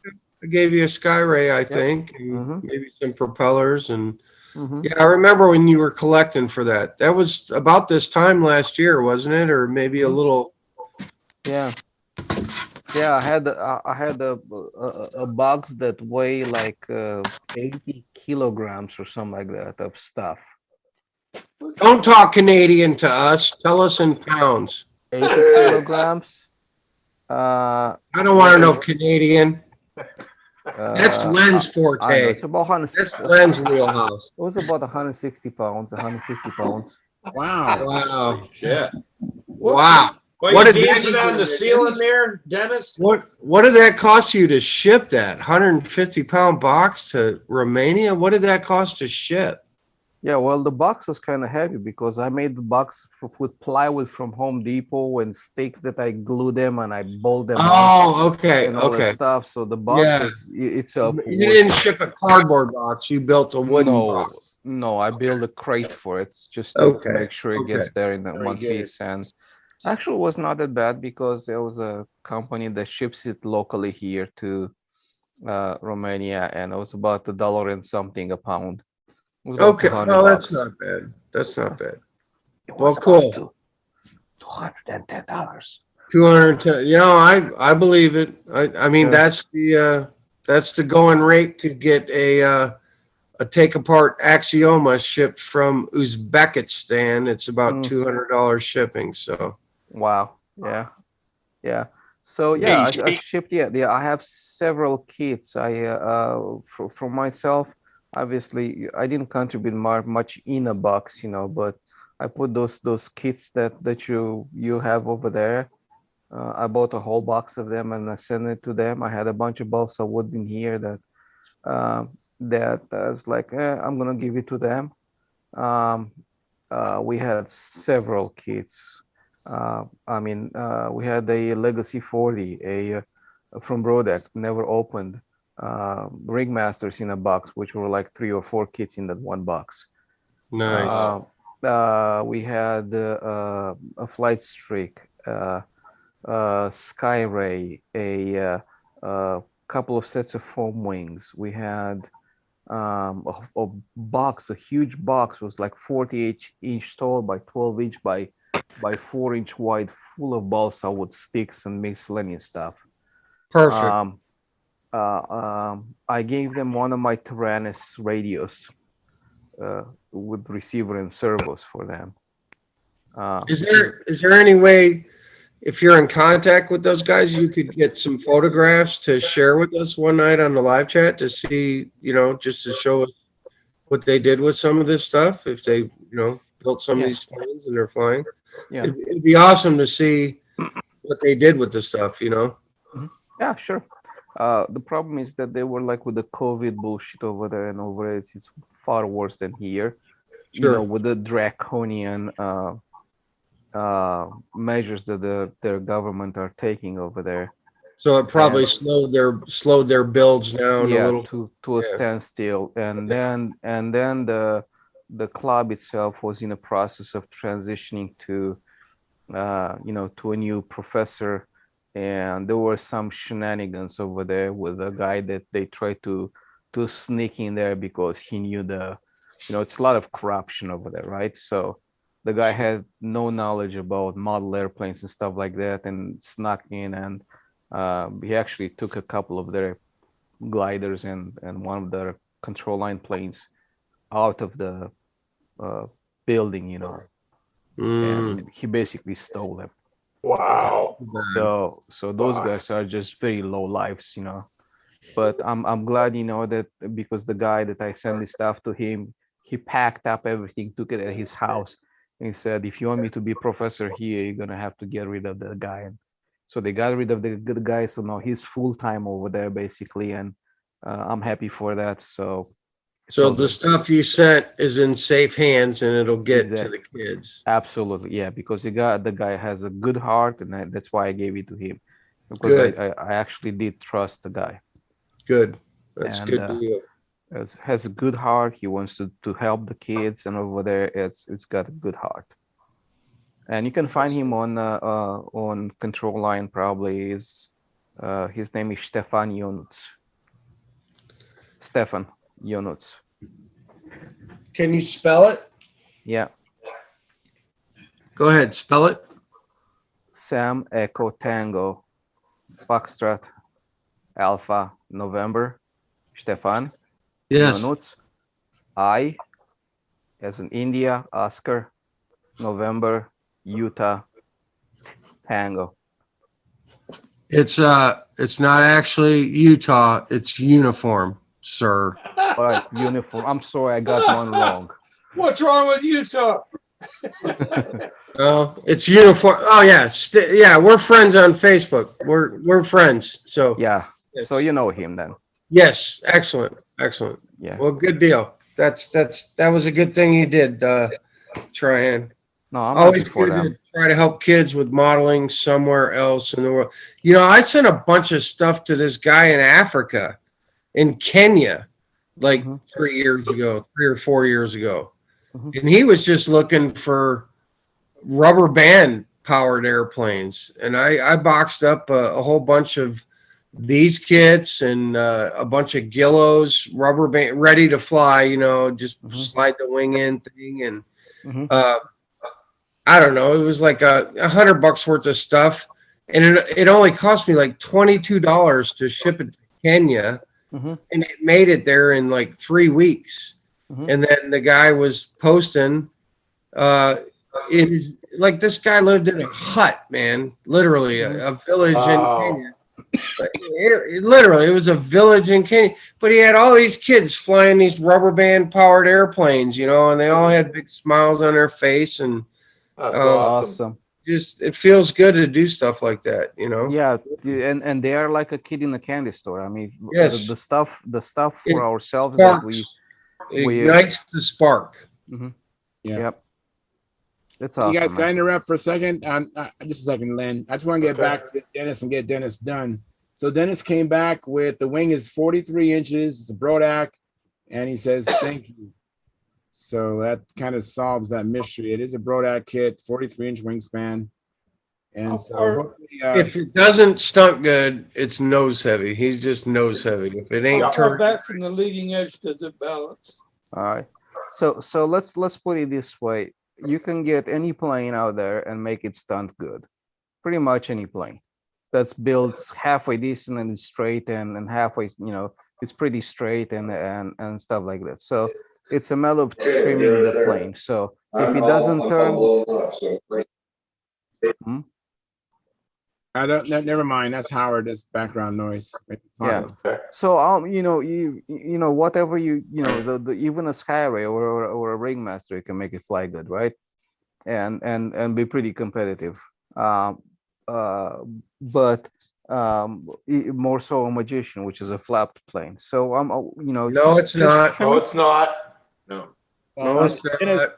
I gave you a Skyray, I Yep. think, and maybe some propellers and. Mhm. Yeah, I remember when you were collecting for that. That was about this time last year, wasn't it? Or maybe a little. Yeah, I had a box that weigh like 80 kilograms or something like that of stuff. Don't talk Canadian to us. Tell us in pounds. 80 kilograms. I don't want to know Canadian. That's Len's forte. I know, it's about That's Len's wheelhouse. It was about 160 pounds, 150 pounds. Wow. Wow. Yeah. Wow. Well, What you did dancing that- on the ceiling there, Dennis? What did that cost you to ship that 150-pound box to Romania? What did that cost to ship? Yeah, well, the box was kind of heavy because I made the box with plywood from Home Depot and sticks that I glue them and I bolt them Oh, okay, and all okay. that stuff. So the box Yeah. was itself. You didn't ship a cardboard box. You built a wooden box. No, I built a crate for it just to Okay, make sure it gets okay. there in that Very one good. piece. And actually, it was not that bad because there was a company that ships it locally here to Romania, and it was about $1 and something a pound. It was about Okay, 200 well, that's bucks. not bad. That's not bad. It Well, was about cool. $210. 210. You know, I believe it. I mean, Yeah. that's the going rate to get a take apart Axioma shipped from Uzbekistan. It's about $200 shipping. So Wow. Yeah. So yeah, I shipped. Yeah. I have several kits. For myself, obviously, I didn't contribute much in a box, but I put those kits that you have over there. I bought a whole box of them and I sent it to them. I had a bunch of balsa wood in here that I was like, I'm gonna give it to them. We had several kits. We had a Legacy 40, from Brodeck, never opened. Ringmasters in a box, which were like 3 or 4 kits in that one box. nice. We had a Flight Streak, Skyray, a couple of sets of foam wings. We had a box, a huge box, was like 48-inch tall by 12-inch by 4-inch wide, full of balsa wood sticks and miscellaneous stuff. Perfect. I gave them one of my Tyrannus radios with receiver and servos for them. Is there any way, if you're in contact with those guys, you could get some photographs to share with us one night on the live chat to see, just to show us what they did with some of this stuff, if they, built some of these planes and they're flying? Yeah. It'd be awesome to see what they did with the stuff, Yeah, sure. The problem is that they were like with the COVID bullshit over there, and over it's far worse than here. Sure. With the draconian measures that their government are taking over there. So it probably slowed their builds down a little. to a standstill, and then the club itself was in a process of transitioning to to a new professor and there were some shenanigans over there with a guy that they tried to sneak in there because he knew it's a lot of corruption over there, right? So the guy had no knowledge about model airplanes and stuff like that, and snuck in, and he actually took a couple of their gliders and one of their control line planes out of the building, and he basically stole them. Wow. So those guys are just very low lives, but I'm glad, that because the guy that I sent the stuff to him, he packed up everything, took it at his house, and he said, if you want me to be professor here, you're gonna have to get rid of the guy. And so they got rid of the good guy, so now he's full-time over there basically, and I'm happy for that. So the stuff you sent is in safe hands and it'll get to the kids. Absolutely, yeah, because the guy has a good heart, and that's why I gave it to him, because I actually did trust the guy. Good. That's good deal. Has a good heart. He wants to help the kids, and over there it's got a good heart. And you can find him on control line. Probably is his name is Stefan Yonuts. Can you spell it? Yeah. Go ahead, spell it. Sam Echo Tango Foxtrot Alpha November Stefan. Yes. Yonuts. I as in India, Oscar, November, Utah, Tango. It's not actually Utah, it's uniform, sir. All right, uniform. I'm sorry, I got one wrong. What's wrong with Utah? Oh, it's uniform. Oh yeah, yeah. We're friends on Facebook. We're friends. So yeah. Yes. So you know him then. Yes. Excellent. Yeah. Well, good deal. That was a good thing you did, Tryon. No, I'm always for good them. to try to help kids with modeling somewhere else in the world. You know, I sent a bunch of stuff to this guy in Africa, in Kenya, like 3 years ago, 3 or 4 years ago. And he was just looking for rubber band powered airplanes. And I boxed up a whole bunch of these kits and a bunch of Gillos, rubber band, ready to fly, you know, just slide the wing in thing. And I don't know, it was like $100 worth of stuff. And it only cost me like $22 to ship it to Kenya. And it made it there in like 3 weeks. And then the guy was posting, like this guy lived in a hut, man, literally a village in Kenya. It was a village in Kenya, but he had all these kids flying these rubber band powered airplanes, you know, and they all had big smiles on their face. And that's awesome. Just it feels good to do stuff like that, you know. Yeah, and they are like a kid in a candy store. I mean, yes, the stuff for ourselves that we ignites the spark. Yeah. Yep. That's awesome. You guys, can I interrupt for a second? Just a second, Lynn. I just want to get back to Dennis and get Dennis done. So Dennis came back with the wing is 43 inches. It's a Brodak, and he says thank you. So that kind of solves that mystery. It is a Brodak kit, 43-inch wingspan. And so if it doesn't stunt good, it's nose heavy. He's just nose heavy. If it ain't turned back from the leading edge, does it balance? All right. So let's put it this way. You can get any plane out there and make it stunt good. Pretty much any plane that's built halfway decent and straight and halfway, you know, it's pretty straight and stuff like that. So it's a matter of trimming the plane. So if it doesn't turn, I don't. Never mind. That's Howard. That's background noise. Yeah. So you know whatever you know the even a Skyway or a Ringmaster, you can make it fly good, right? And be pretty competitive. But more so a Magician, which is a flapped plane. So you know. No, it's not. No, it's not. No. No, it's not.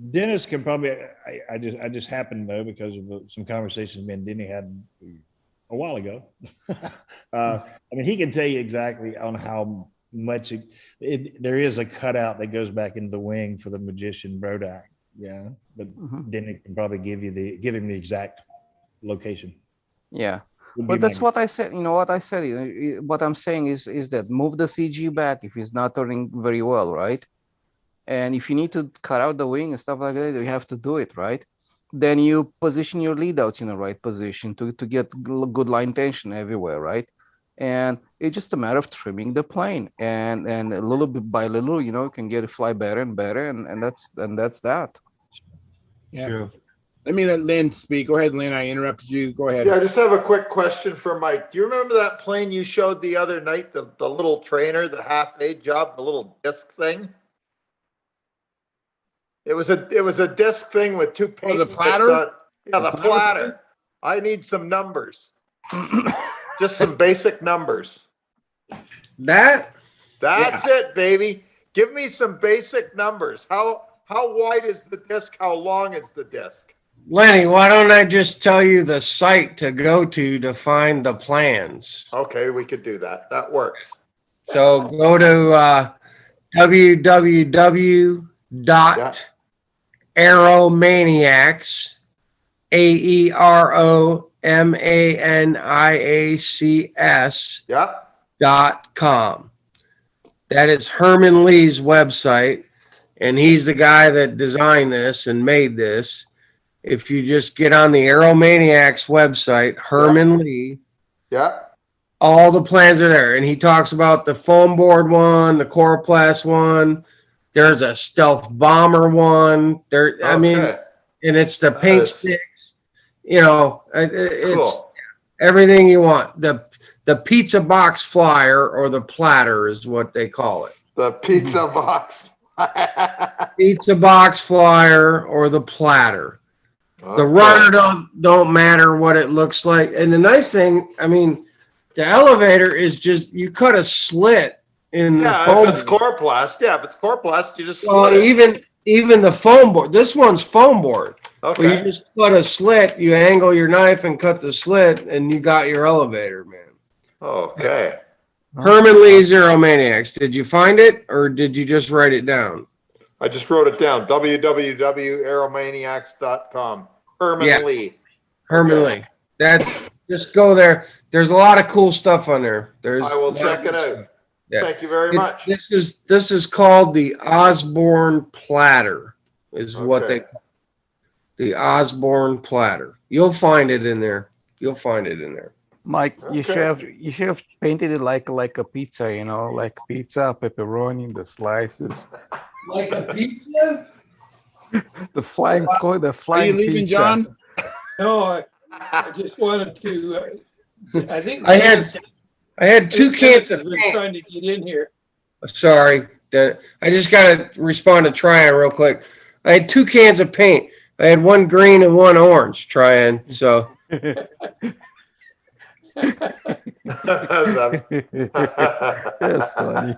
Dennis can probably. I just happened to know because of some conversations me and Denny had a while ago. I mean, he can tell you exactly on how much there is a cutout that goes back into the wing for the Magician Brodak. Yeah, but Denny can probably give him the exact location. Yeah. would be But that's my- what I said. You know what I said. What I'm saying is that move the CG back if it's not turning very well, right? And if you need to cut out the wing and stuff like that, you have to do it, right? Then you position your lead outs in the right position to get good line tension everywhere, right? And it's just a matter of trimming the plane, and a little bit by little, you know, you can get it fly better and better, and that's that. Yeah. Let me let Lynn speak. Go ahead, Lynn. I interrupted you. Go ahead. Yeah, I just have a quick question for Mike. Do you remember that plane you showed the other night, the little trainer, the half-aid job, the little disc thing? It was a disc thing with two paint the sticks platter? on. Yeah, the platter. I need some numbers. Just some basic numbers. That's it, baby. Give me some basic numbers. How wide is the disc? How long is the disc? Lenny, why don't I just tell you the site to go to find the plans? Okay, we could do that. That works. So go to www.aeromaniacs, AEROMANIACS.com. That is Herman Lee's website, and he's the guy that designed this and made this. If you just get on the Aeromaniacs website, Herman Lee, all the plans are there. And he talks about the foam board one, the Coroplast one. There's a stealth bomber one. I mean, and it's the paint sticks. You know, it's everything you want. The pizza box flyer, or the platter, is what they call it. The pizza box. Pizza box flyer or the platter. The rudder don't matter what it looks like. And the nice thing, I mean, the elevator is just, you cut a slit in the foam. If it's Coroplast, if it's Coroplast, you just well, slit it. even the foam board. This one's foam board. Okay. Well, you just cut a slit, you angle your knife and cut the slit, and you got your elevator, man. Okay. Herman Lee's Aeromaniacs. Did you find it, or did you just write it down? I just wrote it down. www.aeromaniacs.com. Herman Lee. Herman Lee. Just go there. There's a lot of cool stuff on there. I will check it out. Yeah. Thank you very much. This is called the Osborne Platter, is what they call it. The Osborne Platter. You'll find it in there. Mike, you should have painted it like a pizza, you know, like pizza, pepperoni, the slices. Like a pizza? The flying Are you leaving, pizza. John? No, I just wanted to. I think I had 2 cans of been paint. trying to get in here. Sorry, I just got to respond to Tryon real quick. I had 2 cans of paint. I had one green and one orange, Tryon. So. That's funny.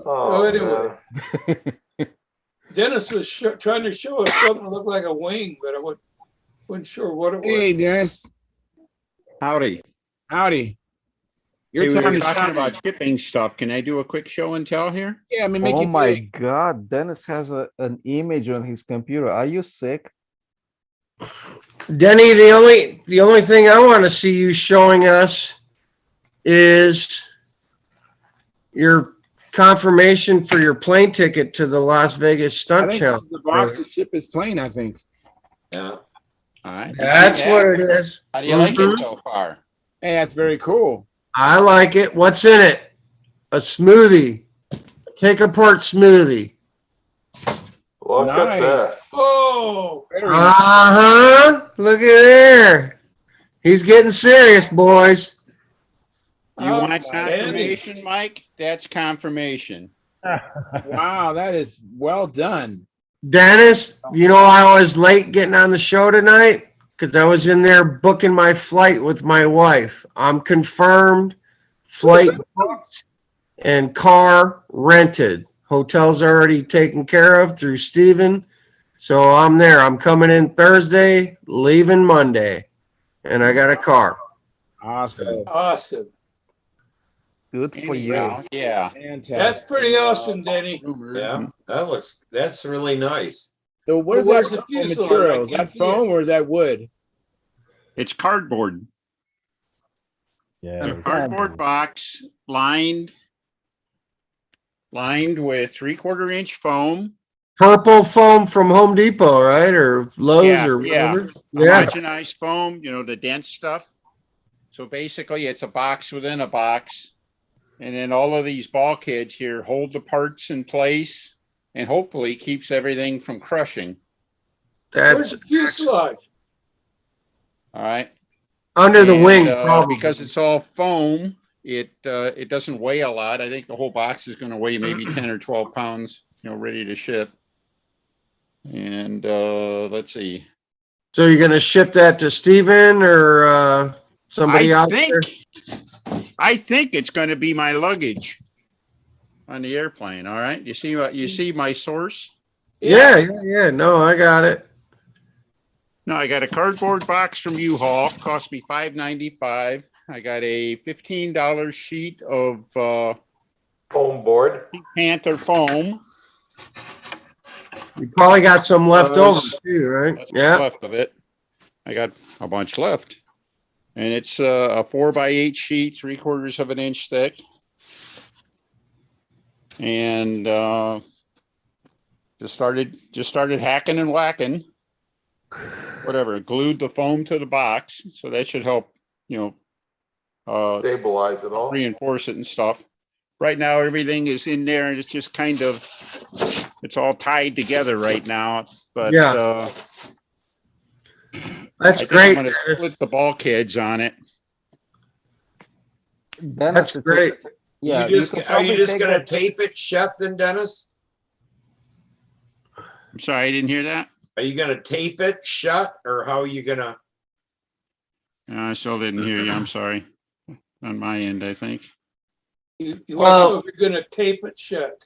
Anyway, Dennis was trying to show us something that looked like a wing, but I wasn't sure what it was. Hey, Dennis. Howdy. You're Hey, we were talking about shipping stuff. Can I do a quick show and tell here? Yeah, I mean, make Oh it my big. God, Dennis has an image on his computer. Are you sick? Denny, the only thing I want to see you showing us is your confirmation for your plane ticket to the Las Vegas I Stunt think Challenge. the box to ship is plain, I think. Yeah. All right. That's what it is. How do you like it so far? Hey, that's very cool. I like it. What's in it? A smoothie. Take apart smoothie. Look at this. Oh, Look at there. He's getting serious, boys. You want confirmation, Mike? That's confirmation. Wow, that is well done. Dennis, you know I was late getting on the show tonight because I was in there booking my flight with my wife. I'm confirmed, flight booked, and car rented. Hotel's already taken care of through Steven. So I'm there. I'm coming in Thursday, leaving Monday, and I got a car. Awesome. Awesome. Good for you. Yeah. Fantastic. That's pretty awesome, Denny. Yeah, that's really nice. So what is Where's that the fuselage? material? Is I can't that see foam or is that wood? It's cardboard. Yeah. A cardboard box lined with 3/4 inch foam. Purple foam from Home Depot, right? Or Lowe's or whatever. Yeah. Homogenized foam, you know, the dense stuff. So basically it's a box within a box. And then all of these bulkheads here hold the parts in place and hopefully keeps everything from crushing. Where's the fuselage? All right. Under the wing, probably. Because it's all foam, it doesn't weigh a lot. I think the whole box is going to weigh maybe 10 or 12 pounds, you know, ready to ship. And let's see. So you're going to ship that to Steven or somebody out there? I think it's going to be my luggage on the airplane. All right. You see my source? Yeah. No, I got it. No, I got a cardboard box from U-Haul. Cost me $5.95. I got a $15 sheet of foam board. Panther foam. You probably got some left over too, right? That's Yeah. left of it. I got a bunch left. And it's a 4x8 sheet, 3/4 of an inch thick. And just started hacking and whacking. Whatever, glued the foam to the box, so that should help, you know, stabilize it all, reinforce it and stuff. Right now, everything is in there, and it's just kind of, it's all tied together right now. But yeah, that's great. I'm going to split the bulkheads on it. That's great. Yeah, are you just going to tape it shut then, Dennis? I'm sorry, I didn't hear that. Are you going to tape it shut, or how are you going to? I still didn't hear you. I'm sorry. On my end, I think. You want to, you're going to tape it shut.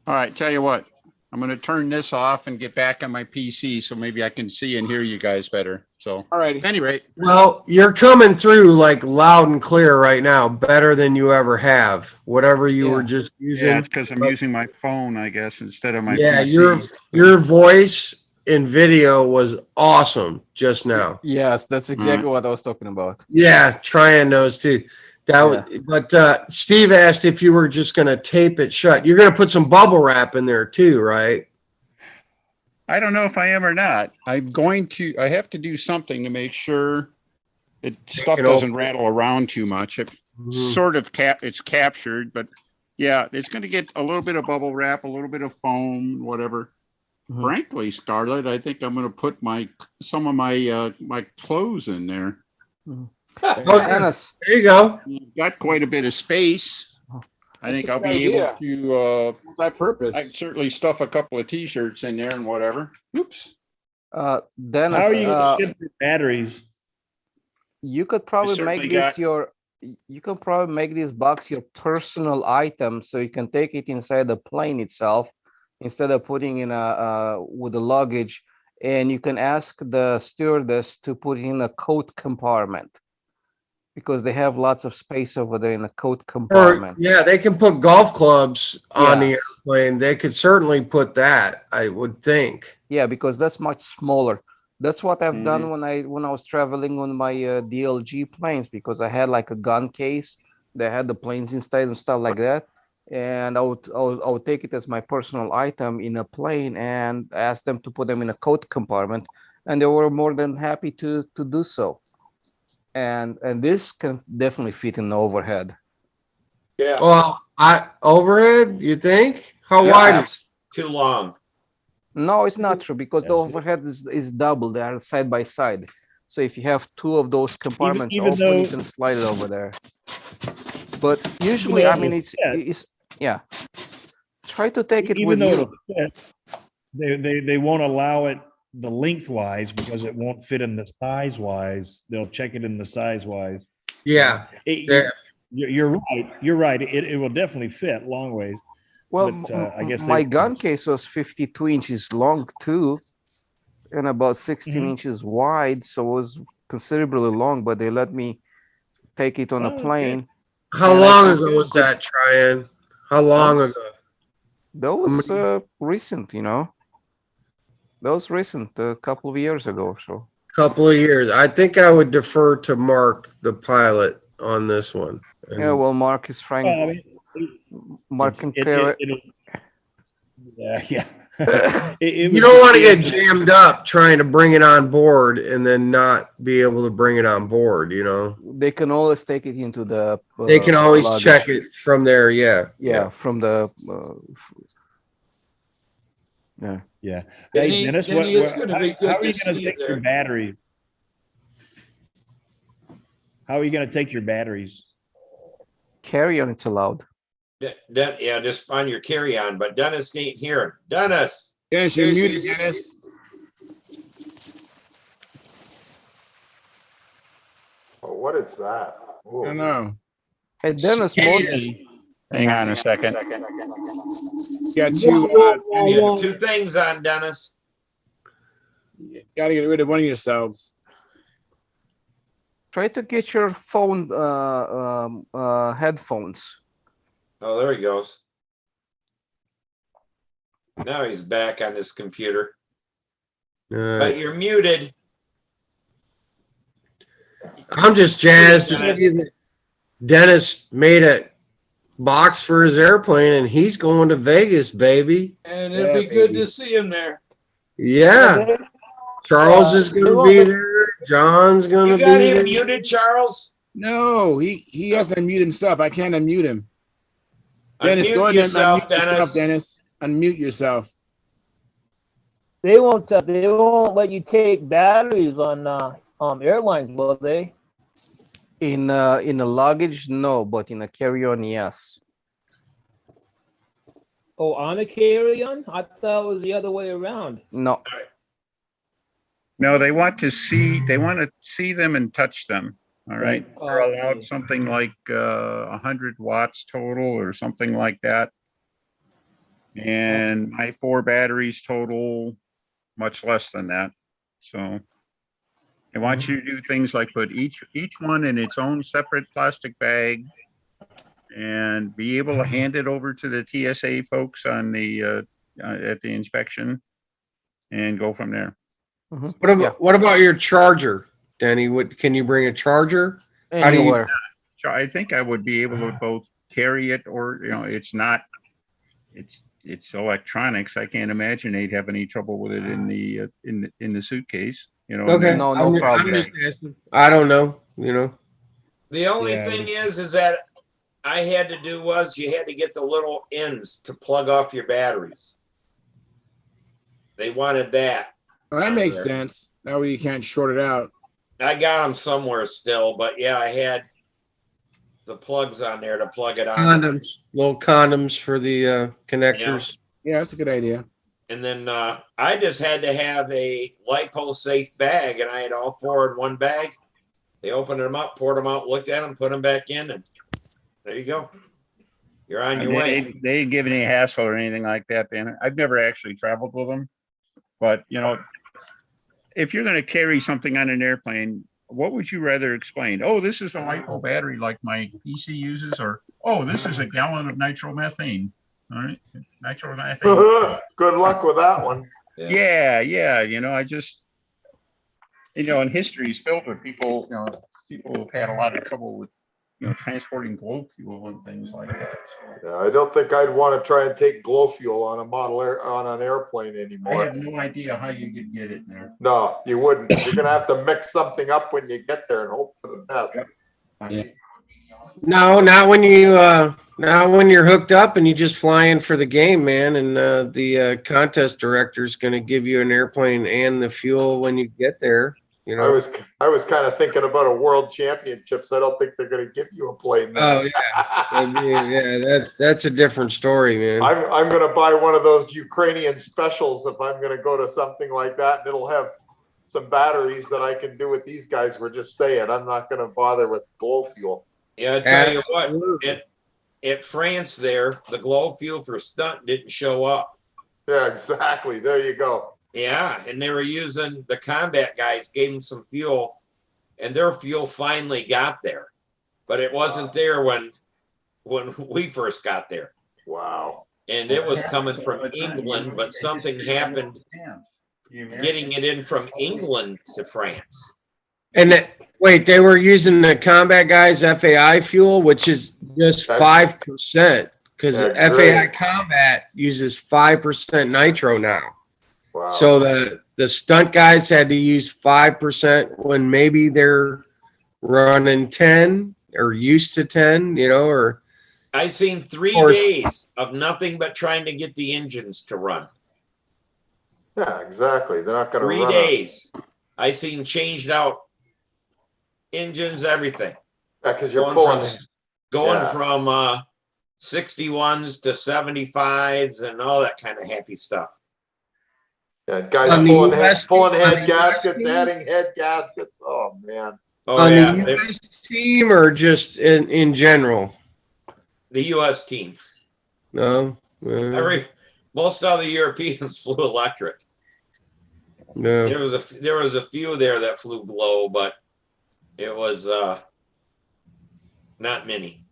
All right. Tell you what, I'm going to turn this off and get back on my PC so maybe I can see and hear you guys better. So, all right. At any rate. Well, you're coming through like loud and clear right now, better than you ever have. Whatever you were just using. Yeah, it's because I'm using my phone, I guess, instead of my yeah, PC. your voice in video was awesome just now. Yes, that's exactly what I was talking about. Yeah, trying those too. But Steve asked if you were just going to tape it shut. You're going to put some bubble wrap in there too, right? I don't know if I am or not. I have to do something to make sure stuff doesn't rattle around too much. It sort of it's captured, but yeah, it's going to get a little bit of bubble wrap, a little bit of foam, whatever. Frankly, Scarlett, I think I'm going to put some of my my clothes in there. Dennis, there you go. You've got quite a bit of space. I think I'll be able to multi-purpose. I can certainly stuff a couple of t-shirts in there and whatever. Oops. Dennis, how are you going to ship your batteries? You could probably make this you can probably make this box your personal item, so you can take it inside the plane itself instead of putting in with the luggage, and you can ask the stewardess to put it in a coat compartment, because they have lots of space over there in the coat compartment. Yeah, they can put golf clubs on the airplane. They could certainly put that, I would think. Yeah, because that's much smaller. That's what I've done when I was traveling on my DLG planes, because I had like a gun case that had the planes inside and stuff like that. And I would take it as my personal item in a plane and ask them to put them in a coat compartment, and they were more than happy to do so. And this can definitely fit in the overhead. Yeah. Well, overhead, you think? How wide? Too long. No, it's not true, because the overhead is double. They are side by side. So if you have two of those compartments open, you can slide it over there. But usually, I mean, it's try to take it with you. They won't allow it the lengthwise because it won't fit in the size wise. They'll check it in the size wise. Yeah. You're right. You're right. It will definitely fit long ways. Well, but, I guess my gun case was 52 inches long too, and about 16 inches wide, so it was considerably long. But they let me take it on a plane. How long ago was that, Tryon? How long ago? That was recent, you know. That was recent, a couple of years ago or so. couple of years. I think I would defer to Mark, the pilot, on this one. Yeah, well, Mark is Frank. Well, I mean, Mark can carry it. Yeah. You don't want to get jammed up trying to bring it on board and then not be able to bring it on board, you know? They can always take it into the. They can always luggage. check it from there. Yeah. Yeah, from the. Yeah. Yeah. Denny, Hey, Dennis, Denny, it's gonna be good how are you to going see to you take your there. batteries? How are you going to take your batteries? Carry on, it's allowed. Yeah, just on your carry-on, but Dennis ain't here. Dennis. Dennis, you're muted, Dennis. Oh, what is that? I don't know. Hey, Dennis, mostly. Hang on a second. You got two things on, Dennis. Got to get rid of one of yourselves. Try to get your phone headphones. Oh, there he goes. Now he's back on his computer. But you're muted. I'm just jazzed to see that Dennis made a box for his airplane and he's going to Vegas, baby. And it'd be good to see him there. Yeah. Charles is going to be there. John's going to You be got there. him muted, Charles? No, he has to unmute himself. I can't unmute him. Dennis, Unmute go ahead yourself, and unmute yourself, Dennis. Unmute yourself. They won't let you take batteries on airlines, will they? In a luggage, no, but in a carry-on, yes. Oh, on a carry-on? I thought it was the other way around. No. No, they want to see them and touch them. All right. They're allowed Okay. something like 100 watts total or something like that. And my 4 batteries total much less than that. So they want you to do things like put each one in its own separate plastic bag and be able to hand it over to the TSA folks on the at the inspection and go from there. What about your charger, Denny? Can you bring a charger? Anywhere. I think I would be able to both carry it or, you know, it's electronics. I can't imagine they'd have any trouble with it in the suitcase. You know. Okay. No problem. I don't know. You know. The only thing is that I had to do was you had to get the little ends to plug off your batteries. They wanted that. Oh, that makes sense. That way you can't short it out. I got them somewhere still, but yeah, I had the plugs on there to plug it on. Condoms, little condoms for the connectors. Yeah, that's a good idea. And then I just had to have a LiPo safe bag, and I had all 4 in one bag. They opened them up, poured them out, looked at them, put them back in, and there you go. You're on your way. They didn't give any hassle or anything like that, Dan. I've never actually traveled with them, but you know, if you're going to carry something on an airplane, what would you rather explain? Oh, this is a LiPo battery like my PC uses, or oh, this is a gallon of nitromethane. All right, nitromethane. Good luck with that one. Yeah. You know, I just, you know, and history is filled with people. You know, people have had a lot of trouble with, you know, transporting glow fuel and things like that. So. Yeah, I don't think I'd want to try and take glow fuel on on an airplane anymore. I have no idea how you could get it there. No, you wouldn't. You're gonna have to mix something up when you get there and hope for the best. Yeah. No, not when you're hooked up and you just fly in for the game, man. And the contest director is going to give you an airplane and the fuel when you get there. You know, I was kind of thinking about a world championships. I don't think they're going to give you a plane. Oh yeah, that's a different story, man. I'm going to buy one of those Ukrainian specials if I'm going to go to something like that, and it'll have some batteries that I can do what these guys were just saying. I'm not going to bother with glow fuel. Yeah, I tell you what, at France there, the glow fuel for Stunt didn't show up. Yeah, exactly. There you go. Yeah, and they were using, the combat guys gave them some fuel, and their fuel finally got there. But it wasn't there when we first got there. Wow. And it was coming from England, but something happened getting it in from England to France. And wait, they were using the Combat Guys FAI fuel, which is just 5%, because Yeah, FAI great. Combat uses 5% nitro now. Wow. So the stunt guys had to use 5% when maybe they're running 10 or used to 10, or. I've seen 3 course. days of nothing but trying to get the engines to run. Yeah, exactly. They're not going to 3 run. days. I seen changed out engines, everything. Yeah, because you're going from 61s to 75s and all that kind of happy stuff. Yeah, guys pulling head gaskets, adding head gaskets. Oh man. Oh, on yeah. the US team or just in general? The U.S. team. No. Most of the Europeans flew electric. No. There was a few there that flew glow, but it was not many.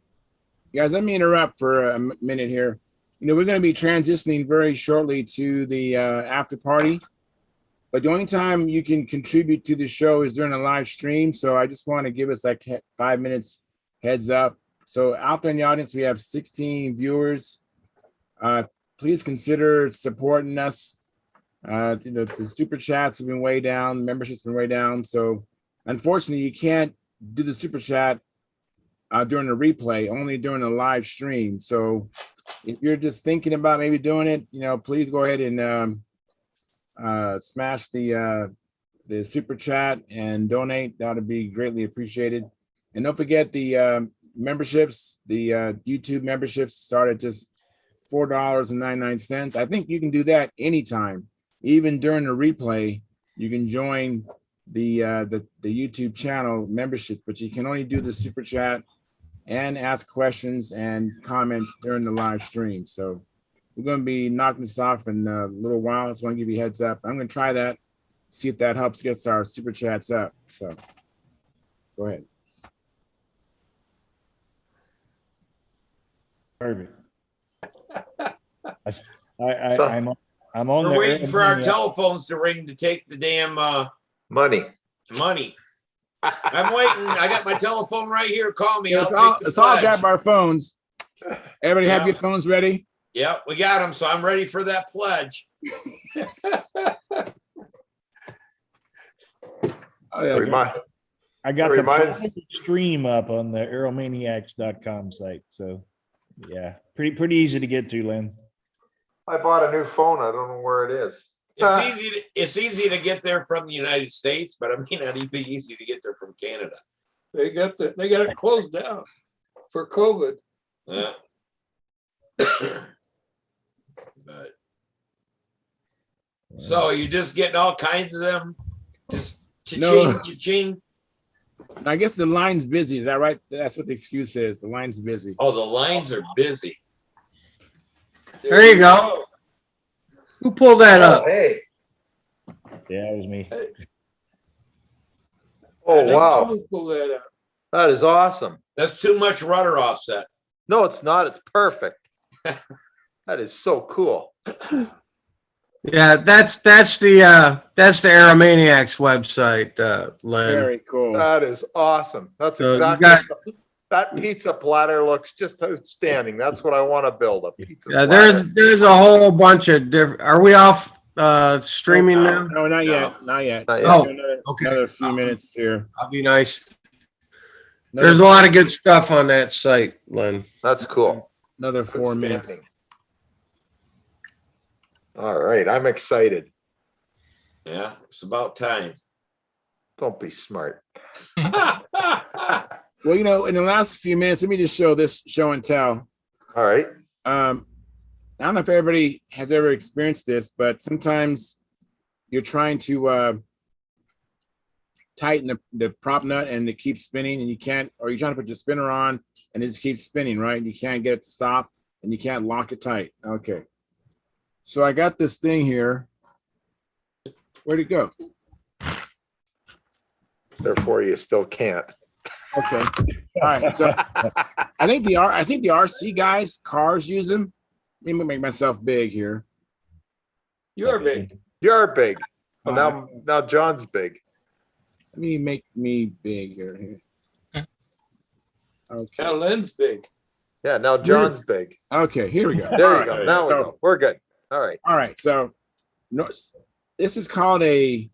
Guys, let me interrupt for a minute here. We're going to be transitioning very shortly to the after party, but the only time you can contribute to the show is during a live stream. So I just want to give us like 5 minutes heads up. So out there in the audience, we have 16 viewers. Please consider supporting us. The super chats have been way down, membership's been way down. So unfortunately, you can't do the super chat during the replay, only during the live stream. So if you're just thinking about maybe doing it, please go ahead and smash the super chat and donate. That would be greatly appreciated. And don't forget the memberships, the YouTube memberships start at just $4.99. I think you can do that anytime, even during the replay. You can join the YouTube channel memberships, but you can only do the super chat and ask questions and comment during the live stream. So we're going to be knocking this off in a little while. I just want to give you a heads up. I'm going to try that, see if that helps get our super chats up. So go ahead. Perfect. I'm on. We're waiting for our telephones to ring to take the damn money. I'm waiting. I got my telephone right here. Call me. It's all got our phones. Everybody have your phones ready? Yep, we got them. So I'm ready for that pledge. I got the stream up on the aeromaniacs.com site. So yeah, pretty easy to get to, Lynn. I bought a new phone. I don't know where it is. It's easy to get there from the United States, but it may not even be easy to get there from Canada. They got it closed down for COVID. Yeah. But so you're just getting all kinds of them, just cha-ching. I guess the line's busy. Is that right? That's what the excuse is. The line's busy. Oh, the lines are busy. There you go. Who pulled that up? Hey. Yeah, it was me. Oh, wow. Who pulled that up? That is awesome. That's too much rudder offset. No, it's not. It's perfect. That is so cool. Yeah, that's the Aeromaniacs website, Len. Very cool. That is awesome. That's So exactly that pizza platter looks just outstanding. That's what I want to build, a pizza Yeah, platter. there's a whole bunch of different. Are we off streaming now? No, not yet. Not yet. Oh, okay. Another few minutes here. That'll be nice. There's a lot of good stuff on that site, Len. That's cool. Another 4 minutes. All right, I'm excited. Yeah, it's about time. Don't be smart. Well, in the last few minutes, let me just show this show and tell. All right. I don't know if everybody has ever experienced this, but sometimes you're trying to tighten the prop nut and it keeps spinning and you can't, or you're trying to put your spinner on and it just keeps spinning, right? You can't get it to stop and you can't lock it tight. Okay. So I got this thing here. Where'd it go? Therefore, you still can't. Okay. All right. So I think the RC guys, cars use them. Let me make myself big here. You're big. You're big. Well, now John's big. Let me make me bigger here. Okay. Now Len's big. Yeah, now John's big. Okay, here we go. There All you go. right. Now we So- go. We're good. All right. All right. So, no, this is called a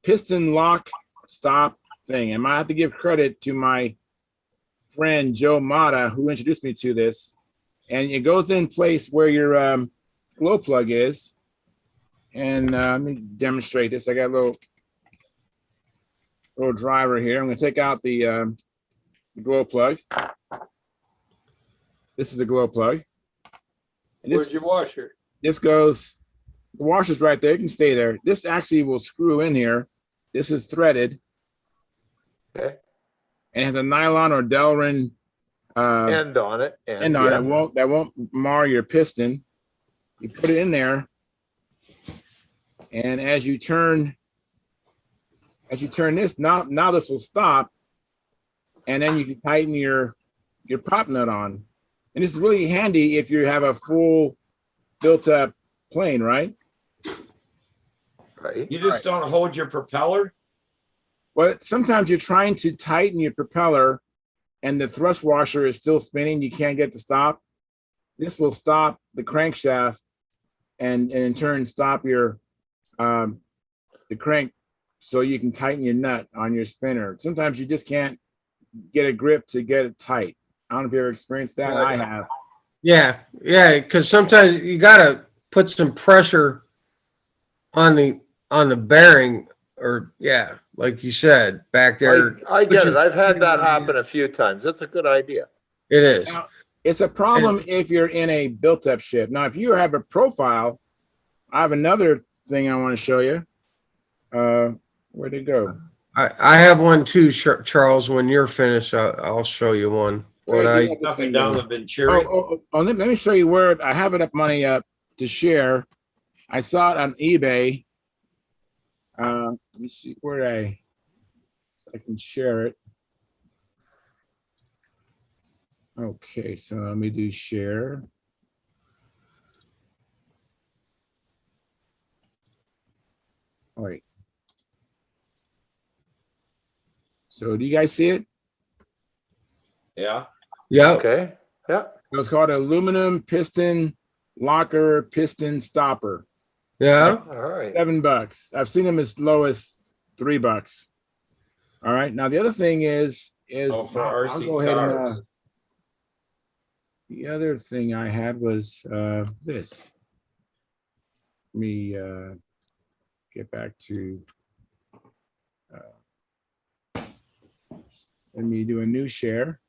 piston lock stop thing. And I have to give credit to my friend Joe Mata, who introduced me to this. And it goes in place where your glow plug is. And let me demonstrate this. I got a little driver here. I'm going to take out the glow plug. This is a glow plug. And Where's your washer? This goes, the washer's right there. You can stay there. This actually will screw in here. This is threaded. Okay. And it has a nylon or Delrin End on it. end on it. That won't mar your piston. You put it in there, and as you turn this, now this will stop, and then you can tighten your prop nut on. And this is really handy if you have a full built-up plane, right? Right. You just don't hold your propeller? Well, sometimes you're trying to tighten your propeller and the thrust washer is still spinning. You can't get to stop. This will stop the crankshaft and in turn stop your the crank so you can tighten your nut on your spinner. Sometimes you just can't get a grip to get it tight. I don't know if you ever experienced that. I have. Yeah, because sometimes you gotta put some pressure on the bearing, or like you said, back there. I get it. I've had that happen a few times. That's a good idea. It is. Now, it's a problem if you're in a built-up ship. Now, if you have a profile, I have another thing I want to show you. Where'd it go? I have one too, Charles. When you're finished, I'll show you one. Nothing down the Venturi. Let me show you where I have it up money to share. I saw it on eBay. Let me see where I can share it. Okay, so let me do share. All right. So do you guys see it? Yeah. Yeah. Okay. Yeah. It was called aluminum piston locker piston stopper. Yeah. All right. $7. I've seen them as low as $3. All right. Now the other thing is for I'll RC go ahead and cars. the other thing I had was this. Let me get back to let me do a new share.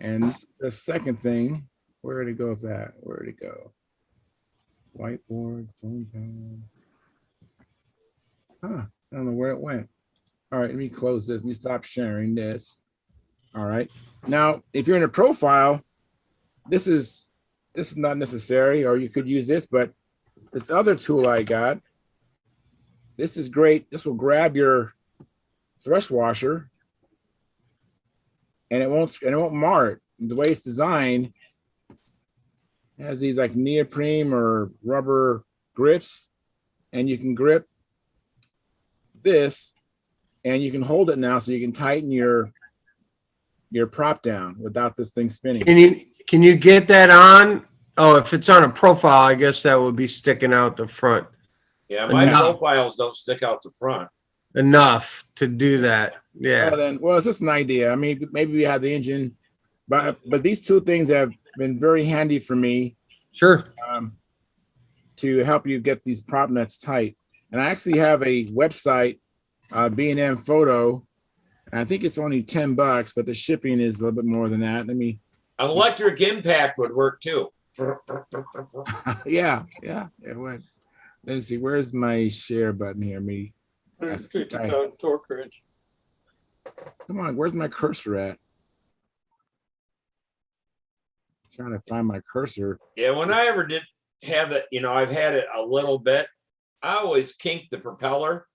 And the second thing, where did it go with that? Where did it go? Whiteboard, phone panel. Huh, I don't know where it went. All right, let me close this. Let me stop sharing this. All right. Now, if you're in a profile, this is not necessary, or you could use this, but this other tool I got, this is great. This will grab your thrust washer and it won't mar it. The way it's designed, it has these like neoprene or rubber grips, and you can grip this and you can hold it now so you can tighten your prop down without this thing spinning. Can you get that on? Oh, if it's on a profile, I guess that would be sticking out the front. Yeah, my profiles don't stick out the front. Enough to do that. Yeah. Well, it's just an idea. I mean, maybe we have the engine, but these two things have been very handy for me. Sure. To help you get these prop nuts tight. And I actually have a website, B&M Photo. And I think it's only $10, but the shipping is a little bit more than that. Let me. An electric impact would work too. Yeah, it would. Let's see, where's my share button here? 150-pound torque wrench. Come on, where's my cursor at? Trying to find my cursor. Yeah, when I ever did have it, I've had it a little bit. I always kink the propeller,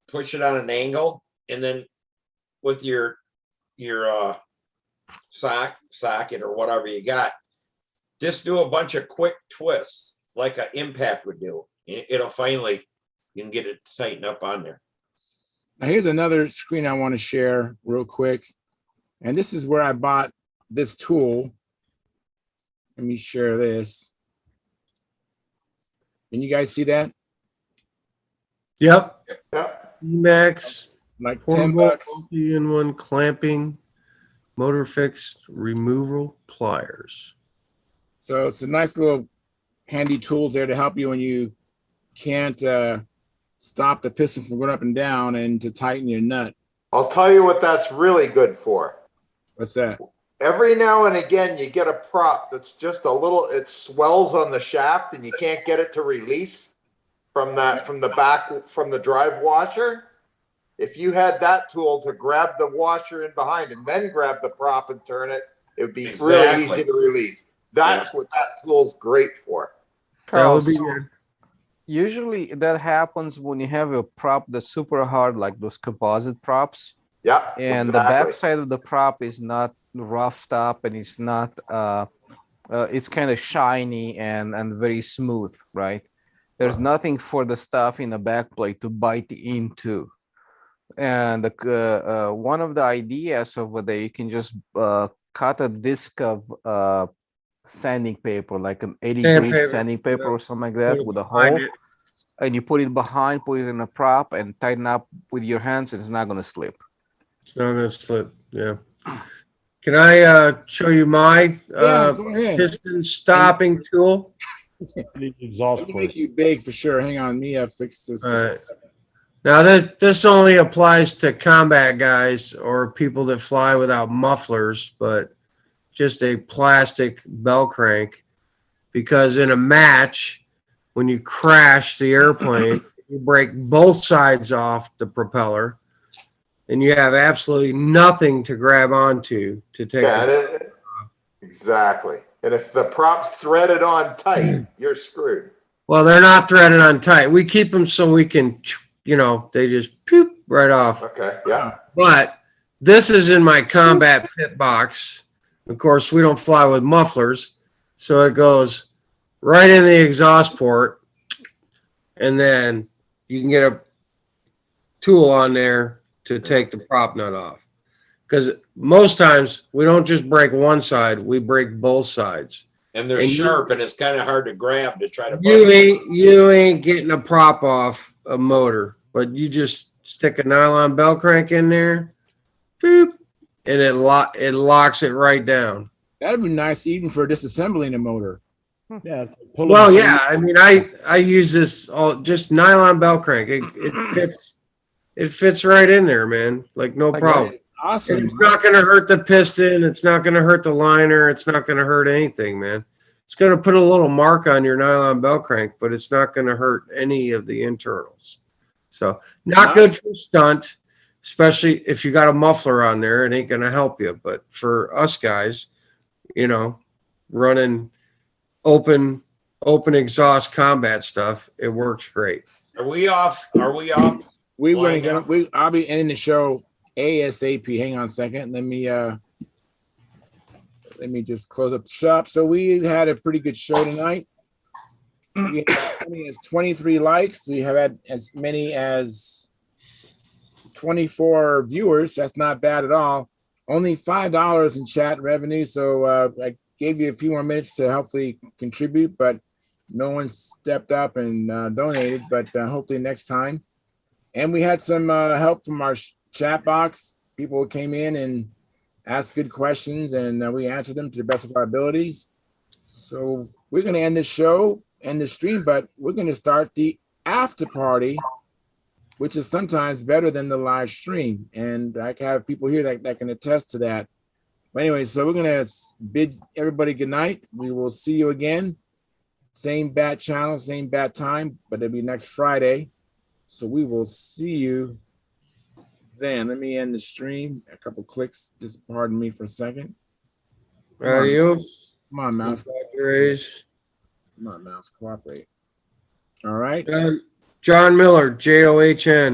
push it on an angle, and then with your socket or whatever you got, just do a bunch of quick twists like an impact would do. It'll finally, you can get it tightened up on there. Now here's another screen I want to share real quick. And this is where I bought this tool. Let me share this. Can you guys see that? Yep. Yep. Emax. Like portable, $10. multi-in-one clamping, motor fixed, removal pliers. So it's a nice little handy tools there to help you when you can't stop the piston from going up and down and to tighten your nut. I'll tell you what that's really good for. What's that? Every now and again, you get a prop that's just a little, it swells on the shaft and you can't get it to release from the back, from the drive washer. If you had that tool to grab the washer in behind and then grab the prop and turn it, it would be really easy to release. That's what that tool's great for. That would be good. Usually that happens when you have a prop that's super hard, like those composite props. Yeah. And the back side of the prop is not roughed up and it's not it's kind of shiny and very smooth, right? There's nothing for the stuff in the back plate to bite into. And one of the ideas over there, you can just cut a disc of sanding paper, like an 80 grit sanding paper or something like that, with a hole, and you put it behind, put it in a prop, and tighten up with your hands, and it's not going to slip. It's not going to slip. Yeah. Can I show you my piston stopping tool? Exhaust make you big for sure. Hang on, me fix this. All right. Now this only applies to combat guys or people that fly without mufflers, but just a plastic bell crank, because in a match, when you crash the airplane, you break both sides off the propeller, and you have absolutely nothing to grab onto to take it. Exactly. And if the prop's threaded on tight, you're screwed. Well, they're not threaded on tight. We keep them so we can, you know, they just poop right off. Okay, yeah. But this is in my combat pit box. Of course, we don't fly with mufflers, so it goes right in the exhaust port, and then you can get a tool on there to take the prop nut off. Because most times we don't just break one side, we break both sides. And they're sharp, and it's kind of hard to grab to try to. You ain't getting a prop off a motor, but you just stick a nylon bell crank in there, boop, and it locks it right down. That'd be nice even for disassembling a motor. Yeah. Well, yeah. I mean, I use this just nylon bell crank. It fits right in there, man. Like no problem. Awesome. And it's not going to hurt the piston. It's not going to hurt the liner. It's not going to hurt anything, man. It's going to put a little mark on your nylon bell crank, but it's not going to hurt any of the internals. So not good for stunt, especially if you got a muffler on there. It ain't going to help you. But for us guys, you know, running open exhaust combat stuff, it works great. Are we off? Are we off? I'll be ending the show ASAP. Hang on a second. Let me just close up the shop. So we had a pretty good show tonight. We had as many as 23 likes. We have had as many as 24 viewers. That's not bad at all. Only $5 in chat revenue. So I gave you a few more minutes to hopefully contribute, but no one stepped up and donated. But hopefully next time. And we had some help from our chat box. People came in and asked good questions, and we answered them to the best of our abilities. So we're going to end this show and the stream, but we're going to start the after party, which is sometimes better than the live stream. And I have people here that can attest to that. But anyway, so we're going to bid everybody good night. We will see you again. Same bat channel, same bat time, but it'll be next Friday. So we will see you then. Let me end the stream. A couple clicks. Just pardon me for a second. Adios. Come on, mouse. Come on, mouse. Cooperate. All right. John Miller, JOHN.